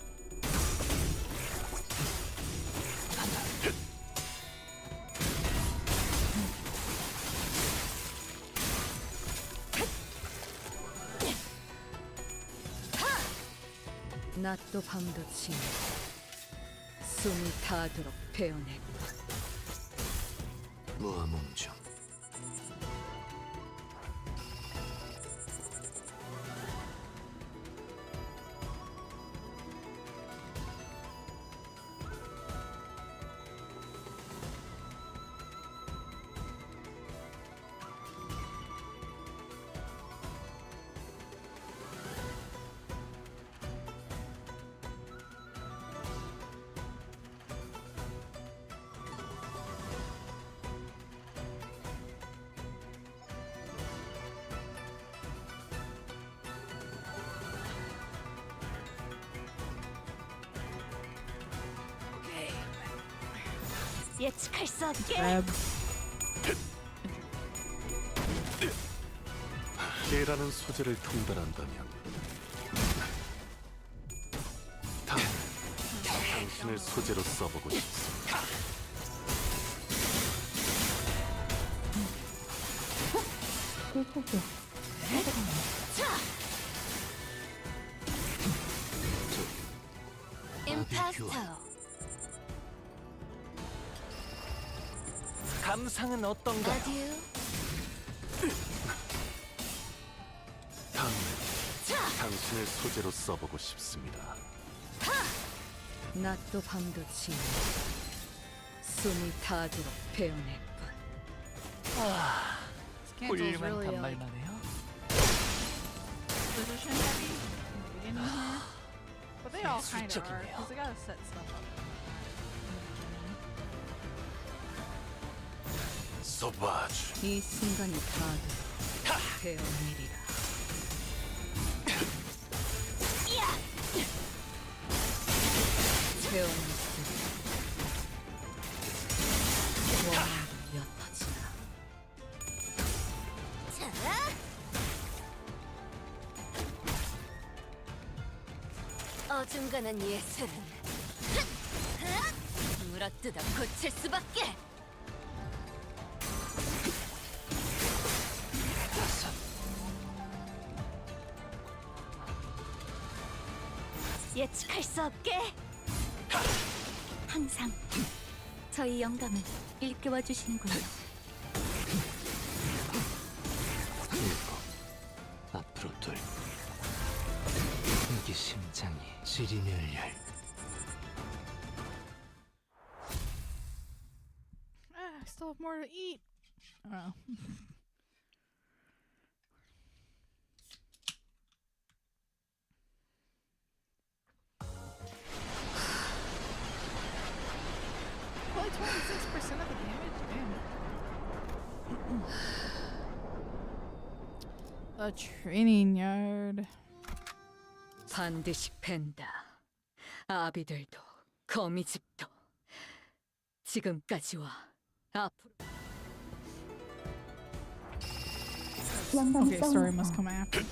낮도 밤도 치며 숨이 닿도록 베어내고 무아몽중 예측할 수 없게. Grab. 깨라는 소재를 통달한다면 당신을 소재로 써보고 싶습니다. 임파스터. 감상은 어떤가요? 어디요? 다음은 당신을 소재로 써보고 싶습니다. 낮도 밤도 지우 숨이 닿도록 베어낼 것. Canto's 훌륭한 really like 단말만 해요. position heavy in the beginning here. But they all kind of are, because they gotta set stuff up. 소바주 이 순간이 닿도록 베어내리라. 베어냈으리 원망도 옅어지나. 어중간한 예술은 물어뜯어 고칠 수밖에. 예측할 수 없게. 항상 저희 영감을 일깨워 주시는군요. 앞으로 둘. 이게 심장이 시리멸렬. I still have more to eat. Oh. Only 26% of the damage? Damn. A training yard. 반드시 팬다. 아비들도 거미집도 지금까지와 앞으로. Okay, story must come after.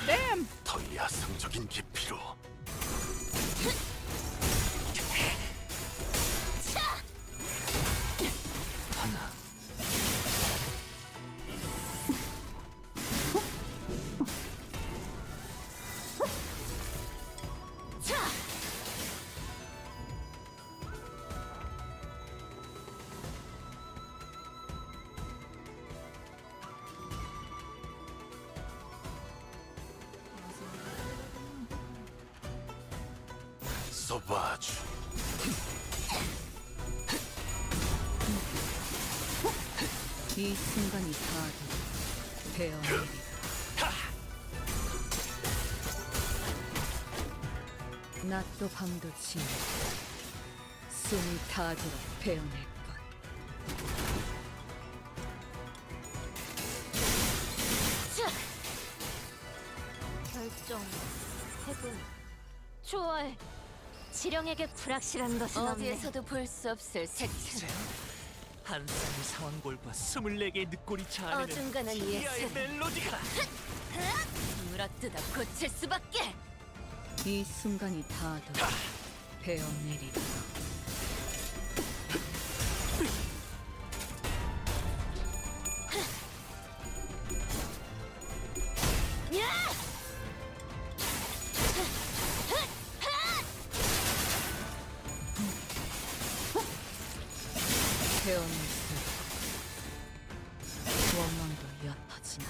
Damn! 더 야성적인 깊이로 하나. 소바주 이 순간이 닿도록 베어내리라. 낮도 밤도 지우 숨이 닿도록 베어낼 것. 결정, 해분, 초월. 지령에게 불확실한 것은 어디에서도 볼 수 없을 색채. 한 쌍의 상황골과 24개의 늑골이 자아내는 어중간한 기이아의 예술. 멜로디가 물어뜯어 고칠 수밖에. 이 순간이 닿도록 베어내리라. 베어냈으리 원망도 옅어지나.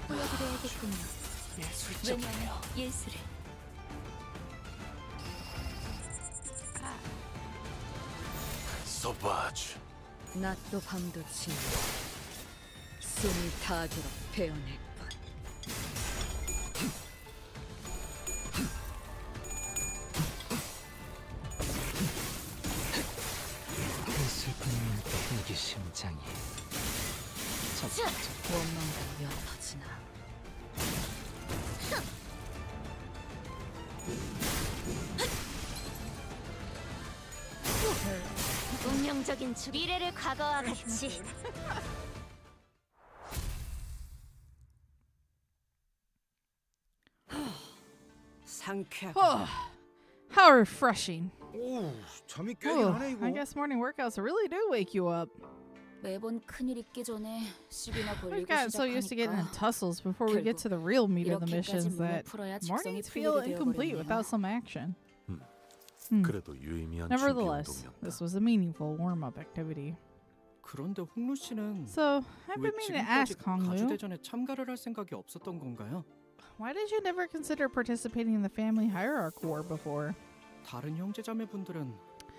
보여드려야겠군요. 예술적이네요. 왜냐하면 예술을. 소바주 낮도 밤도 지우 숨이 닿도록 베어낼 것. 그 슬픈 이게 심장이 원망도 왜 터지나. 운명적인 미래를 과거와 같이. 상쾌하고. How refreshing. 오, 잠이 Ooh, I guess morning workouts really do wake you up. 매번 큰일 있기 전에 시비나 We've 걸리고 gotten so used to getting in 시작하니까 tussles before we get to the real meat of the 이렇게까지 missions 몸을 that 풀어야 직성이 mornings feel 풀리게 incomplete 되어버렸네요. without some action. 그래도 유의미한 준비 Nevertheless, 운동이었다. this was a meaningful warm-up activity. 그런데 홍루 씨는 So, I've 왜 been meaning to 지금까지 ask Hong Lu, 가주대전에 참가를 할 생각이 없었던 건가요? why did you never consider participating in the family hierarch war before? 다른 형제자매분들은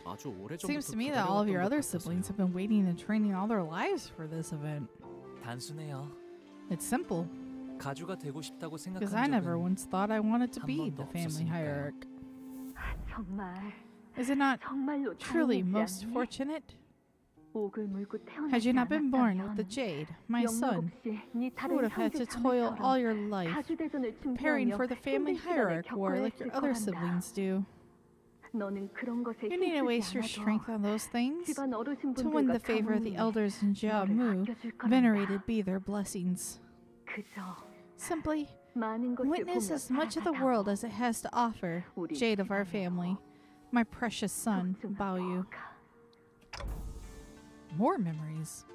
아주 오래전부터 Seems to me that all of your other siblings have been waiting and training all their lives for this event. 단순해요. It's simple, 가주가 되고 싶다고 because 생각한 I never 적은 once thought I wanted to 한 be 번도 the family 없었으니까요. hierarch. 정말 Is it not 정말로 truly 다행이지 most 않니? fortunate? 옥을 물고 Had you 태어나지 not been born with the 않았다면 jade, my 영락 son, 없이 네 you 다른 would have had to toil all your life 가주대전을 preparing 준비하며 for the family 힘든 시간을 hierarch war 겪어야 like your 했을 other 거란다. siblings do. 너는 그런 것에 You need to waste 힘쓰지 your strength 않아도 on those things 집안 to 어르신분들과 win the favor of the 장모님이 elders in 너를 Jiamu. 아껴줄 거란다. Venerated be their blessings. 그저 Simply 많은 것을 witness 보며 as much of the 살아가자고. world as it has to offer, 우리 jade of our 집안에서 family, my precious son, 소중한 Baoyu. 거가. More memories.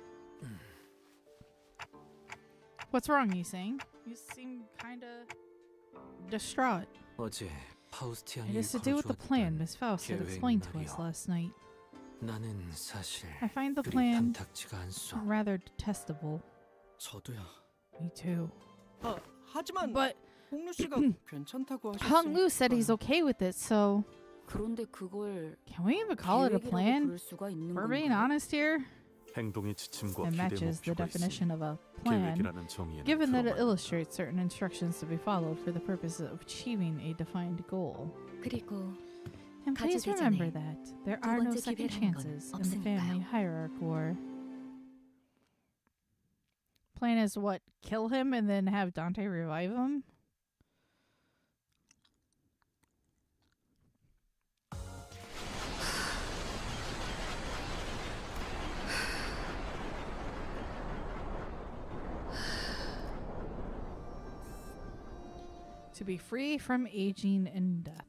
What's wrong, you saying? You seem kinda distraught. 어제 파우스티안이 It is to do with the plan Miss Faust had 계획 explained to us 말이요. last night. 나는 사실 I find the 그리 plan 탐탁지가 않소. rather detestable. 저도요. Me too. 하지만 But 홍루 씨가 괜찮다고 Hong Lu said he's 하셨으니까. okay with it, so 그런데 그걸 can we even call it a 계획이라고 plan? 부를 수가 있는 We're being 건가요? honest here. 행동의 지침과 It 기대 matches the 목표가 definition 있으니 of a plan, 계획이라는 정의에는 given that it 들어맞는다. illustrates certain instructions to be followed for the purpose of achieving a defined goal. 그리고 And please 가지되전에 remember that there 두 are no 번째 second 기회라는 건 chances in the family 없으니까요. hierarch war. Plan is what? Kill him and then have Dante revive him? To be free from aging and death.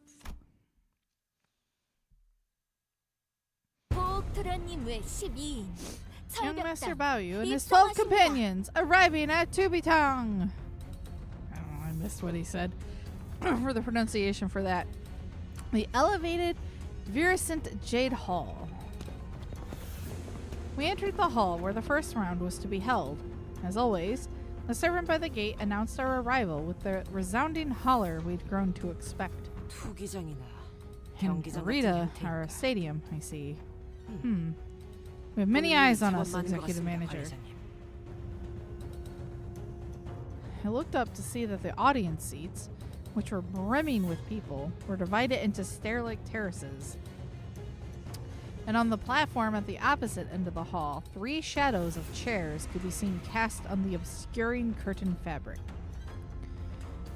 보크라님의 12인 Young Master 철벽단 Baoyu and his 입성하십니다. 12 companions arriving at Tubitang. I don't know, I missed what he said for the pronunciation for that. The elevated Virescent Jade Hall. We entered the hall where the first round was to be held. As always, the servant by the gate announced our arrival with the resounding holler we'd grown to expect. 투기장이나 And 경기장 Rita, 같은 our 형태일까? stadium, I see. We have many eyes on us, 저만 많은 것 executive 같습니다, manager. 관리자님. I looked up to see that the audience seats, which were brimming with people, were divided into stair-like terraces. And on the platform at the opposite end of the hall, 3 shadows of chairs could be seen cast on the obscuring curtain fabric.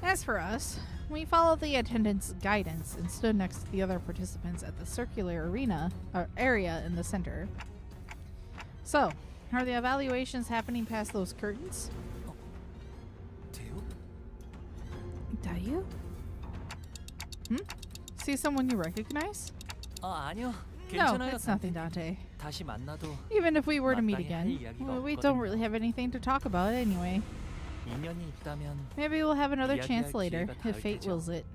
As for us, we followed the attendant's guidance and stood next to the other participants at the circular area in the center. So, are the evaluations happening past those curtains? 돼요? Dayu? See someone you recognize? 아니요. No, 괜찮아요. it's nothing, Dante. 다시 만나도 Even if we were to meet 마땅히 할 again, 이야기가 we don't 없거든요. really have anything to talk about anyway. 인연이 있다면 Maybe we'll have another 이야기할 chance later, 기회가 if fate 닿을 테죠. wills it.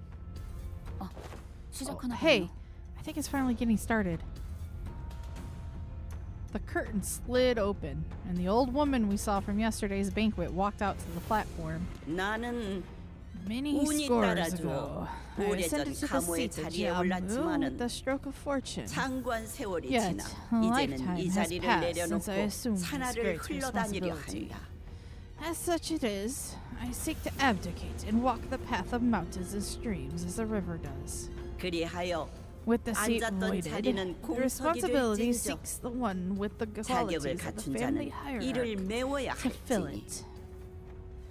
시작하나 Hey, 봐요. I think it's finally getting started. The curtain slid open, and the old woman we saw from yesterday's banquet walked out to the platform. 나는 Many 운이 scores 따라줘. ago, I 오래전 ascended to the 가모의 seat of 자리에 Jiamu 올랐지만은 with the stroke of fortune. 장관 세월이 Yet, 지나 a 이제는 lifetime 이 has 자리를 passed since I 내려놓고 assumed this 산하를 great 흘러다니려 responsibility. 한다. As such it is, I seek to abdicate and walk the path of mountains and streams as a river does. 그리하여 With the seat 앉았던 voided, 자리는 the 공석이 responsibility 될진저 seeks the one with the 자격을 qualities of the 갖춘 family 자는 이를 hierarchy 메워야 to fill 할지니 it.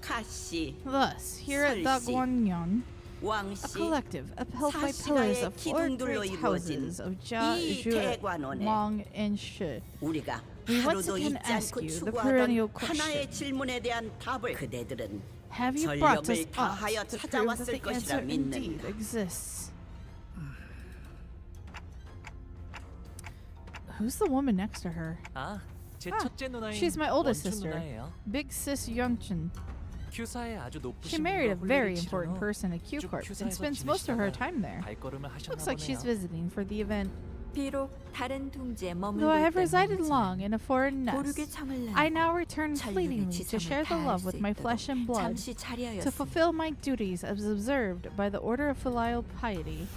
가씨, Thus, here at 설씨, Dagwangyon, a 왕씨, collective upheld by 사시가의 pillars of four 기둥들로 great 이루어진 houses of Jia, 이 Zhu, 대관원에 Wang, and Shi. 우리가 We once 하루도 again 잊지 ask 않고 you the 추구하던 perennial 하나의 question. 질문에 대한 답을 그대들은 Have you brought us 전력을 up 다하여 to prove that 찾아왔을 the 것이라 answer indeed 믿는다. exists? Who's the woman next to her? 아, 제 Ah, 첫째 누나인 she's my oldest 원춘 sister. 누나예요. Big sis Yeonchun. 큐사에 아주 She 높으신 married a 분과 very 훈련을 important 치르러 person at Q 쭉 Corp and 큐사에서 spends most of her 지내시다가 time there. 발걸음을 하셨나 Looks like she's 보네요. visiting for the event. 비록 다른 둥지에 머물고 Though I have 있다는 resided 거지만 long in a foreign 고르게 nest, 청을 I 나누고 now return 천륜의 fleetingly to 지성을 share the 다할 love 수 with my 있도록 flesh and blood, 잠시 to 자리하였으니 fulfill my duties as observed by the order of filial piety.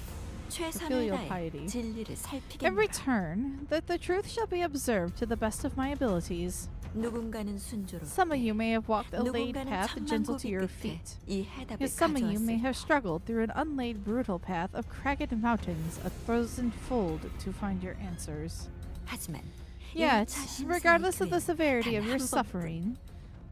최선을 filial 다해 piety. 진리를 In 살피겠노라. return, that the truth shall be observed to the best of my abilities. 누군가는 순조롭게 Some of you may have walked a laid 누군가는 path 천만 gentle to 고비 your 끝에 feet. 이 해답을 Yet some of you may 가져왔을 have struggled through an unlaid, brutal path of cragged mountains, a frozen fold to find your answers. 하지만 Yet, 일차 심사의 regardless of the 기회는 severity of 단 your 한 번뿐. suffering,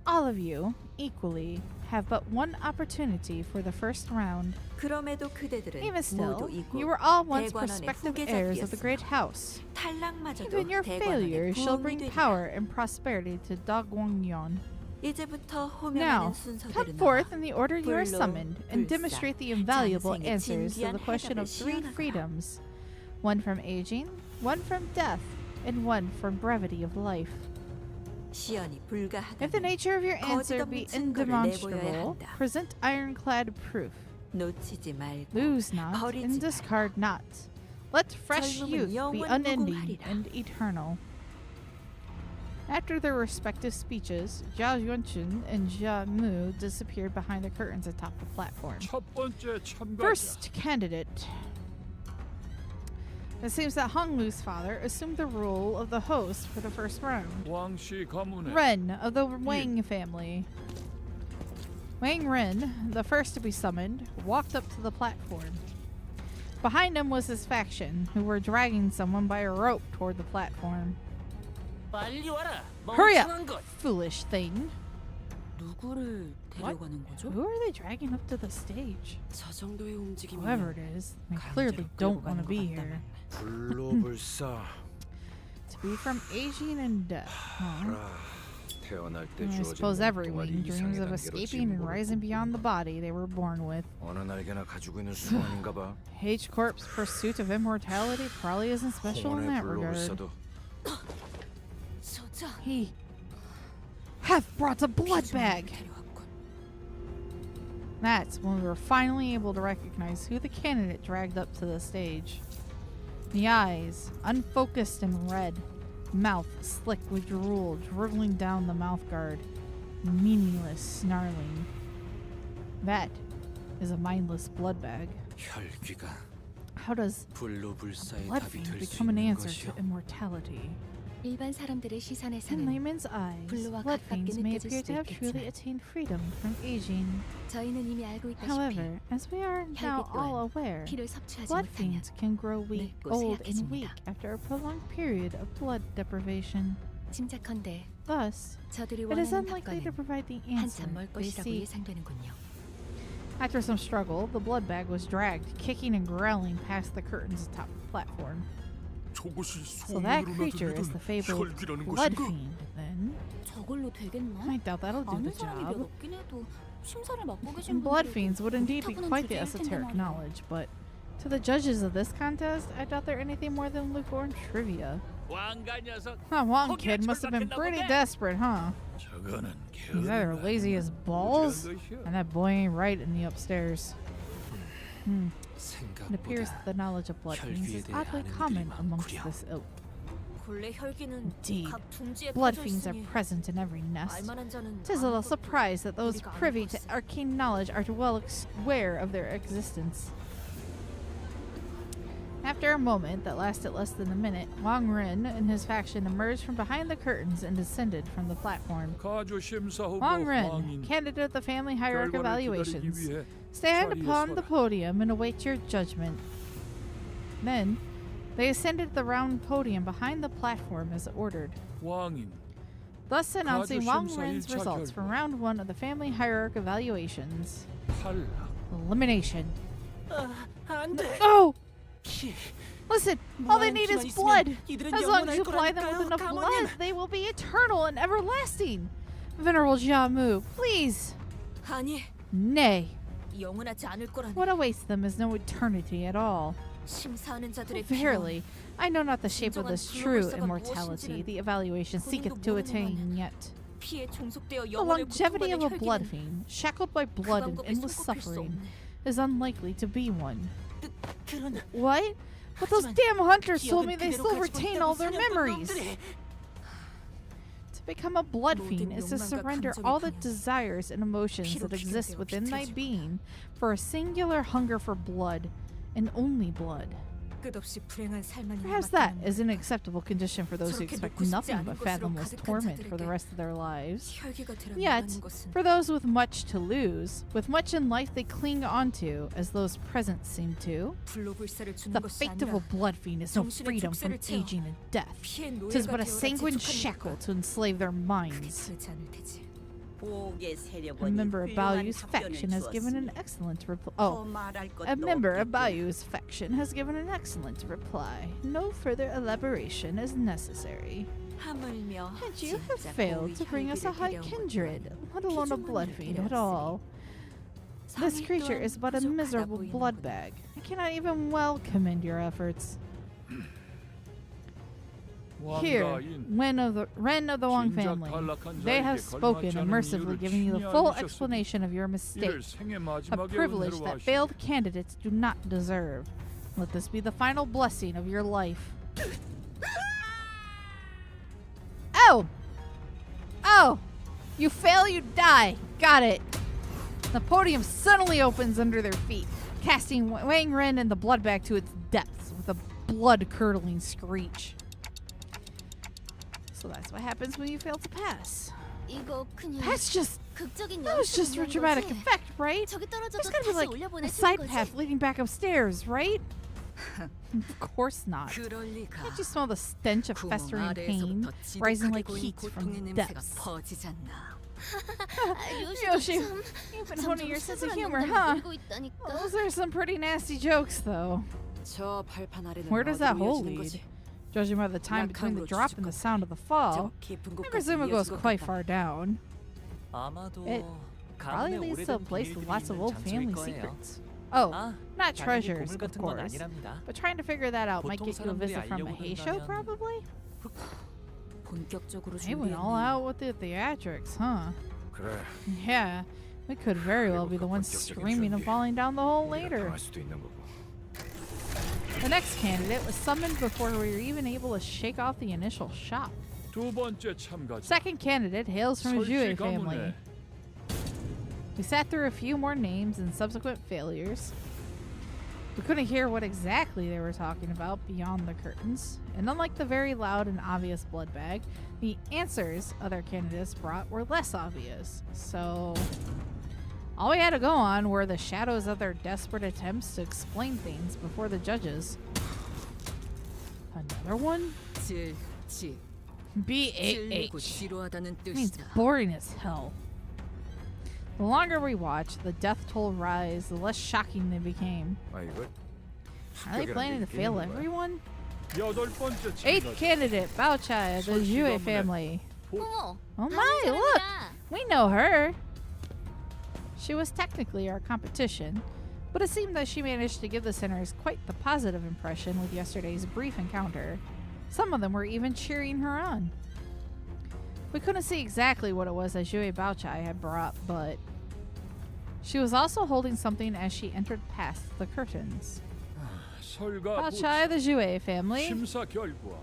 all of you, equally, have but one opportunity for the first round. 그럼에도 그대들은 Even still, 모두 이곳 you were all once 대관원의 prospective heirs of the 후계자였으며 great house. 탈락마저도 Even your 대관원의 failures shall 부흥이 bring 되리라. power and prosperity to Dagwangyon. 이제부터 Now, 호명하는 순서대로 come 나와 forth in the order you are 불로, summoned and 불사, demonstrate the invaluable 장생의 answers to 진귀한 the question 해답을 of three 시연하거라. freedoms, one from aging, one from death, and one from brevity of life. 시연이 If the 불가하다면 nature of your answer be 거짓없는 증거를 내보여야 indemonstrable, 한다. present ironclad proof. 놓치지 말고 Lose not 버리지 and 말고. discard not. Let fresh 젊음은 youth be 영원 unending 무궁하리라. and eternal. After their respective speeches, Jia Yuanchun and Jia Mu disappeared behind the curtains atop the platform. 첫 번째 참가자. First candidate. It seems that Hong Lu's father assumed the role of the host for the first round. 왕씨 가문의 Ren of the Wang family. Wang Ren, the first to be summoned, walked up to the platform. Behind him was his faction, who were dragging someone by a rope toward the platform. 빨리 와라. Hurry up, 멍청한 것. foolish thing. 누구를 데려가는 거죠? Who are they dragging up to the stage? 저 정도의 움직임이면 Whoever it is, they clearly don't want to be here. 불로불사 To be from aging and death, huh? 태어날 때 I 주어진 suppose every 몸뚱아리 wing dreams 이상의 of 단계로 escaping and 진보를 rising beyond the body they were born with. 어느 날개나 가지고 있는 수완인가 봐. H Corp's pursuit of immortality probably isn't special in 홍원의 that regard. 불로불사도 저자 He have brought a blood bag. 데려왔군. That's when we were finally able to recognize who the candidate dragged up to the stage. The eyes, unfocused and red, mouth slick with drool dribbling down the mouth guard, meaningless snarling. That is a mindless blood bag. 혈귀가 How does 불로불사의 blood 답이 fiend 될 수 become an 있는 answer 것이요. to immortality? 일반 사람들의 In 시선에서는 layman's eyes, 불로와 blood 가깝게 fiends may 느껴질 appear to 수도 have truly 있겠지만 attained freedom from aging. 저희는 이미 알고 있다시피 However, as we are now 혈귀 all 또한 aware, 피를 섭취하지 blood 못하면 fiends can grow weak, 늙고 old, and 쇠약해집니다. weak after a prolonged period of blood deprivation. 짐작컨대 Thus, 저들이 it is 원하는 unlikely to 답과는 provide the answer 한참 멀 they 것이라고 seek. 예상되는군요. After some struggle, the blood bag was dragged, kicking and growling past the curtains atop the platform. 저것이 So that 소문으로나 creature is 들리던 the fabled 혈귀라는 blood 것인가? fiend, then? 저걸로 되겠나? I doubt that'll do 아는 the 사람이 몇 job. 없긴 해도 심사를 맡고 계신 Blood 분들이 fiends would indeed be 못하고는 quite the 주제일 텐데 esoteric 말이야. knowledge, but to the judges of this contest, I doubt they're anything more than lukewarm trivia. 왕가 녀석. That Wong kid must have been pretty desperate, huh? 저거는 He's either lazy as balls, and that boy ain't right in the upstairs. It appears 생각보다 that the knowledge of blood fiends 혈귀에 is 대해 oddly 아는 common 이들이 amongst 많구려. this ilk. 본래 혈기는 Indeed, 각 둥지에 blood 퍼져 fiends are 있으니 present in every nest. 알만한 자는 Tis a little surprise that those 우리가 아는 privy to 것이지. arcane knowledge are well aware of their existence. After a moment that lasted less than a minute, Wang Ren and his faction emerged from behind the curtains and descended from the platform. 가조 심사 후보 Wang Ren, 왕인 candidate of the family hierarchy 결과를 기다리기 evaluations, 위해 stand 자리에 upon the 서라. podium and await your judgment. Then, they ascended the round podium behind the platform as ordered, 왕인 thus announcing Wang 심사일 Ren's results from 자결과 round 1 of the family hierarch evaluations. 탈락. Elimination. 안 돼. Oh! 피. Listen, all they 무한 need is 기만 blood. 있으면 이들은 As long as you 영원할 apply them with 거라니까요, enough 강호님. blood, they will be eternal and everlasting. Venerable Jiamu, please. 아니, Nay. 영원하지 않을 거라니. What awaits them is no eternity at all. 심사하는 자들의 Verily, I know not the shape of this 진정한 true 불로불사가 immortality 무엇인지는 the evaluation seeketh to attain yet. 피에 종속되어 The 영혼을 longevity of a 고통받는 blood 혈기는 fiend, shackled by 그 blood and 방법에 endless 손꼽힐 수 suffering, 없네. is unlikely to be one. 그런 What? But those 하지만 damn hunters told 기억은 me they 그대로 still 가지고 retain 있다고 all their 사냥꾼 memories. 놈들이. To become a blood 모든 fiend is to 욕망과 surrender 감정의 all the 근육, desires and emotions 피로 that exist 기준되어 within thy 비틀어진다. being for a singular hunger for blood, and only blood. 끝없이 불행한 삶만 Perhaps that is an acceptable condition for those who 저렇게 expect 놓고 싶지 nothing 않은 but 것으로 fathomless 가득한 torment for the 자들에게 rest of their lives. 혈기가 되라 Yet, 말하는 것은 for those with much to lose, with much in life they cling onto, as those present seem to, 불로불사를 주는 the 것이 fate of 아니라 a blood fiend is no 정신의 freedom from 족쇄를 채워 aging and death. 피의 Tis 노예가 but a 되어라 sanguine 재촉하는 shackle 것과 to enslave their 그게 minds. 다르지 않을 테지. 보옥의 A 세력원이 member of 훌륭한 Baoyu's 답변을 faction has given an 주었으니 excellent reply. 더 Oh, 말할 것도 a member of 없겠군. Baoyu's faction has given an excellent reply. No further elaboration is necessary. 하물며 And you have 진짜 failed to 고위 bring us a 혈기를 high 데려온 kindred, 것도 let alone a 피조물을 blood fiend at 데려왔으니 all. This 성이 creature 또한 is but a 부족하다 miserable 보이는구나. blood bag. I cannot even well commend your efforts. Here, Ren of the Wang family, they have spoken, immersively giving you the full explanation of your mistake, a privilege that failed candidates do not deserve. Let this be the final blessing of your life. Oh! Oh! You fail, you die. Got it. The podium suddenly opens under their feet, casting Wang Ren and the blood bag to its depths with a blood-curdling screech. So that's what happens when you fail to pass. 이거 그냥 That's just... 극적인 That was 연출을 just for 위한 dramatic 거지? effect, right? 저기 떨어져도 There's gotta be 다시 like a 올려보내주는 side 거지? path leading back upstairs, right? Of course not. 그럴 리가. Can't you smell the stench of 구멍 festering pain 아래에서부터 rising 지독하게 like 고인 heat from 고통의 the 냄새가 depths? 퍼지잖아. Yoshi, 참 you've been honing your sense of 세분한 humor, 농담을 huh? 늘고 있다니까. Those are some pretty nasty jokes, though. 저 발판 아래는 Where does that 어디로 hole 이어지는 lead? 거지? Judging by the time between the 약함으로 drop and the sound of the fall, 저 깊은 I 곳까지 presume it goes 이어진 것 quite 같다. far down. 아마도 It probably 가문의 leads to a 오래된 place with 비밀들이 lots of 있는 old 장소일 family 거예요. secrets. Oh, 아, not 당연히 treasures, 보물 of 같은 건 course. 아니랍니다. But trying to figure that out might 보통 get you a 사람들이 visit from a 알려고 Hay show, 든다면 probably? 본격적으로 They went all 준비했네. out with the theatrics, huh? 그래. Yeah, we could very well be the ones screaming and falling down the hole 우리가 later. 당할 수도 있는 거고. The next candidate was summoned before we were even able to shake off the initial shock. 두 번째 참가자 Second candidate hails from a Jue 설치 family. 가문의 We sat through a few more names and subsequent failures. We couldn't hear what exactly they were talking about beyond the curtains, and unlike the very loud and obvious blood bag, the answers other candidates brought were less obvious. So, all we had to go on were the shadows of their desperate attempts to explain things before the judges. Another one? 질질 B-A-H. 찔리고 지루하다는 Means 뜻이다. boring as hell. The longer we watched, the death toll rise, the less shocking they became. 아 이거 Are they planning to fail everyone? 여덟 번째 Eighth 참가자 candidate, Bao Chai of the 설치 Jue 가문의 family. 어머, Oh 아는 my, look! 사람이다. We know her! She was technically our competition, but it seemed that she managed to give the sinners quite the positive impression with yesterday's brief encounter. Some of them were even cheering her on. We couldn't see exactly what it was that Jue Baochai had brought, but she was also holding something as she entered past the curtains. 설가 Baochai of the Jue family. 심사 결과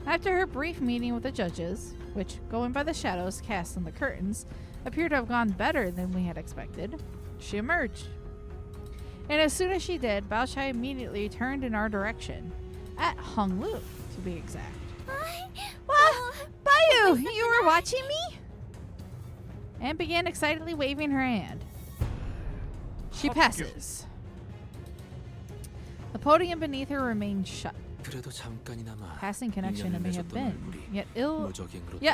After her brief meeting with the judges, which, going by the shadows cast on the curtains, appeared to have gone better than we had expected, she emerged. And as soon as she did, Baochai immediately turned in our direction, at Honglu, to be exact. Wow, Bayu, you were watching me? And began excitedly waving her hand. She passes. The podium beneath her remained shut. 그래도 잠깐이나마 Passing connection it may have been. Yet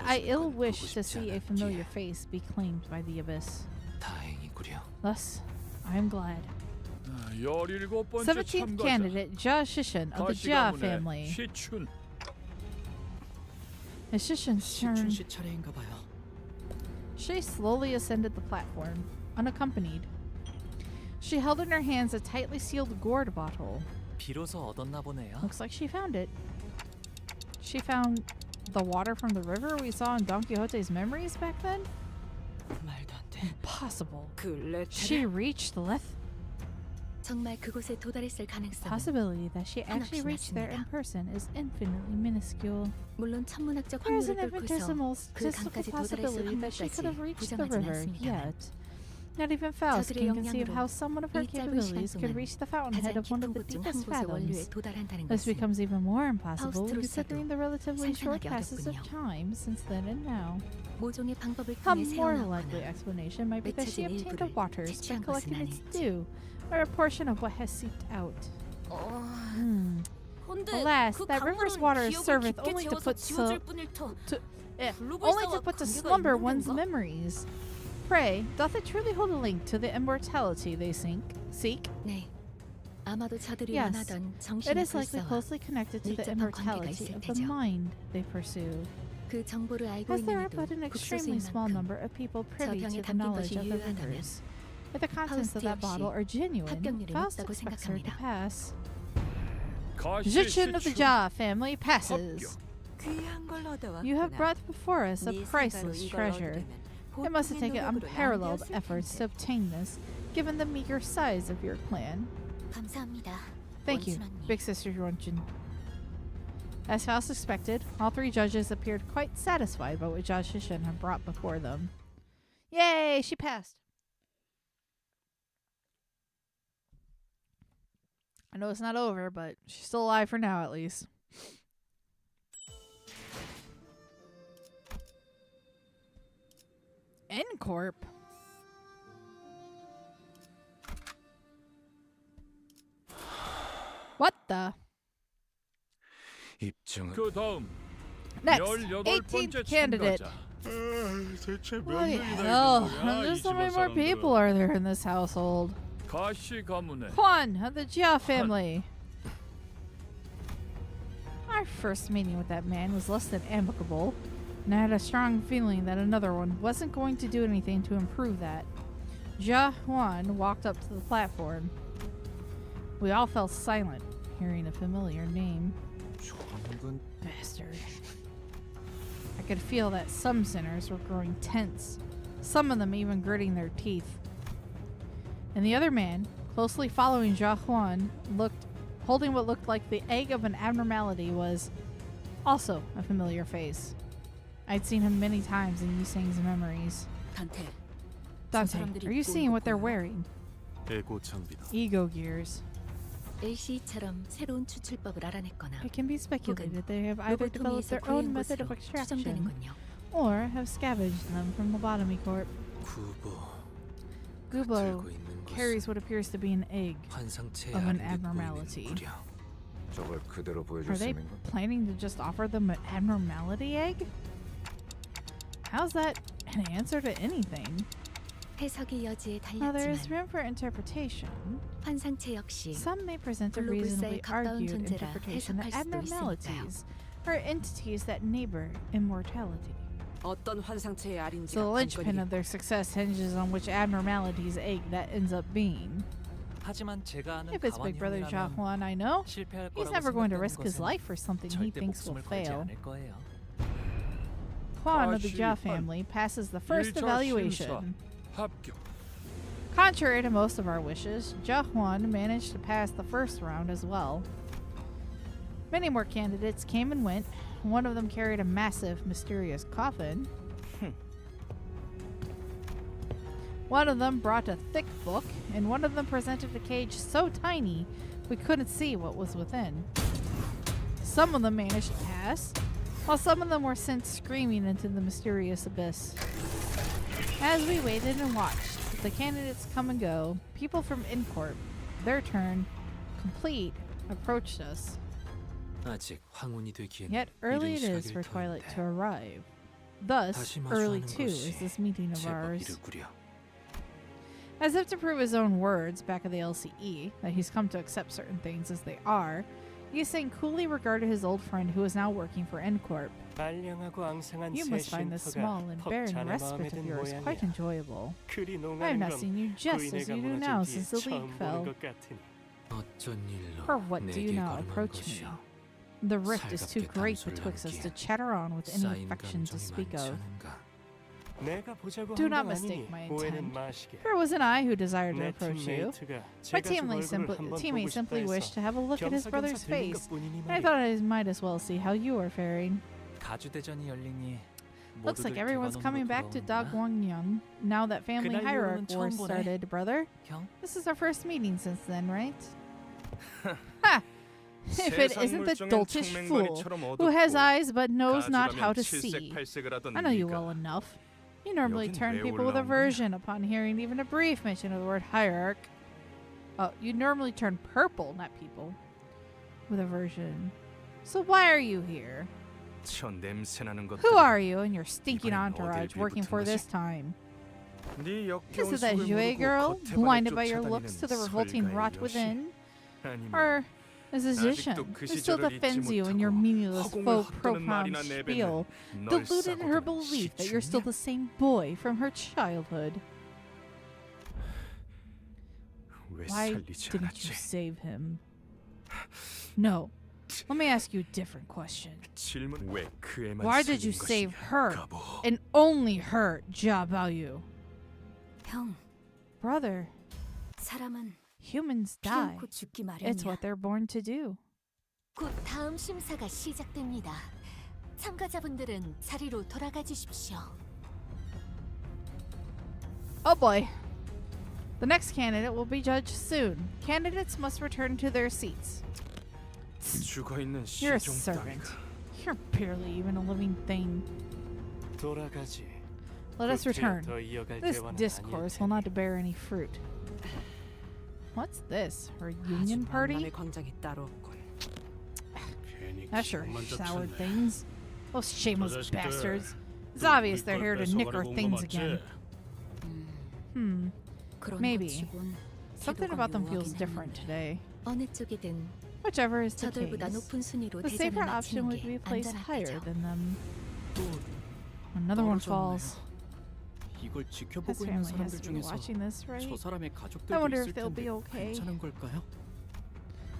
I ill wish to see a familiar face be claimed by the abyss. 다행이구려. Thus, I am glad. 17번째 17th 참가자 candidate, Jia Shishin of the Jia family. 시춘. It's Shishin's turn. 시춘 씨 차례인가 봐요. She slowly ascended the platform, unaccompanied. She held in her hands a tightly sealed gourd bottle. 비로소 얻었나 보네요. Looks like she found it. She found the water from the river we saw in Don Quixote's memories back then? 말도 안 돼. Impossible. 그 레테르. She reached Leth. 정말 그곳에 도달했을 가능성은 Possibility that she actually reached there in person is infinitely minuscule. 물론 천문학적 There is 확률을 an 뚫고서 infinitesimal 그 statistical 강까지 도달했을 possibility that she could have 확률까지 reached the 부정하진 river, 않습니다만 yet not even Faust 저들의 can conceive 역량으로 how someone of her 이 짧은 capabilities 시간 could 동안 reach the fountainhead 가장 of one of 깊은 the 곳 중 한 deepest 곳의 원료에 fathoms. 도달한다는 This 것은 becomes even more impossible 파우스트로서도 considering the relatively short 상상하기 passes of 어렵군요. time since then and now. 모종의 방법을 A 통해 more likely 세워나가거나 explanation might be that she 맺혀진 obtained the 일부를 waters by 채취한 collecting 것은 its 아닐지. due, or a portion of what has seeped out. 근데 Alas, 그 that river's 강물은 water 기억을 serveth 깊게 only to 재워서 put 지워질 뿐일 터. only to put to 관계가 slumber 있는 one's 건가? memories. Pray, doth it truly hold a link to the immortality they seek? 네, 아마도 저들이 Yes, 원하던 It 정신의 is likely 불사와 closely connected to the 밀접한 관계가 immortality 있을 of the 테죠. mind they pursue. 그 정보를 알고 As there are 있는 but an 이도 extremely 극소수인 small 만큼 number of people privy 병에 to the 담긴 knowledge 것이 of the 유효하다면 rivers. If the contents of that 역시 bottle are genuine, 합격률이 Faust 높다고 expects her to 생각합니다. pass. 가시 Jichin of the 시춘. Jia family passes. 귀한 걸 얻어왔구나. You have brought before us a 네 priceless 생가로 이걸 treasure. 얻으려면 It must have 보통의 taken 노력으로는 안 unparalleled 되었을 efforts to 텐데. obtain this, given the meager size of your clan. 감사합니다. Thank you, 원순 언니. Big Sister Yuanjun. As Faust expected, all three judges appeared quite satisfied by what Jia Shishin had brought before them. Yay, she passed! I know it's not over, but she's still alive for now, at least. N-Corp? What the? 입증은 그 다음 Next, 18번째 18th candidate. 참가자. 대체 몇 What the 명이나 hell? 있는 거야, 이 There's so 집안 many more people 사람들은. are there in this household. 가시 가문의 Juan of the Jia family. Our first meeting with that man was less than amicable, and I had a strong feeling that another one wasn't going to do anything to improve that. Jia Juan walked up to the platform. We all fell silent, hearing a familiar name. 전군 Bastard. I could feel that some sinners were growing tense, some of them even gritting their teeth. And the other man, closely following Jia Juan, holding what looked like the egg of an abnormality, was also a familiar face. I'd seen him many times in Yuseng's memories. 단테. Dante, are you seeing what they're wearing? 에고 장비다. Ego gears. LCE처럼 새로운 추출법을 알아냈거나 It can be speculated they have either 로봇 developed 통해서 their own 구해온 method of 것으로 extraction 추정되는군요. or have scavenged them from Lobotomy Corp. 구보. Gubo 들고 있는 carries 것은 what appears to be an egg. 환상체의 of an 아래에 abnormality. 보이는 무려. 저걸 그대로 Are they 보여줄 셈인가? planning to just offer them an abnormality egg? How's that an answer to anything? 해석의 여지에 Now there is 달렸지만 room for interpretation. 환상체 역시 Some may present a 블루불사에 reasonably 가까운 argued 존재라 interpretation that 해석할 수도 abnormalities are entities that neighbor immortality. 어떤 환상체의 So 알인지가 the linchpin 관건이겠고. of their success hinges on which abnormality's egg that ends up being. 하지만 제가 아는 If it's Big Brother Jia 가완 Juan I know, 실패할 he's 거라고 never going to 생각되는 risk his 것은 life for something he 절대 thinks will 목숨을 걸지 fail. 않을 거예요. Juan of the Jia 다시 family passes the first 1차 evaluation. 합격. Contrary to most of our wishes, Jia Juan managed to pass the first round as well. Many more candidates came and went. One of them carried a massive, mysterious coffin. One of them brought a thick book, and one of them presented a cage so tiny we couldn't see what was within. Some of them managed to pass, while some of them were sent screaming into the mysterious abyss. As we waited and watched the candidates come and go, people from InCorp, their turn, complete, approached us. 아직 황혼이 되기엔 Yet early it 이른 is for 시각일 twilight 터인데 to arrive. Thus, 다시 early 마주하는 too 것이 is this meeting of 제법 ours. 이르구려. As if to prove his own words back at the LCE, that he's come to accept certain things as they are, Yuseng coolly regarded his old friend who is now working for N-Corp. You must find this small and barren respite of yours quite enjoyable. I have not seen you just as you do now since the league fell. 어쩐 일로 For what do you 내게 now 걸음한 approach me? 것이오? The rift is too 살갑게 great 담소를 betwixt us to 나누기엔 chatter on with any 쌓인 affection to 감정이 speak 많지 of. 않은가? Do not mistake my intent. For it wasn't I who desired to approach you. My teammate simply wished to have a look at his brother's face, and I thought I might as well see how you are faring. 가주대전이 열리니 Looks like 모두들 everyone's 개관원으로 coming back to 돌아오는구나. Gwangyang now that family 그날 hierarch 이후로는 war 처음 보네. started, brother. 형? This is our first meeting since then, right? Ha! If it isn't the doltish fool who has eyes but knows not how to see. I know you well enough. You normally turn people with aversion upon hearing even a brief mention of the word hierarch. Oh, you normally turn purple, not people, with aversion. So why are you here? Who are you and your stinking entourage working for this time? Is it that Jue girl, blinded by your looks to the revolting rot within? Or is it Zishan, who still defends you in your meaningless faux pro-prom spiel, deluded in her belief that you're still the same boy from her childhood? Why didn't you save him? No. Let me ask you a different question. Why did you save her, and only her, Jia Baoyu? 형, Brother, 사람은 humans 피 die. 않고 죽기 It's 마련이야. what they're born to do. 곧 다음 심사가 시작됩니다. 참가자분들은 자리로 돌아가 주십시오. Oh boy. The next candidate will be judged soon. Candidates must return to their seats. You're a servant. You're barely even a living thing. Let us return. This discourse will not bear any fruit. What's this? Her union party? 광장이 따로 없군. That's sure 그만 좀 soured 쳤네. things. Those shameless 저 자식들, bastards. It's 또 obvious 우리 they're 걸 here to nick our 뺏어가려고 온 거 things 맞지? again. 그런 Maybe. 것 치곤 Something 태도가 about them feels 묘하긴 different 했네. today. 어느 쪽이든 Whichever is the 저들보다 case, 높은 순위로 the 대전을 safer option 마치는 would be 게 placed higher 안전하겠죠. than them. Another one falls. 이걸 His 지켜보고 있는 family has 사람들 to be 중에서 watching this, right? 저 사람의 I 가족들도 wonder 있을 if they'll 텐데 be okay. 괜찮은 걸까요?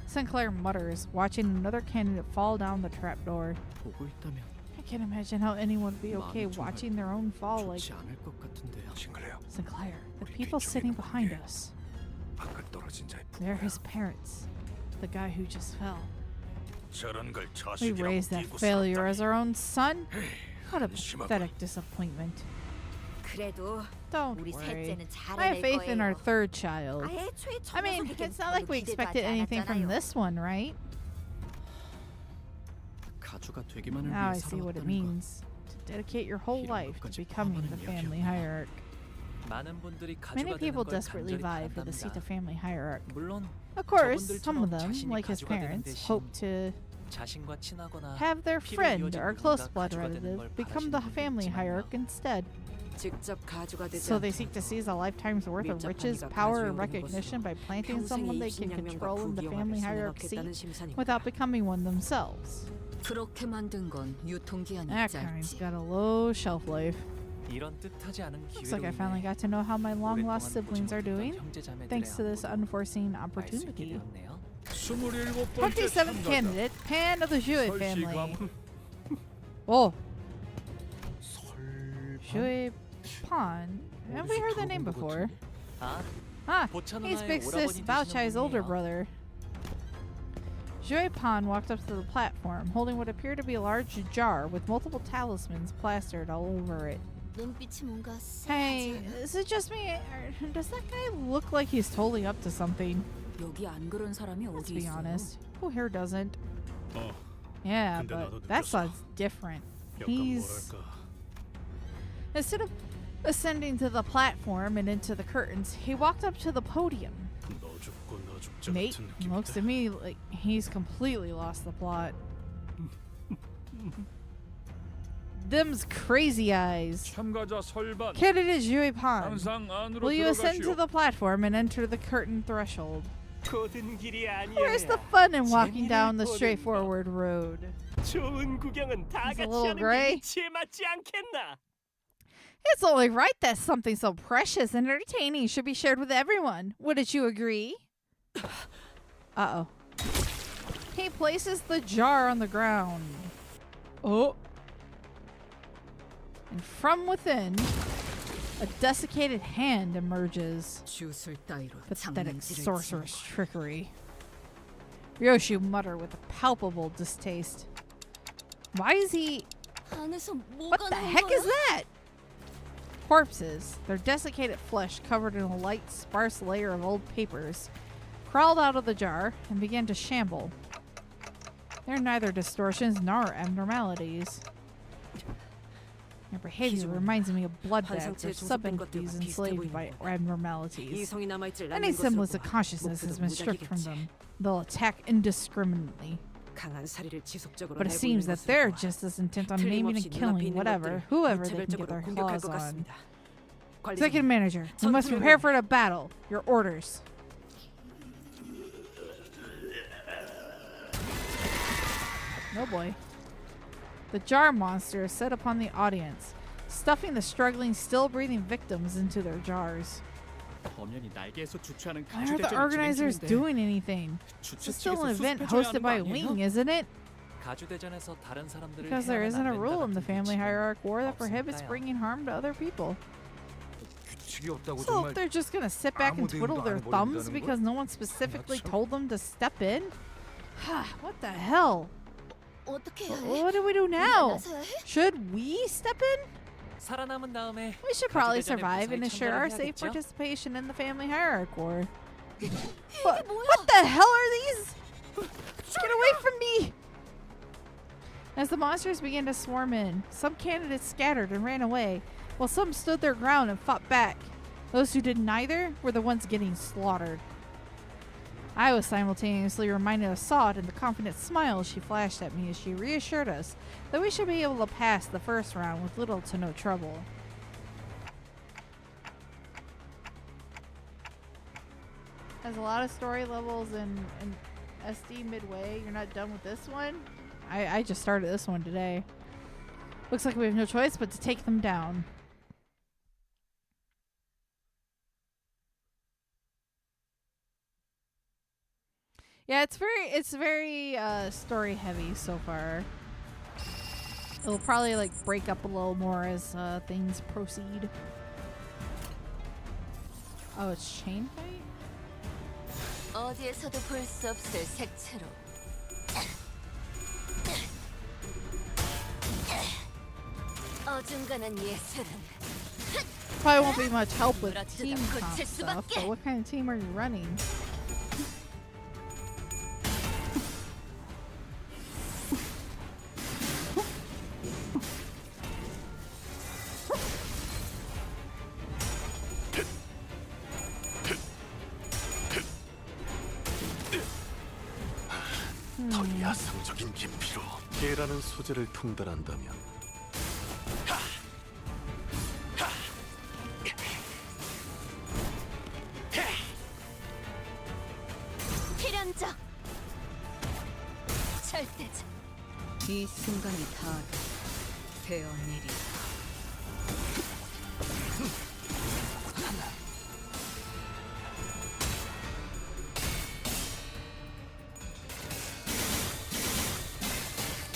Sinclair mutters, watching another candidate fall down the trapdoor. 보고 있다면 I can't imagine how anyone would be okay 마음이 정말 watching their own fall like 좋지 않을 것 같은데요. Sinclair. The people sitting behind us. They're his parents. The guy who just fell. We raised that failure as our own son? What a pathetic disappointment. 그래도 Don't 우리 worry. 셋째는 I have 잘해낼 faith in our 거예요. third child. 아, 애초에 저 I mean, 녀석에겐 it's not like we 별로 기대도 expected 하지 anything from 않았잖아요. this one, right? 가주가 되기만을 Now 위해 I see what it 살아왔다는 거. means. To dedicate your whole life to becoming the family hierarch. 많은 분들이 Many 가주가 되는 people 걸 desperately 간절히 vie for the seat of 바란답니다. family hierarch. 물론 Of course, 저분들처럼 some of them, 자신이 like his 가주가 되는 parents, 대신 hope to 자신과 친하거나 have their 피로 friend 이어진 or 누군가 close blood 가주가 되는 relative 걸 become the 바라시는 family 분도 hierarch 있지만요. instead. 직접 가주가 되지 So they 않더라도 seek to seize a lifetime's worth of 밀접한 riches, 이가 power, 가지고 and 있는 recognition by planting 평생의 someone they can 입신양명과 control in the 부귀영화를 family hierarch seat 손해놓겠다는 심산인가. without becoming one themselves. 그렇게 만든 건 유통기한이 That kind's 짧지. got a low shelf life. 이런 뜻하지 않은 Looks like I 기회로 finally 인해 got to know how my long-lost 오랫동안 보지 siblings are 못했던 doing, 형제자매들의 thanks to this 안부도 unforeseen 알 수 있게 opportunity. 되었네요. 27th candidate, Pan of the Jue family. Oh, Jue Pan. Have we heard that name before? 아, Ah, 보차 he's 누나의 Big Sis 오라버니 Bao 되시는 Chai's older 분이에요. brother. Jue Pan walked up to the platform, holding what appeared to be a large jar with multiple talismans plastered all over it. 눈빛이 뭔가 Hey, is it just me? Or does that guy look like he's totally up to something? 여기 안 그런 사람이 Let's 어디 be 있어? honest. Who here doesn't? 어, Yeah, 근데 나도 but that 느꼈어. side's different. 약간 He's... 뭐랄까. Instead of ascending to the platform and into the curtains, he walked up to the podium. 너 죽고 너 저죽자 Nate 같은 느낌인데. looks at me like he's completely lost the plot. Them's crazy eyes. 참가자 설반. Candidate Yui Pan, 항상 안으로 will you ascend to 들어가시오. the platform and enter the curtain threshold? 거든 길이 Where's the fun in walking down the straightforward road? 좋은 구경은 다 He's a 같이 little 하는 gray. 게 이치에 맞지 않겠나? It's only right that something so precious and entertaining should be shared with everyone. Wouldn't you agree? Uh-oh. He places the jar on the ground. Oh. And from within, a desiccated hand emerges. 주술 따위로 Pathetic 장난질을 sorcerous 치는 trickery. Ryoshi muttered with a palpable distaste. Why is he... 안에서 What 뭐가 the 나온 heck 거야? is that? Corpses, their desiccated flesh covered in a light, sparse layer of old papers, crawled out of the jar and began to shamble. They're neither distortions nor abnormalities. Their behavior reminds me of bloodbaths or sub-entities enslaved by abnormalities. 이성이 남아있질 Any 않는 semblance of 것으로 consciousness has been stripped from 무자기겠지. them. They'll attack indiscriminately. 강한 사리를 지속적으로 But it 내고 seems 있는 that they're 것으로 보아 just as intent on naming and 틀림없이 killing 눈앞에 있는 whatever, 것들을 whoever they can get 무차별적으로 their 공격할 claws 것 on. 같습니다. 관리자님, Executive Manager, we must 전투를 prepare for the battle. Your orders. Oh boy. The jar monster is set upon the audience, stuffing the struggling, still breathing victims into their jars. 범연이 날개에서 주최하는 Why aren't the organizers doing anything? It's still an event hosted by Wing, isn't it? 가주대전에서 다른 사람들을 Because there 해하면 isn't a 안 rule in the 된다는 family 규칙은 hierarchy war that 없으니까요. prohibits bringing harm to other people. 규칙이 없다고 So 정말 if they're just gonna sit back and 아무 twiddle 대응도 their 안 해버린다는 thumbs 거야? because no one specifically 그렇죠. told them to step in? What the hell? 어떻게 해야 해? What do we do now? 나서야 해? Should we step in? 살아남은 다음에 We should probably 가주대전에 survive and 무사히 assure our 참가를 safe 해야겠죠? participation in the family hierarchy war. 이게 What 뭐야? the hell are these? Get away from me! As the monsters began to swarm in, some candidates scattered and ran away, while some stood their ground and fought back. Those who did neither were the ones getting slaughtered. I was simultaneously reminded of Sod and the confident smile she flashed at me as she reassured us that we should be able to pass the first round with little to no trouble. There's a lot of story levels in SD midway. You're not done with this one? I just started this one today. Looks like we have no choice but to take them down. Yeah, it's very story heavy so far. It'll probably like break up a little more as things proceed. Oh, it's chain fight? 어디에서도 볼 수 없을 색채로. 어중간한 예술은 Probably won't be much help with 무너지다 team comp 고칠 stuff, 수밖에. but what kind of team are you running? 더 야성적인 깊이로 개라는 소재를 통달한다면 필연적 절대적 이 순간이 다 되어내리라.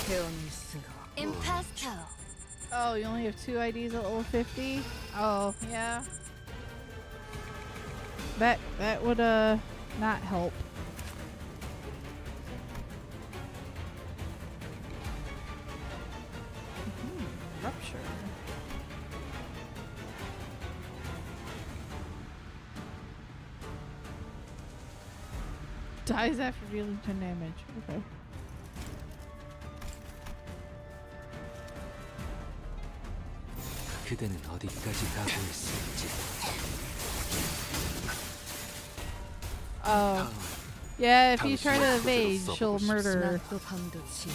되어낼 수가. 임파스터. Oh, you only have 2 IDs at level 50? Oh, yeah. That would not help. Rupture. Dies after dealing 10 damage. Okay. 그대는 어디까지 가고 있을지. Oh. Yeah, if you try to evade, 당신의 she'll murder 낮도 밤도 지루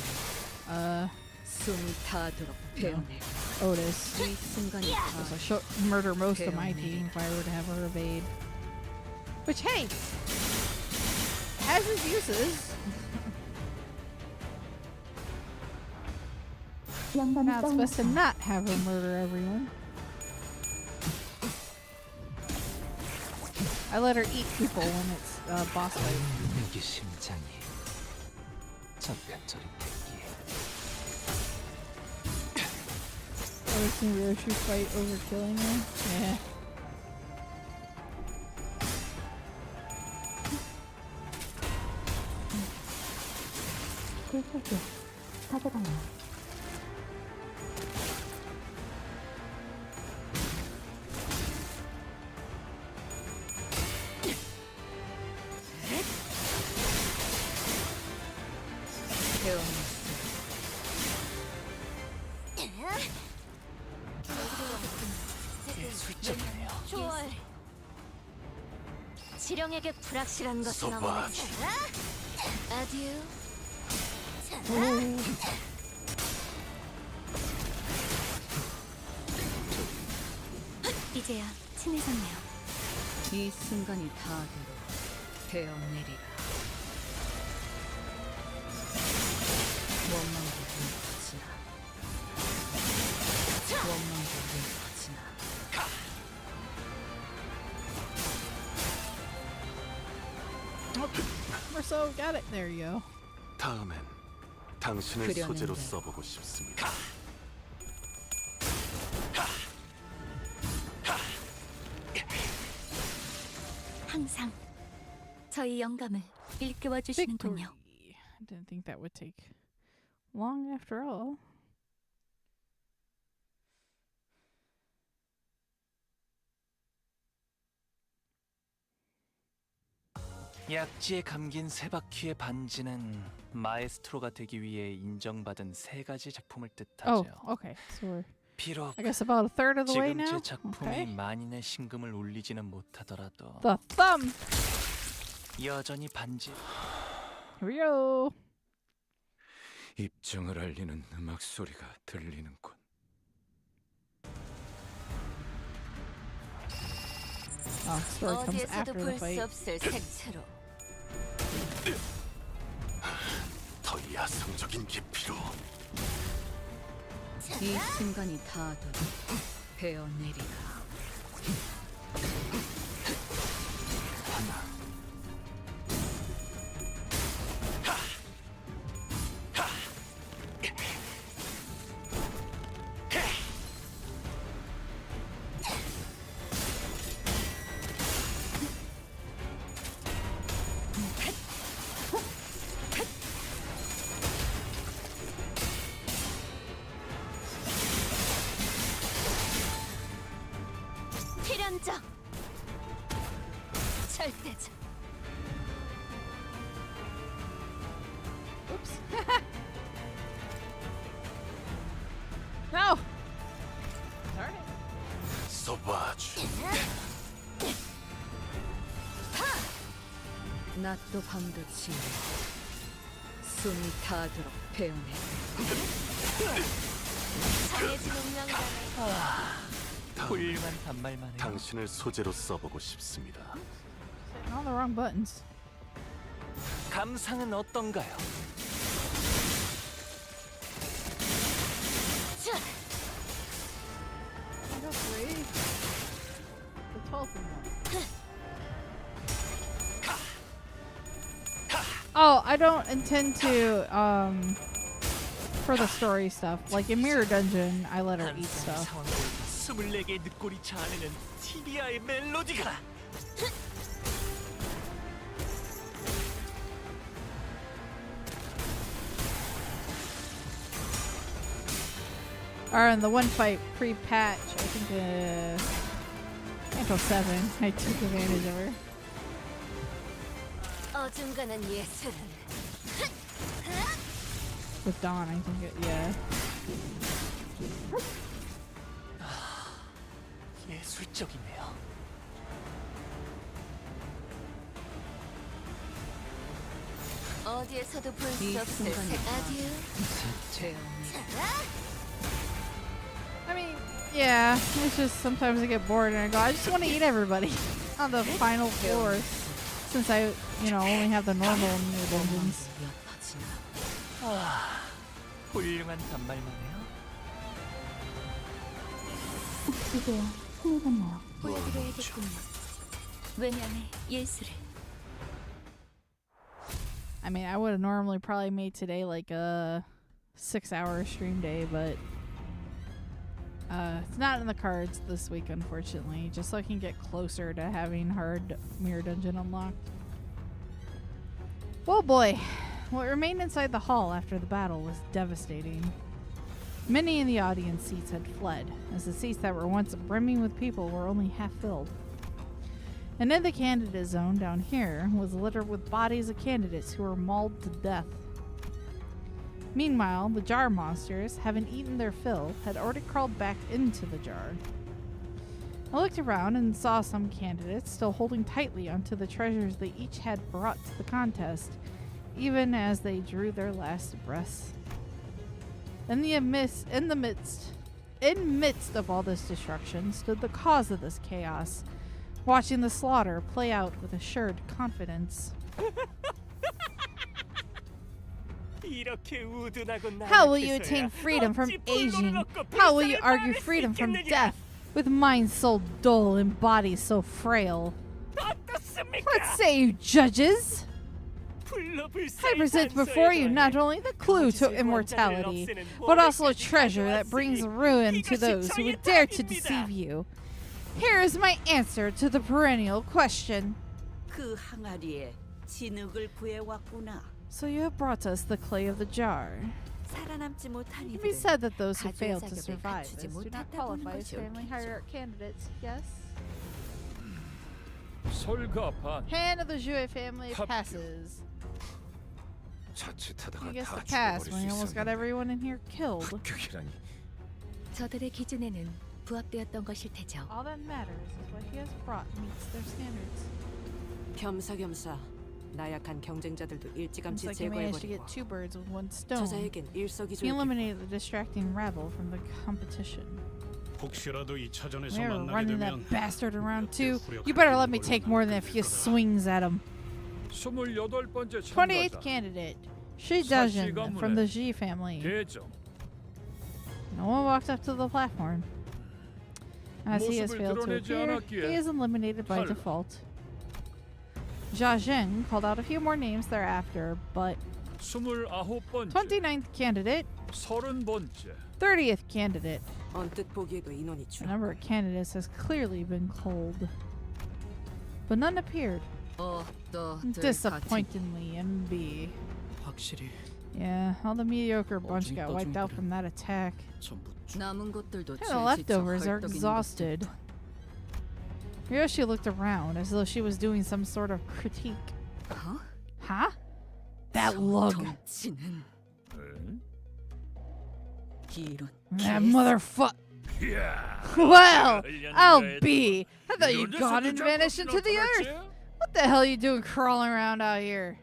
숨이 타도록 no. 베어내. Otis. 이 순간이 다 So she'll murder most of my team if I were to have her evade. Which, hey, has its uses. Now it's best to not have her murder everyone. I let her eat people when it's boss fight. 내 심장이 잠깐 저릿했기에 Otis and Ryoshi fight over killing her. Yeah. 예술적이네요. 좋아해. 지령에게 불확실한 것은 없네. 아듀. 이제야 친해졌네요. 이 순간이 다되로 베어내리라. 원망도 눈꺼지나 원망도 눈꺼지나 Merceau, got it. There you go. 다음엔 당신을 그려낸 소재로 대로. 써보고 싶습니다. 항상 저희 영감을 일깨워 Victory. 주시는군요. I didn't think that would take long after all. 약지에 감긴 세 바퀴의 반지는 마에스트로가 되기 위해 인정받은 세 가지 작품을 Oh, 뜻하죠. okay. So we're, 비록 I guess, about a third of the way 지금 now. 제 작품이 Okay. 만인의 신금을 울리지는 못하더라도 The thumb. 여전히 반지 Here we go. 입정을 알리는 음악 소리가 들리는군. Oh, story comes 어디에서도 after the 볼 수 fight. 없을 색채로. 더 야성적인 깊이로. 이 순간이 다되로 베어내리라. 필연적. 절대적. Oops. No. Darn it. 써봐주. 낮도 밤도 지루 숨이 타도록 베어내. 정해진 운명이라네. 훌륭한 단말만 해요. 당신을 소재로 써보고 싶습니다. Hitting all the wrong buttons. 감상은 어떤가요? I got three. The 12th one. Oh, I don't intend to, for the story stuff. Like in Mirror Dungeon, I let her eat stuff. 24개의 늑골이 자아내는 티비아의 멜로디가 Or in the one fight pre-patch, I think Canto 7, I took advantage of her. 어중간한 예술은 With Dawn, I think yeah. 예술적이네요. 어디에서도 볼 이 수 없을 순간이 아듀. 배어내리. I mean, yeah, it's just sometimes I get bored and I go, I just want to eat everybody on the final floor. Since I, only have the normal new dungeons. 훌륭한 단말이네요. 보여드려야겠군요. 외면의 예술을. I mean, I would have normally probably made today like a 6-hour stream day, but it's not in the cards this week, unfortunately. Just so I can get closer to having hard mirror dungeon unlocked. Oh boy, what remained inside the hall after the battle was devastating. Many in the audience seats had fled, as the seats that were once brimming with people were only half filled. And in the candidate zone down here was littered with bodies of candidates who were mauled to death. Meanwhile, the jar monsters, having eaten their fill, had already crawled back into the jar. I looked around and saw some candidates still holding tightly onto the treasures they each had brought to the contest, even as they drew their last breaths. In midst of all this destruction stood the cause of this chaos, watching the slaughter play out with assured confidence. How will you attain freedom from aging? How will you argue freedom from death, with minds so dull and bodies so frail? What say you, judges? I present before you not only the clue to immortality, but also a treasure that brings ruin to those who would dare to deceive you. Here is my answer to the perennial question. So you have brought us the clay of the jar. It can be said that those who fail to survive this do not qualify as family hierarchy candidates, yes? Hand of the Jouet family passes. I guess the pass when you almost got everyone in here killed. 저들의 기준에는 부합되었던 것일 테죠. All that matters is what he has brought meets their standards. 겸사겸사 나약한 경쟁자들도 Looks 일찌감치 like he managed to 제거해버리고 get 2 birds with 1 stone. 저자에겐 He 일석이조의 eliminated the distracting rabble from the competition. 혹시라도 2차전에서 They're 만나게 running 되면 that bastard around too. You better let me take more than a few swings at him. 28th candidate, Shi Dajin from the Ji family. No one walked up to the platform. As he has failed to appear, he is eliminated by default. Jia Zheng called out a few more names thereafter, but 29th candidate, 30th candidate. 언뜻 보기에도 인원이 The 줄어. number of candidates has clearly been culled, but none appeared. Disappointingly, MB. 확실히 Yeah, all the mediocre bunch got wiped out from that attack. 전부 남은 것들도 And the leftovers are exhausted. Ryoshi looked around as though she was doing some sort of critique. Huh? That lug. That motherfucker. Well, I'll be. I thought you'd gone and vanished into the earth. What the hell are you doing crawling around out here?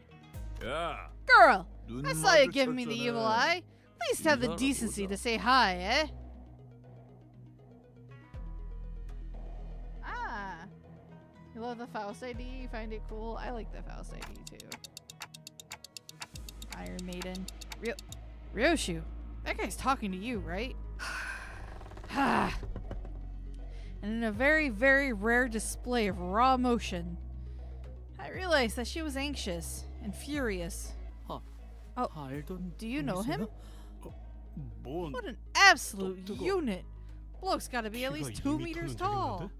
Girl, I saw you giving me the evil eye. At least have the decency to say hi, eh? Ah. You love the Faust ID? You find it cool? I like the Faust ID too. Iron Maiden. Ryoshu, that guy's talking to you, right? And in a very, very rare display of raw emotion, I realized that she was anxious and furious. Oh, do you know him? What an absolute unit! Bloke's gotta be at least 2 meters tall.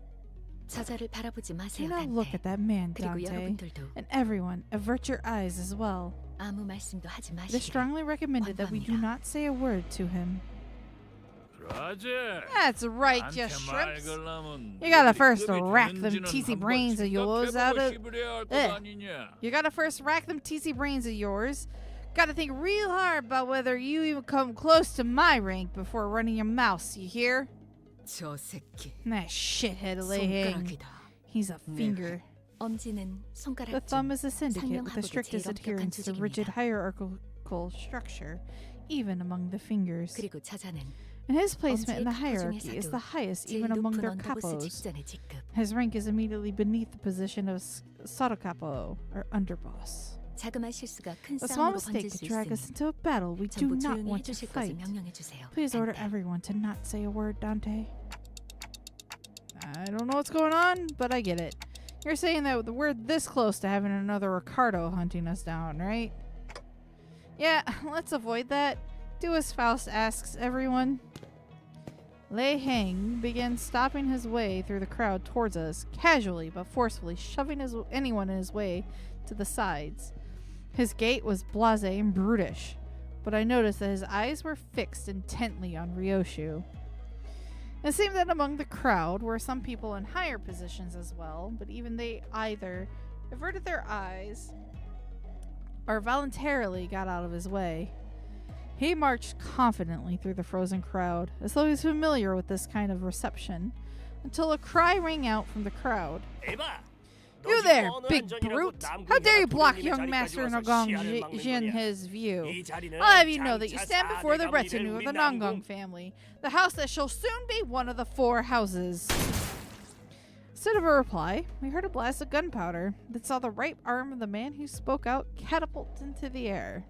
저자를 바라보지 Do 마세요, not look at that man, 그리고 Dante. 여러분들도 And everyone, avert your eyes as well. 아무 말씀도 하지 It is 마시길. strongly recommended that we do not say a word to him. That's right, you shrimps. You gotta first rack them teasy brains of yours out of... You gotta first rack them teasy brains of yours. Gotta think real hard about whether you even come close to my rank before running your mouth, you hear? 저 새끼. That shithead Lei Hing. He's a finger. 엄지는 The 손가락 thumb 중 is a syndicate with the 상명하고도 strictest 제일 adherence to 엄격한 rigid 조직입니다. hierarchical structure, even among the fingers. 그리고 저자는 And his placement in the 엄지의 카포 hierarchy is 중에서도 the highest 제일 even among 높은 their 언더보스 capos. 직전의 직급. His rank is immediately beneath the position of Sotocapo, or underboss. 자그마한 실수가 큰 A small 싸움으로 mistake 번질 수 could drag us 있으니 into a battle we do 전부 not 조용히 want to 해주실 것을 fight. 명령해 주세요. Please order 단테. everyone to not say a word, Dante. I don't know what's going on, but I get it. You're saying that we're this close to having another Ricardo hunting us down, right? Yeah, let's avoid that. Do as Faust asks everyone. Lei Heng began stopping his way through the crowd towards us, casually but forcefully shoving anyone in his way to the sides. His gait was blasé and brutish, but I noticed that his eyes were fixed intently on Ryoshu. It seemed that among the crowd were some people in higher positions as well, but even they either averted their eyes or voluntarily got out of his way. He marched confidently through the frozen crowd, as though he was familiar with this kind of reception, until a cry rang out from the crowd. You there, big brute! How dare you block young Master Nogong Jin his view? I'll have you know that you stand before the retinue of the Nongong family, the house that shall soon be one of the 4 houses. Instead of a reply, we heard a blast of gunpowder that saw the right arm of the man who spoke out catapult into the air.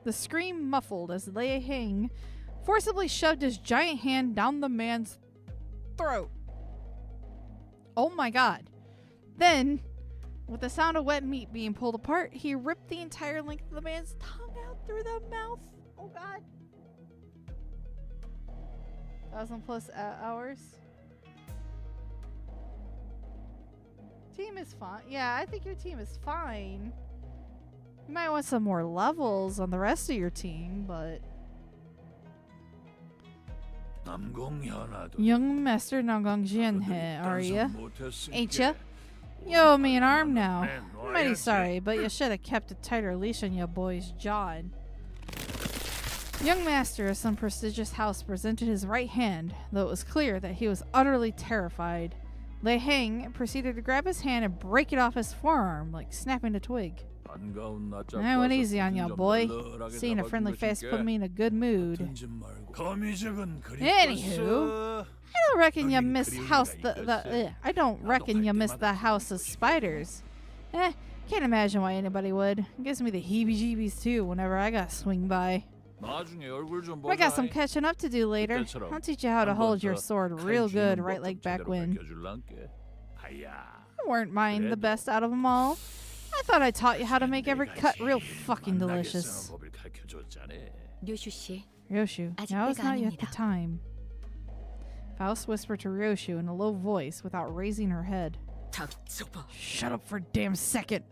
The scream muffled as Lei Heng forcibly shoved his giant hand down the man's throat. Oh my god. Then, with the sound of wet meat being pulled apart, he ripped the entire length of the man's tongue out through the mouth. Oh god. 1,000+ hours. Team is fine. Yeah, I think your team is fine. You might want some more levels on the rest of your team, but... Young Master Nongong Jin he, are ya? Ain't ya? You owe me an arm now. I'm mighty sorry, but you should have kept a tighter leash on your boy's jaw. Young Master of some prestigious house presented his right hand, though it was clear that he was utterly terrified. Lei Heng proceeded to grab his hand and break it off his forearm, like snapping a twig. I went easy on ya, boy. Seeing a friendly face put me in a good mood. Anywho, I don't reckon you miss I don't reckon you miss the house of spiders. Can't imagine why anybody would. It gives me the heebie-jeebies too whenever I gotta swing by. I got some catching up to do later. I'll teach you how to hold your sword real good, right like back when. You weren't mine the best out of them all. I thought I taught you how to make every cut real fucking delicious. Ryoshu, now is not yet the time. Faust whispered to Ryoshu in a low voice without raising her head. Shut up for a damn second.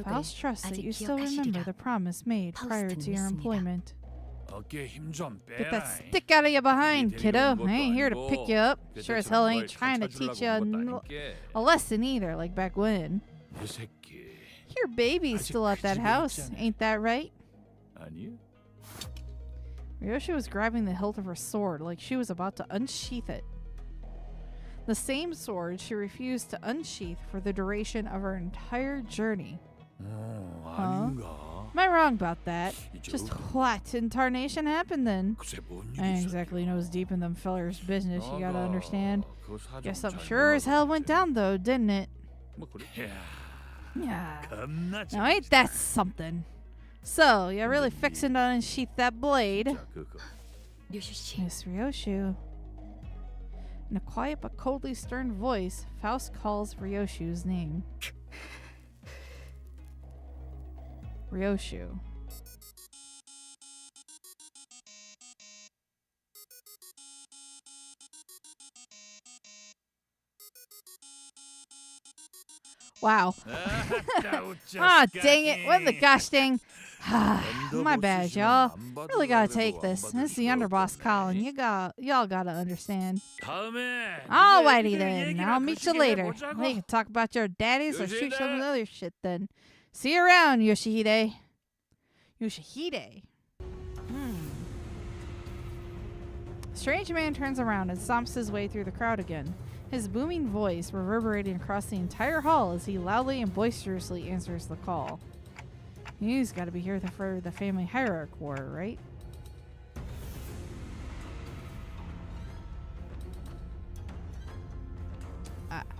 Faust trusts that you still remember the promise made prior to your employment. Get that stick out of your behind, kiddo. I ain't here to pick you up. Sure as hell ain't trying to teach you a lesson either, like back when. Your baby's still at that house, ain't that right? Ryoshu was grabbing the hilt of her sword like she was about to unsheath it. The same sword she refused to unsheath for the duration of her entire journey. Huh? Am I wrong about that? Just what in tarnation happened then? I ain't exactly nose deep in them fellers' business, you gotta understand. Guess something sure as hell went down though, didn't it? Yeah. Now ain't that something? So, you're really fixing to unsheath that blade? Miss Ryoshu. In a quiet but coldly stern voice, Faust calls Ryoshu's name. Ryoshu. Wow. Ah, dang it. What the gosh dang. My bad, y'all. Really gotta take this. This is the underboss calling. Y'all gotta understand. Alrighty then. I'll meet you later. We can talk about your daddies or shoot some other shit then. See you around, Yoshihide. Yoshihide. The strange man turns around and stomps his way through the crowd again, his booming voice reverberating across the entire hall as he loudly and boisterously answers the call. He's got to be here for the family hierarch war, right?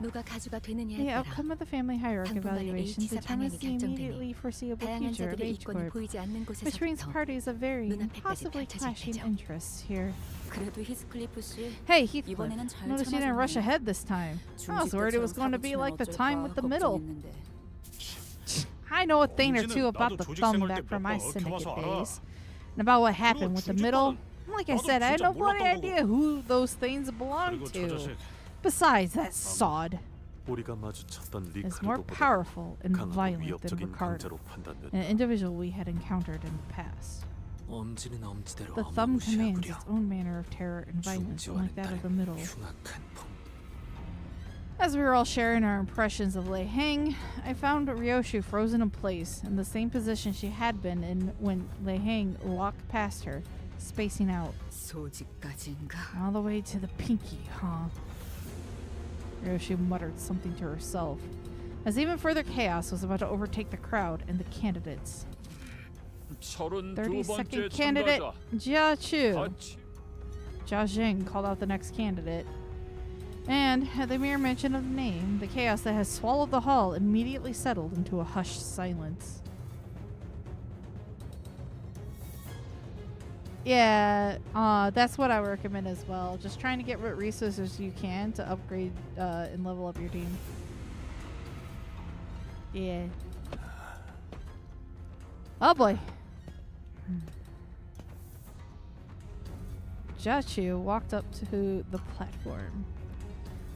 누가 가주가 되느냐에 The 따라 outcome of the family hierarch 당분간의 evaluation H사 determines 방향이 the immediately 결정되니 foreseeable 다양한 future of 자들의 H 이권이 Corp, 보이지 않는 which brings 곳에서부터 parties of varying, 눈앞에까지 possibly 펼쳐질 clashing 테죠. interests here. 그래도 히스클리프 씨 Hey, Heathcliff, 이번에는 잘 notice you didn't rush 참아줬네. ahead this time. I was worried it was going to be like the time with the middle. I know a thing or two about the thumb back from my syndicate days. And about what happened with the middle. Like I said, I had no bloody idea who those things belonged to. Besides, that sod 우리가 마주쳤던 is more 리카르도보다 powerful and 강하고 violent than 위협적인 Ricardo, 강자로 판단된다. an individual we had encountered in the past. 엄지는 엄지대로 The thumb commands 어마무시하구려. its own manner of terror and violence, 중지와는 unlike that of the 다른 middle. 흉악한 품. As we were all sharing our impressions of Lei Heng, I found Ryoshu frozen in place in the same position she had been in when Lei Heng walked past her, spacing out. 소지까지인가? All the way to the pinky, huh? Ryoshu muttered something to herself, as even further chaos was about to overtake the crowd and the candidates. 32nd candidate, Jia Chu. Jia Jing called out the next candidate. And, at the mere mention of the name, the chaos that has swallowed the hall immediately settled into a hushed silence. Yeah, that's what I would recommend as well. Just trying to get what resources you can to upgrade and level up your team. Yeah. Oh boy. Jachu walked up to the platform,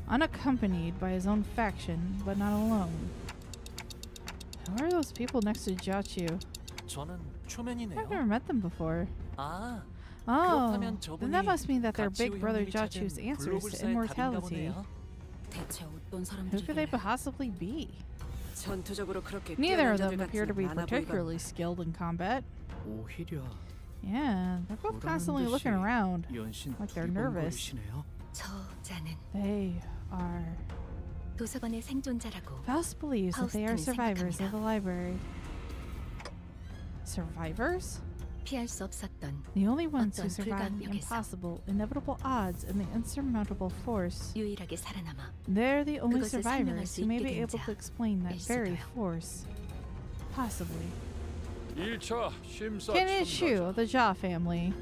unaccompanied by his own faction, but not alone. Who are those people next to Jachu? 저는 I've 초면이네요. never met them before. 아, Oh, 그렇다면 then that 저분이 must mean that they're 가치우 Big Brother 형님이 Jachu's 찾은 answers to 블로불사의 답인가 immortality. 보네요. 대체 어떤 Who could they 사람들이길래 possibly be? 전투적으로 그렇게 Neither 뛰어난 of them 자들 appear to be 같진 않아 보이거든. particularly skilled in combat. 오히려 Yeah, they're both constantly looking around, 연신 like they're nervous. 두리번거리시네요. 저자는 They are. 도서관의 생존자라고 Faust believes that they are Faust는 survivors of 생각합니다. the library. Survivors? 피할 수 없었던 The only ones who 어떤 survive the 불가항력에서 impossible, inevitable odds, and the insurmountable force. 유일하게 살아남아 They're the only 그것을 설명할 survivors 수 who may 있게 be 된 able 자, to explain that very 일수도요. force. Possibly. 1차 심사 Candidate Shu of the Jia family.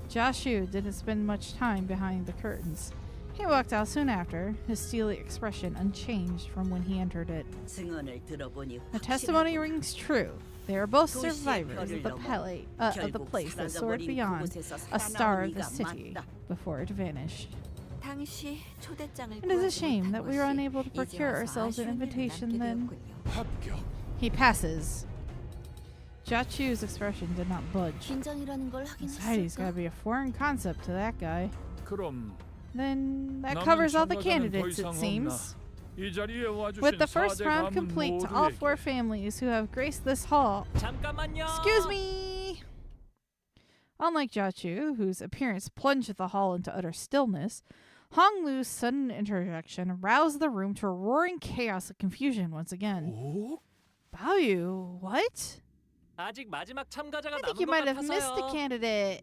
Jia Shu didn't spend much time behind the curtains. He walked out soon after, his steely expression unchanged from when he entered it. 증언을 들어보니 The testimony 확실하고 rings true. They are both 도시의 survivors 별을 of the, 넘어 of the place that soared 사라져버린 beyond 그곳에서 a star of the 살아남은 city 이가 맞다. before it vanished. 당시 초대장을 It is a 구하지 shame 못한 that we were 것이 unable to 이제 procure 와서 ourselves an 아쉬운 일을 invitation 남게 then. 되었군요. 합격. He passes. Jia Chu's expression did not budge. 긴장이라는 걸 하긴 Society's 했을까? gotta be a foreign concept to that guy. 그럼 Then that 남은 covers all the 참가자는 더 candidates, 이상 it seems. 이 자리에 와주신 With the first round 4대 complete to 가문 all 모두에게 4 families who have graced this hall. 잠깐만요. Excuse me! Unlike Jiachu, whose appearance plunged the hall into utter stillness, Hong Lu's sudden interjection roused the room to a roaring chaos of confusion once again. 오? Baoyu, what? 아직 마지막 참가자가 I think 남은 you 것 might have missed a 같아서요. candidate.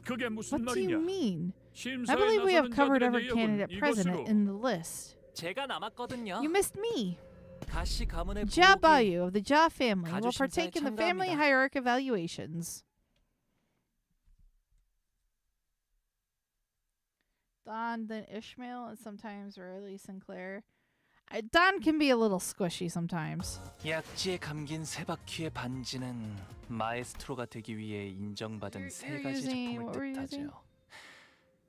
그게 무슨 What do you 말이냐? mean? I 심사에 believe we have 나서는 covered 자들의 every 내역은 candidate present 이것으로 in the list. 제가 남았거든요. You missed me. 가시 가문의 Jia 부엌이 Baoyu of the Jia family will 가주 partake 심사에 in the family 참가합니다. hierarch evaluations. Don, then Ishmael, and sometimes Riley Sinclair. Don can be a little squishy sometimes. 약지에 감긴 세 바퀴의 반지는 마에스트로가 되기 위해 인정받은 세 You're 가지 using- 작품을 what were you using? 뜻하죠.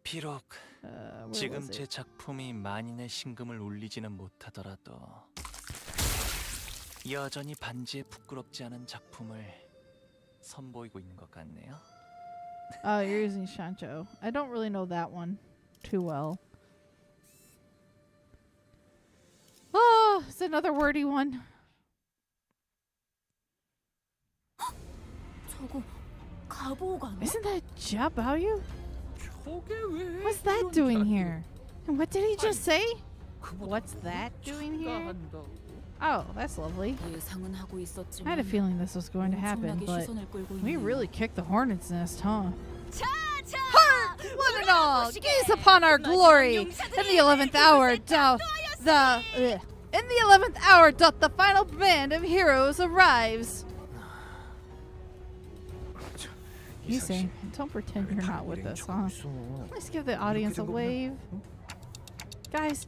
비록 Where 지금 was 제 it? 작품이 만인의 신금을 울리지는 못하더라도 여전히 반지에 부끄럽지 않은 작품을 선보이고 있는 것 같네요. Oh, you're using Shancho. I don't really know that one too well. Oh, it's another wordy one. 저거 가보가 아니야? Isn't that Jia Baoyu? What's that doing here? And what did he just say? What's that doing here? Oh, that's lovely. 예상은 하고 있었지만 I had a feeling this was going to happen, 엄청나게 but 시선을 끌고 we 있네요. really kicked the hornet's nest, huh? 자, Hark! One and all, gaze upon our glory! In the 11th hour, in the 11th hour doth the final band of heroes arrives. You say, don't pretend you're not with us, huh? Let's give the audience a wave. Guys,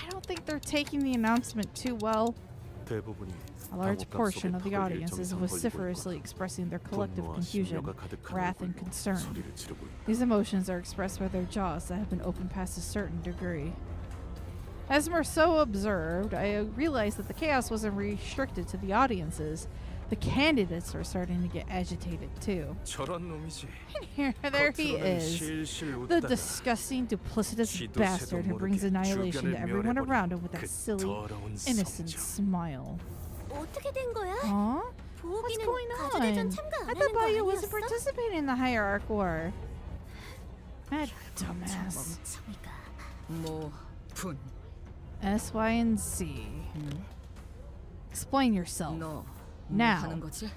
I don't think they're taking the announcement too well. 대부분이 A large portion of the audience is vociferously expressing their collective confusion, wrath, and concern. These emotions are expressed by their jaws that have been opened past a certain degree. As Marceau observed, I realized that the chaos wasn't restricted to the audiences. The candidates were starting to get agitated too. And there he is, the disgusting, duplicitous bastard who brings annihilation to everyone around him with that silly, innocent smile. 어떻게 된 거야? Huh? What's going on? I thought Bayou wasn't participating in the Hierarch War. That dumbass. 뭐 분. S, Y, and Z. Explain yourself. 너 Now. 하는 거지?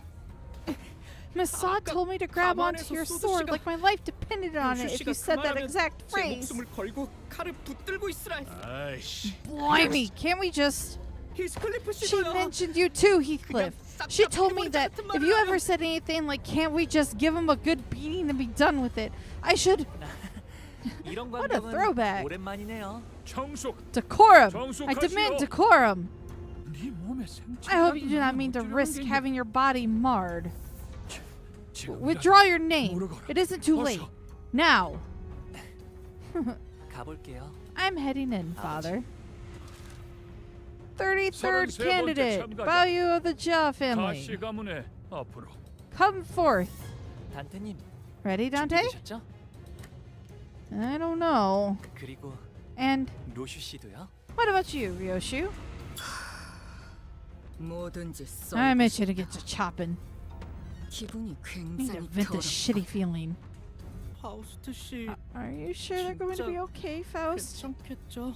Massad told me to grab onto your sword like my life depended on it if you said that exact 제 phrase. 목숨을 걸고 칼을 붙들고 있으라. 아이씨. Blimey, can't we just... 히스클리프 She 씨가요. mentioned you too, Heathcliff. She told me that if you ever said anything like, can't we just give him a good beating and be done with it, I should... 이런 What a 광경은 throwback. 오랜만이네요. 정숙. Decorum! I 정숙하시오. demand decorum! 네 몸에 생체. I hope you do not mean to risk having your body marred. Withdraw your name. It isn't too late. Now. 가볼게요. I'm heading in, Father. 33rd 33번째 candidate, 참가자. Bayou of the Jia family. 가시 가문의 앞으로. Come forth. 단테님, Ready, Dante? 준비되셨죠? I don't know. 그리고 And 로슈 씨도요? what about you, Ryoshu? 뭐든지 써. I'm itching to get to chopping. 기분이 I need to 굉장히 vent this shitty feeling. 파우스트 씨 Are you sure they're going to be okay, Faust? 괜찮겠죠?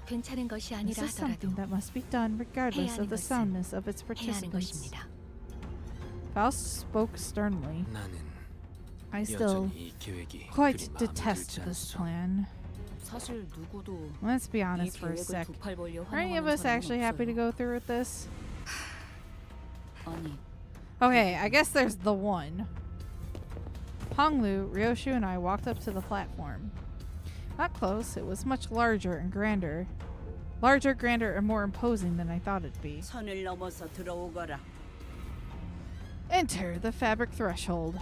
괜찮은 것이 This 아니라 is something 하더라도 that must be done regardless 해야 of the 하는 것은 soundness of its 해야 하는 participants. 것입니다. Faust spoke sternly. 나는 I still 여전히 이 계획이 quite 그리 마음에 detest 들지 this 않소. plan. 사실 누구도 Let's be 이 honest for a 계획을 sec. 두 팔 벌려 Are any of 환영하는 us actually 사람은 happy to 없어요. go through with this? 아니, Okay, I guess there's the one. Honglu, Ryoshu, and I walked up to the platform. Not close, it was much larger and grander. Larger, grander, and more imposing than I thought it'd be. 선을 넘어서 들어오거라. Enter the fabric threshold.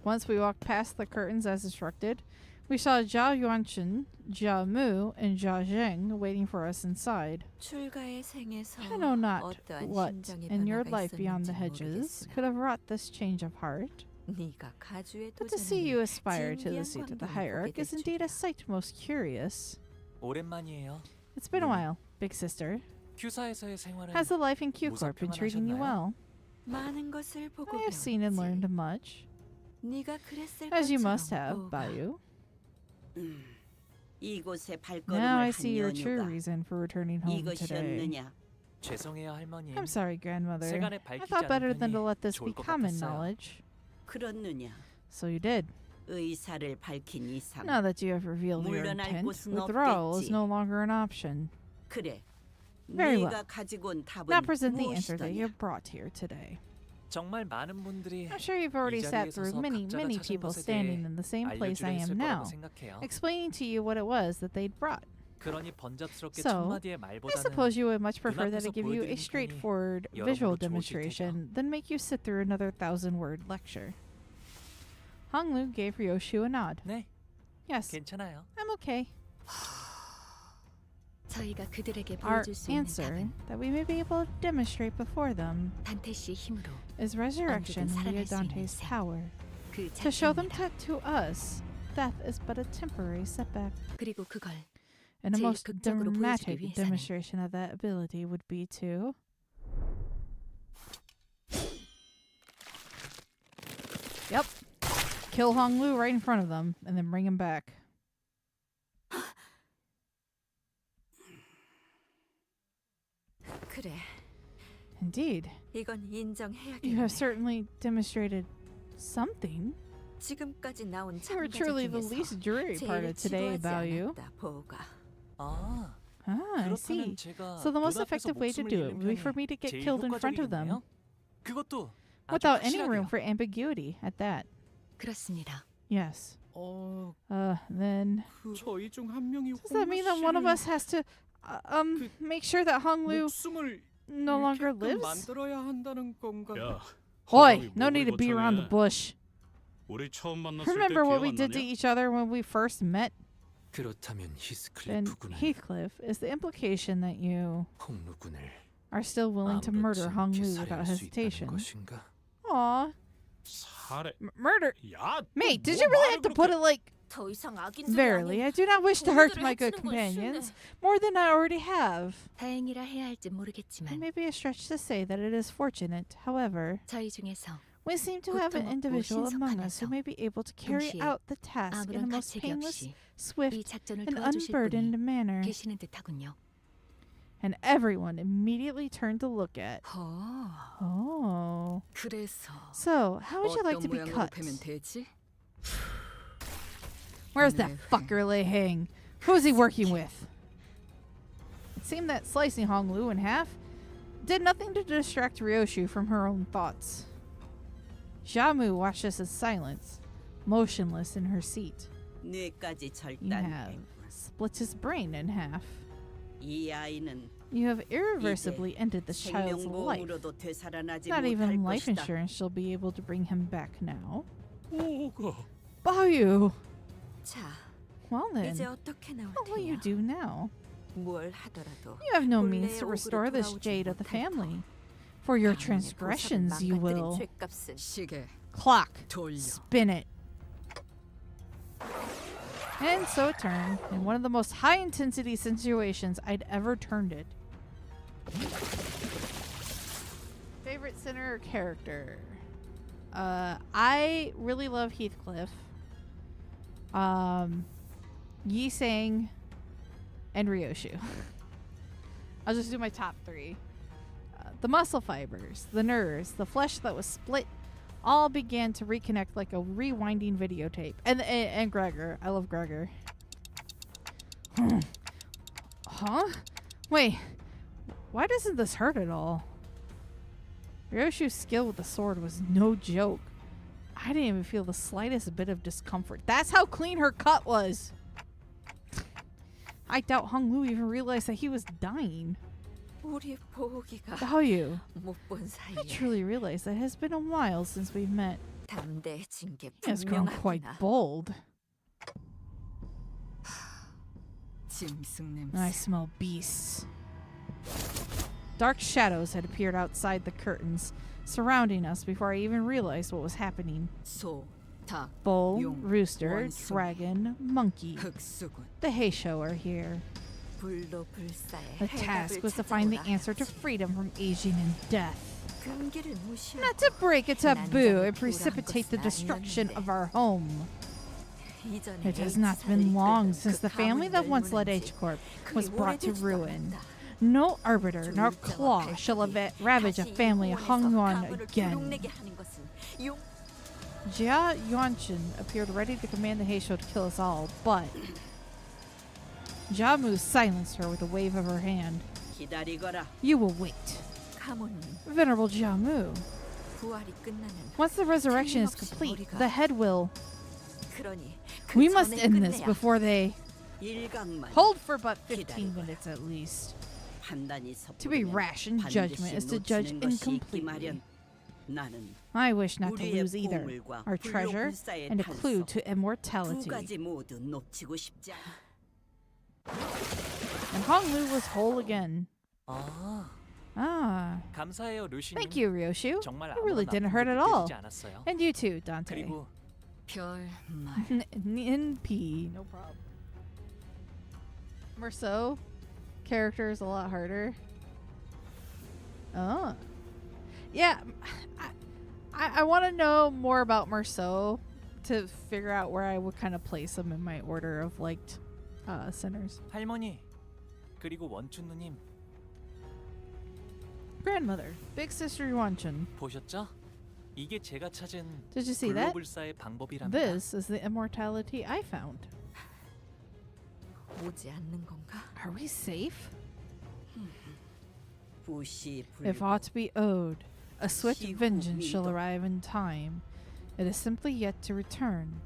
Once we walked past the curtains as instructed, we saw Zhao Yuanchen, Jia Mu, and Jia Zheng waiting for us inside. 출가의 생에서 I know not 어떠한 what 심정의 in your 변화가 life beyond the 있었는지 hedges 모르겠으나 could have wrought this change of heart. 네가 가주에 But to see you 도전하는 aspire to the seat of the 광경을 hierarch 보게 is 될 indeed a 줄이야. sight most curious. 오랜만이에요. It's been a while, big sister. 큐사에서의 생활은 Has the life in Q Corp been treating you well? 많은 것을 보고 I have seen and learned 배웠지. much, 네가 그랬을 as you 것처럼 must have, 오가. Bayou. 이곳에 Now 발걸음을 I 한 see your true 연유가 reason for returning home today. 이것이었느냐? 죄송해요 할머니. I'm sorry, grandmother. 세간에 I 밝히지 thought better than 않으니 to let this be 좋을 것 common 같았어요. knowledge. 그렇느냐? So you did. 의사를 밝힌 이상 Now that you have revealed your 물러날 intent, 곳은 withdrawal is 없겠지. no longer an option. 그래. Very 네가 well. 가지고 온 답은 Now present the answer that 무엇이더냐? you have brought here today. 정말 많은 분들이 I'm sure you've already 이 sat 자리에 through 서서 many 각자가 찾은 people 것에 standing 대해 in the same place I 알려주려 했을 am 거라고 now, 생각해요. explaining to you what it was that they'd brought. 그러니 번잡스럽게 So, 첫 마디의 I 말보다는 suppose you would much prefer that I 눈앞에서 give you a 보여드리는 편이 straightforward 여러모로 visual 좋으실 demonstration than make you sit through another 1,000-word lecture. Honglu gave Ryoshu a nod. 네, Yes, 괜찮아요. I'm okay. 저희가 그들에게 Our 보여줄 수 있는 answer 답은 that we may be able to demonstrate before them 단테 씨의 힘으로 is resurrection 언제든 via 살아날 수 있는 Dante's 셈. power. 그 To show them 자체입니다. to us, death is but a temporary setback. 그리고 그걸 And a 제일 most 극적으로 dramatic 보여주기 위해서는 demonstration of that ability would be to kill Hong Lu right in front of them and then bring him back. 그래. Indeed. 이건 인정해야겠네. You have certainly demonstrated something. 지금까지 나온 You were 참가자 truly the 중에서 least dreary part 제일 of today 지도하지 about you. 않았다, 보호가. 아, I see. 그렇다면 제가 So the most 눈앞에서 effective way to 목숨을 do it 잃는 would be for 편이 me to get 제일 killed in front of them, 효과적이겠네요. 그것도 아주 without any room 확실하게요. for ambiguity at that. 그렇습니다. Yes. 어, Then 저희 중 한 명이 does that mean that one of us has to make sure that Hong Lu 목숨을 no longer 잃게끔 lives? 만들어야 한다는 건가? 야, Oi, 허경이 no 목을 need to beat around the 거창해. bush. 우리 처음 만났을 때 Remember what 기억 we 안 did to 나냐? each other when we first met? 그렇다면 Then 히스클리프군은 Heathcliff, is the implication that you 홍루군을 are still willing to murder Hong Lu 아무렇지 without 않게 살해할 수 있다는 hesitation? 것인가? Aw, 살해. murder. 야, Mate, did 뭐 you really 말을 have to put 그렇게- it like, 더 이상 악인들이 verily, I 아닌 do not wish to hurt 동료들을 my good 해치는 건 companions 싫네. more than I already have. 다행이라 해야 할지 It 모르겠지만 may be a stretch to say that it is fortunate, however, 저희 중에서 we seem to have an 고통 없고 individual among us who 신속하면서 may be able to carry 동시에 out the task in the 아무런 most 가책이 painless, 없이 이 swift, 작전을 and 도와주실 unburdened 분이 manner. 계시는 듯하군요. And everyone immediately turned to look at. Oh. 그래서 So, how would you like to be 모양으로 cut? 패면 되지? Where's that fucker lay hang? Who's he working with? It seemed that slicing Hong Lu in half did nothing to distract Ryoshu from her own thoughts. Xiaomu watched us in silence, motionless in her seat. 뇌까지 You have 절단해. split his brain in half. 이 아이는 You have irreversibly ended this child's life. 생명보험으로도 되살아나지 Not 못할 even life 것이다. insurance shall be able to bring him back now. 오가. Baoyu! 자, Well then, 이제 어떻게 나올 what will you 테냐? do now? 뭘 하더라도 You have no 본래의 means to 오그로 restore this 돌아오지 jade of the 못할 family. For your 가문의 transgressions, 보상을 you 망가뜨린 will. 죗값은 시계 Clock. 돌려. Spin it. And so it turned, in one of the most high intensity situations I'd ever turned it. Favorite center character? I really love Heathcliff. Yi Sang and Ryoshu. I'll just do my top three. The muscle fibers, the nerves, the flesh that was split all began to reconnect like a rewinding videotape. And Gregor. I love Gregor. Huh? Wait. Why doesn't this hurt at all? Ryoshu's skill with the sword was no joke. I didn't even feel the slightest bit of discomfort. That's how clean her cut was. I doubt Hong Lu even realized that he was dying. 우리 보호기가 Baoyu, 못 본 I 사이에 truly realize that it has been a while since we've met. 담대해진 게 He has grown quite 분명하구나. bold. 짐승 냄새. I smell beasts. Dark shadows had appeared outside the curtains, surrounding us before I even realized what was happening. 소, 닭, Bull, 용, rooster, 원숭이, dragon, monkey. 흑수군. The Heisho are here. 불로 불사의 The task was to find the answer to freedom from aging and death. 금기를 무시하고 Not to break a taboo and precipitate the destruction of our home. 이전에 It has H's not 사를 been long 이끌던 since 그 the family that 가문을 once led 멸문한 H 지 Corp 그리 was brought to 오래되지도 ruin. 않았다. No arbiter nor claw shall ravage a family of Hong Yuan again. 불용내게 하는 것은 용 Jia Yuanshin appeared ready to command the Heisho to kill us all, but Jiamu silenced her with a wave of her hand. 기다리거라. You will wait. 가문은 Venerable Jiamu, 부활이 끝나면 once the resurrection is complete, the head will... 그러니 그 We must 전에 end this 끝내야 before they... 일각만 Hold for but 15 기다리거라. minutes at least. 판단이 To be 섣부르면 rash in judgment is to judge 반드시 놓치는 것이 있기 incompletely. 마련. 나는 I wish not to 우리의 lose either 보물과 our treasure 불로불사의 and a clue 단서, to 두 immortality. 가지 모두 놓치고 싶지 않아. And Hong Lu was whole again. 아, Ah, 감사해요, 루시님. thank you, Ryoshu. 정말 It really 아무런 didn't 아픔도 hurt at all. 느껴지지 않았어요. And you too, Dante. 그리고 별말. NP, no problem. Merceau character is a lot harder. Oh, yeah. I want to know more about Merceau to figure out where I would kind of place them in my order of liked sinners. 할머니, 그리고 원춘 누님 Grandmother, Big Sister Yuanchun. 보셨죠? 이게 제가 찾은 Did you see that? 불로불사의 방법이랍니다. This is the immortality I found. 오지 않는 건가? Are we safe? 부시 If 불 aught to be owed, a swift He who vengeance shall made- arrive in time. It is simply yet to return.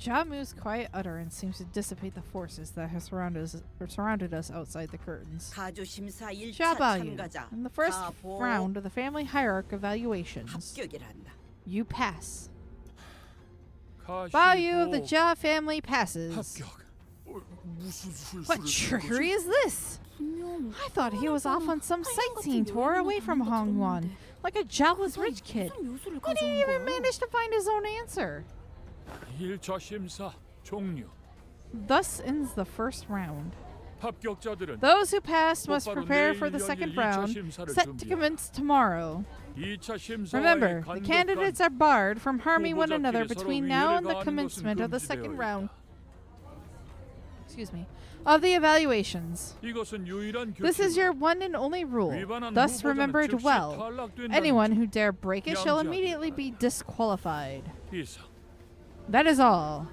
Jamu's quiet utterance seems to dissipate the forces that have surrounded us outside the curtains. 가주심사 1차 Jia Baoyu, 참가자 in the first 가보 round of the family hierarch evaluations, 합격이란다. you pass. Baoyu of the Jia family passes. What trickery is this? I thought he was off on some sightseeing tour away from Hongwan, like a jobless rich kid. He didn't even manage to find his own answer. 1차 심사 종료. Thus ends the first round. 합격자들은 Those who passed must 곧바로 prepare 내일 for the 열릴 second 2차 round, 심사를 set to 준비하라. commence tomorrow. 2차 심사와의 Remember, the 간접간 candidates are barred from harming one another 후보자끼리 서로 between now and the 위해를 가하는 commencement 것은 of the second 금지되어 round. 있다. Excuse me. Of the evaluations. 이것은 유일한 This is 규칙이다. your one and only rule. 위반한 Thus 후보자는 remember it 즉시 well. 탈락된다는 Anyone 점. who dare break it shall 양지하기 immediately be disqualified. 이상. That is all.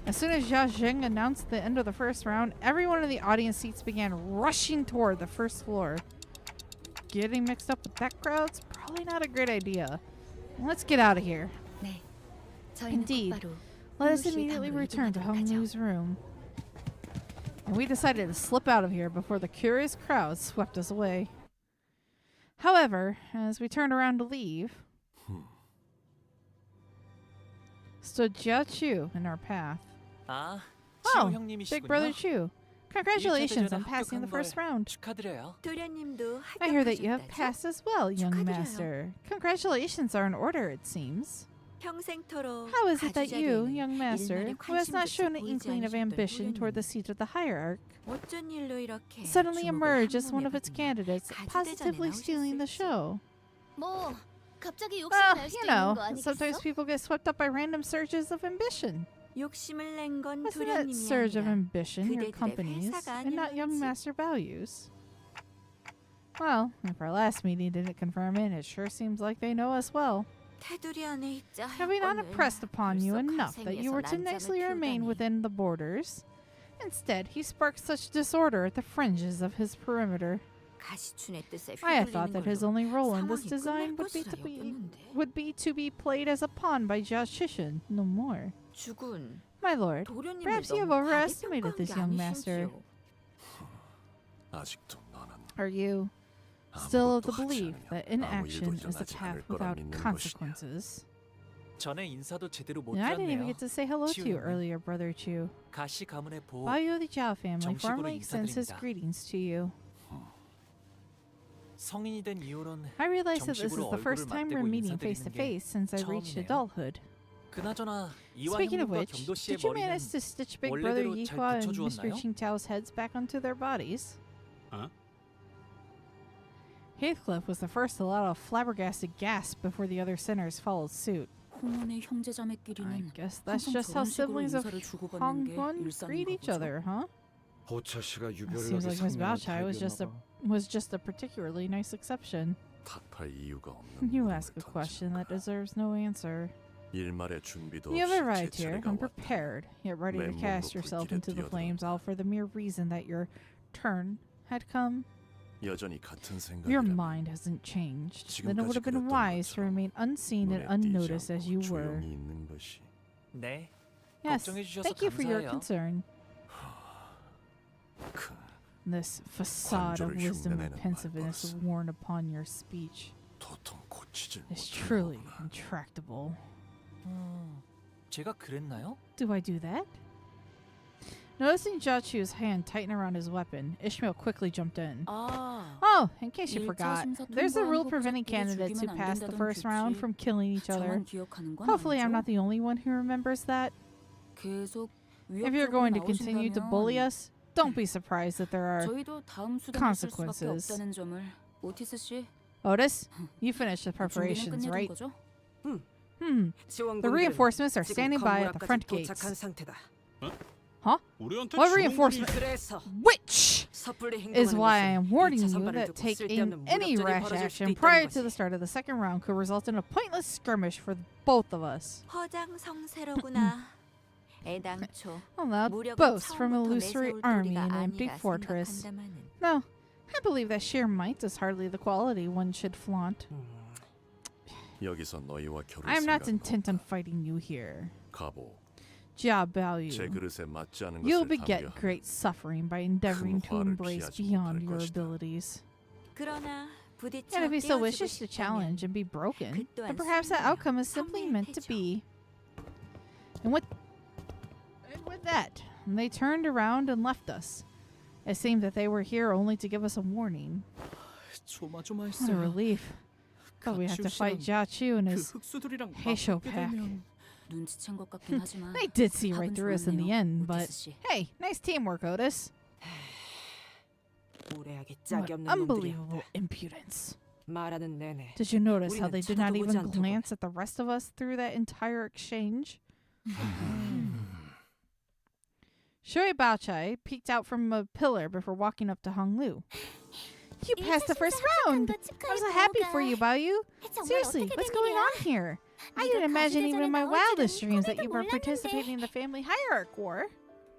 As soon as Jia Jing announced the end of the first round, everyone in the audience seats began rushing toward the first floor. Getting mixed up with that crowd's probably not a great idea. Let's get out of here. 네. 저희는 Indeed. 곧바로 Let us 홍루 씨의 immediately 방으로 return to 이동하도록 Hong 하죠. Lu's room. And we decided to slip out of here before the curious crowd swept us away. However, as we turned around to leave, stood Jia Chu in our path. 아, Oh, 치우 형님이시군요. Big Brother Chu. Congratulations on 대전에 passing the 합격한 first 걸 round. 축하드려요. 도련님도 I hear that you have 합격하셨다죠? passed as well, young 축하드려요. master. Congratulations are in order, it seems. 평생토록 How is it that you, 가주자들이 young master, 일말의 who has not 관심조차 shown an 보이지 inkling of 않으셨던 ambition toward the 도련님. seat of the hierarch, 어쩐 일로 이렇게 suddenly 주목을 emerge 한 as one 몸에 of its 받으며 candidates, 가주대전에 positively stealing the 나오셨을지. show? 뭐 갑자기 욕심 Well, 날 you 수도 know, 있는 거 아니겠어? sometimes people get swept up by random surges of ambition. 욕심을 낸 건 Wasn't that 도련님이 surge of 아니라 ambition your 그대들의 company's, 회사가 and not young 아니었는지. master values? Well, if our last meeting didn't confirm it, it sure seems like they know us well. 테두리 안에 있자 할 Have we not 거는 impressed upon you 벌써 enough that you 가생에서 were to 난장을 nicely remain 피우다니. within the borders? Instead, he sparked such disorder at the fringes of his perimeter. 가시춘의 뜻에 I had thought that 휘둘리는 his 걸로 only role in this 상황이 design 끝날 would 것이라 be 여겼는데. to be played as a pawn by Jia Shishin, no more. 죽은 My lord, 도련님을 perhaps you have 너무 overestimated 과대평가한 this 게 young master. 아니신지요. 아직도 너는 Are you still of the 아무것도 하지 belief 않으면 that 아무 inaction 일도 is the 일어나지 path 않을 거라 without 믿는 것이냐. consequences? 전에 인사도 제대로 못 And I didn't even 드렸네요. get to say hello to you 치우는 earlier, Brother Chu. 가시 가문의 보호. Baoyu of the Zhao family 정식으로 formally extends his 인사드립니다. greetings to you. 성인이 된 이후론 I realize that this is 정식으로 the first 얼굴을 time we're 맞대고 meeting face to 인사드리는 게 face since I reached 처음이네요. adulthood. 그나저나 이완 Speaking of 형님과 which, 경도 씨의 did you 머리는 manage to stitch Big Brother 원래대로 잘 Yihua and Mr. 붙여주었나요? Qingtao's heads back onto their bodies? 어? Heathcliff was the first to let out a flabbergasted gasp before the other sinners followed suit. 홍원의 I 형제자매끼리는 guess that's 항상 just how 저런 식으로 siblings of 인사를 주고받는 게 Hongwon greet 일상인가 each 보죠. other, huh? 보차 씨가 It seems like Miss Baochai was just a particularly nice exception. 탓할 이유가 없는 You 물음을 ask a question that 던진다. deserves no answer. 일말의 준비도 You have 없이 arrived 제 here 차례가 왔다. unprepared, yet ready to 맨몸으로 cast yourself 불길에 into the flames, 뛰어들었다. all for the mere reason that your turn had come. 여전히 같은 Your 생각이라면 mind hasn't changed. Then it would have 지금까지 been 그랬던 wise to 것처럼 remain unseen and 눈에 띄지 unnoticed as 않고 you were. 조용히 있는 것이 네. Yes, 걱정해 주셔서 thank you for your 감사해요. concern. 큰 This facade of 관조를 wisdom and 흉내내는 pensiveness 말버릇은 worn upon your speech 도통 고치질 is 못하는 truly 거구나. intractable. 제가 그랬나요? Do I do that? Noticing Jia Chu's hand tighten around his weapon, Ishmael quickly jumped in. 아, Oh, in case you 1차 forgot, 심사 there's a 통과한 rule preventing 후보자끼리 candidates who 죽이면 안 pass the 된다던 first round 규칙. from killing each other. 저만 기억하는 건 Hopefully, I'm 아니죠? not the only one who remembers that. 계속 If you're going to continue to bully 나오신다면 us, don't be surprised that there are. 저희도 다음 수단을 쓸 수밖에 consequences. 없다는 점을 오티스 씨 Otis, you finished the 준비는 preparations, 끝내둔 right? 거죠? The reinforcements are standing by at the front gates. Huh? 우리한테 What 좋은 reinforcement? 그래서 Which 섣불리 is 행동하는 why I 것은 am warning 2차 you 선발을 that 두고 taking 쓸데없는 any 무력전이 rash 벌어질 수도 action 있다는 prior to 거지. the start of the second round could result in a pointless skirmish for both of us. 허장성세로구나. 애당초 A loud 무력은 boast from a 처음부터 illusory 내세울 army in 도리가 an empty 아니라 fortress. 생각한다마는. No, I believe that sheer might is hardly the quality one should flaunt. 여기서 너희와 겨룰 I am not 생각은 intent on 없다. fighting you here. 가보. Jia Bao 제 Yu. 그릇에 맞지 않은 You'll 것을 beget 담겨 great suffering by endeavoring to 화를 embrace 피하지 beyond 못할 your 것이다. abilities. 그러나 부딪혀 And if he so 깨어지고 wishes to 싶다면 challenge and be broken, 그 또한 then perhaps that 승리요. outcome is simply meant to 성례해줘. be. And with that, they turned around and left us. It seemed that they were here only to give us a warning. What a 조마조마했어요. relief. But we have to fight Jia Chu and 그 his 흑수들이랑 Heisho 맞붙게 pack. 되면 눈치챈 것 같긴 하지만 They did see right 답은 through us in the 좋았네요, end, but 오티스 씨. hey, nice teamwork, Otis. 무례하게 What 짝이 없는 unbelievable 놈들이야. impudence. 말하는 내내 Did you notice how 우리는 they did not 쳐다도 보지 even 않더군. glance at the rest of us through that entire exchange? Shui Baochai peeked out from a pillar before walking up to Hong Lu. You passed the first round! I'm so happy for you, Bao Yu. Seriously, what's going on here? I didn't imagine even in my wildest dreams that you were participating in the family hierarch war.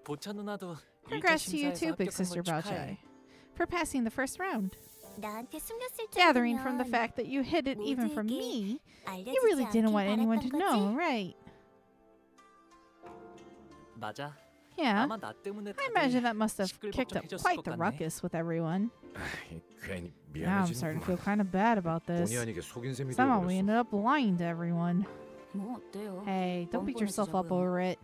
보차 누나도 Congrats to you too, big sister Baochai, for passing the first round. Gathering from the fact that you hid it even from me, you really didn't want anyone to know, right? 맞아. Yeah, 아마 나 때문에 I imagine that must have kicked up 시끌벅적해졌을 quite 것 the 같네. ruckus with everyone. 괜히 Now I'm starting to feel kind of bad about this. 본의 아니게 속인 셈이 Somehow we 되어버렸어. ended up lying to everyone. 뭐 어때요? Hey, don't beat yourself up 뻔뻔해지자고요. over it.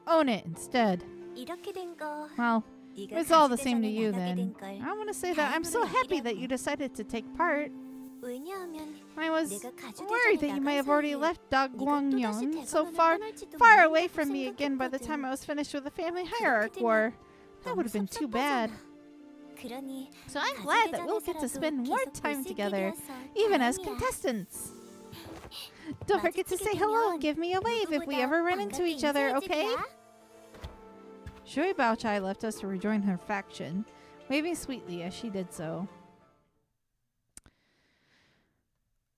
Own it instead. 이렇게 된 거. Well, 네가 it's all the 가지기 same to 전에 you 나가게 then. 된 걸. I want to say that I'm so happy that you decided to take part. 왜냐하면 I was 내가 가지기 worried 전에 that you 나간 might have already 사이에 left Dog 네가 Guangmyeong 또다시 so 대관하면 떠날지도 far 모른다고 away from me again by the time I was finished with the family hierarch war. That would have been too bad. 그러니 So I'm glad that we'll get to spend more time together, even as contestants. Don't forget to say hello and give me a wave if we ever run into each other, okay? Shui Baochai left us to rejoin her faction, waving sweetly as she did so.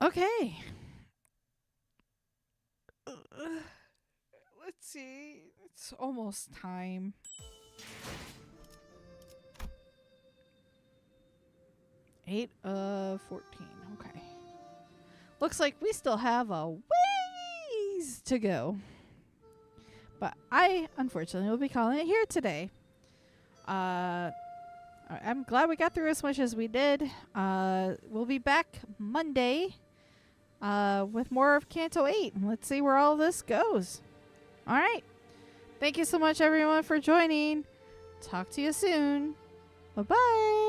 Okay. Let's see. It's almost time. Eight of 14. Okay. Looks like we still have a ways to go. But I, unfortunately, will be calling it here today. I'm glad we got through as much as we did. We'll be back Monday with more of Canto 8. Let's see where all this goes. All right. Thank you so much, everyone, for joining. Talk to you soon. Bye-bye.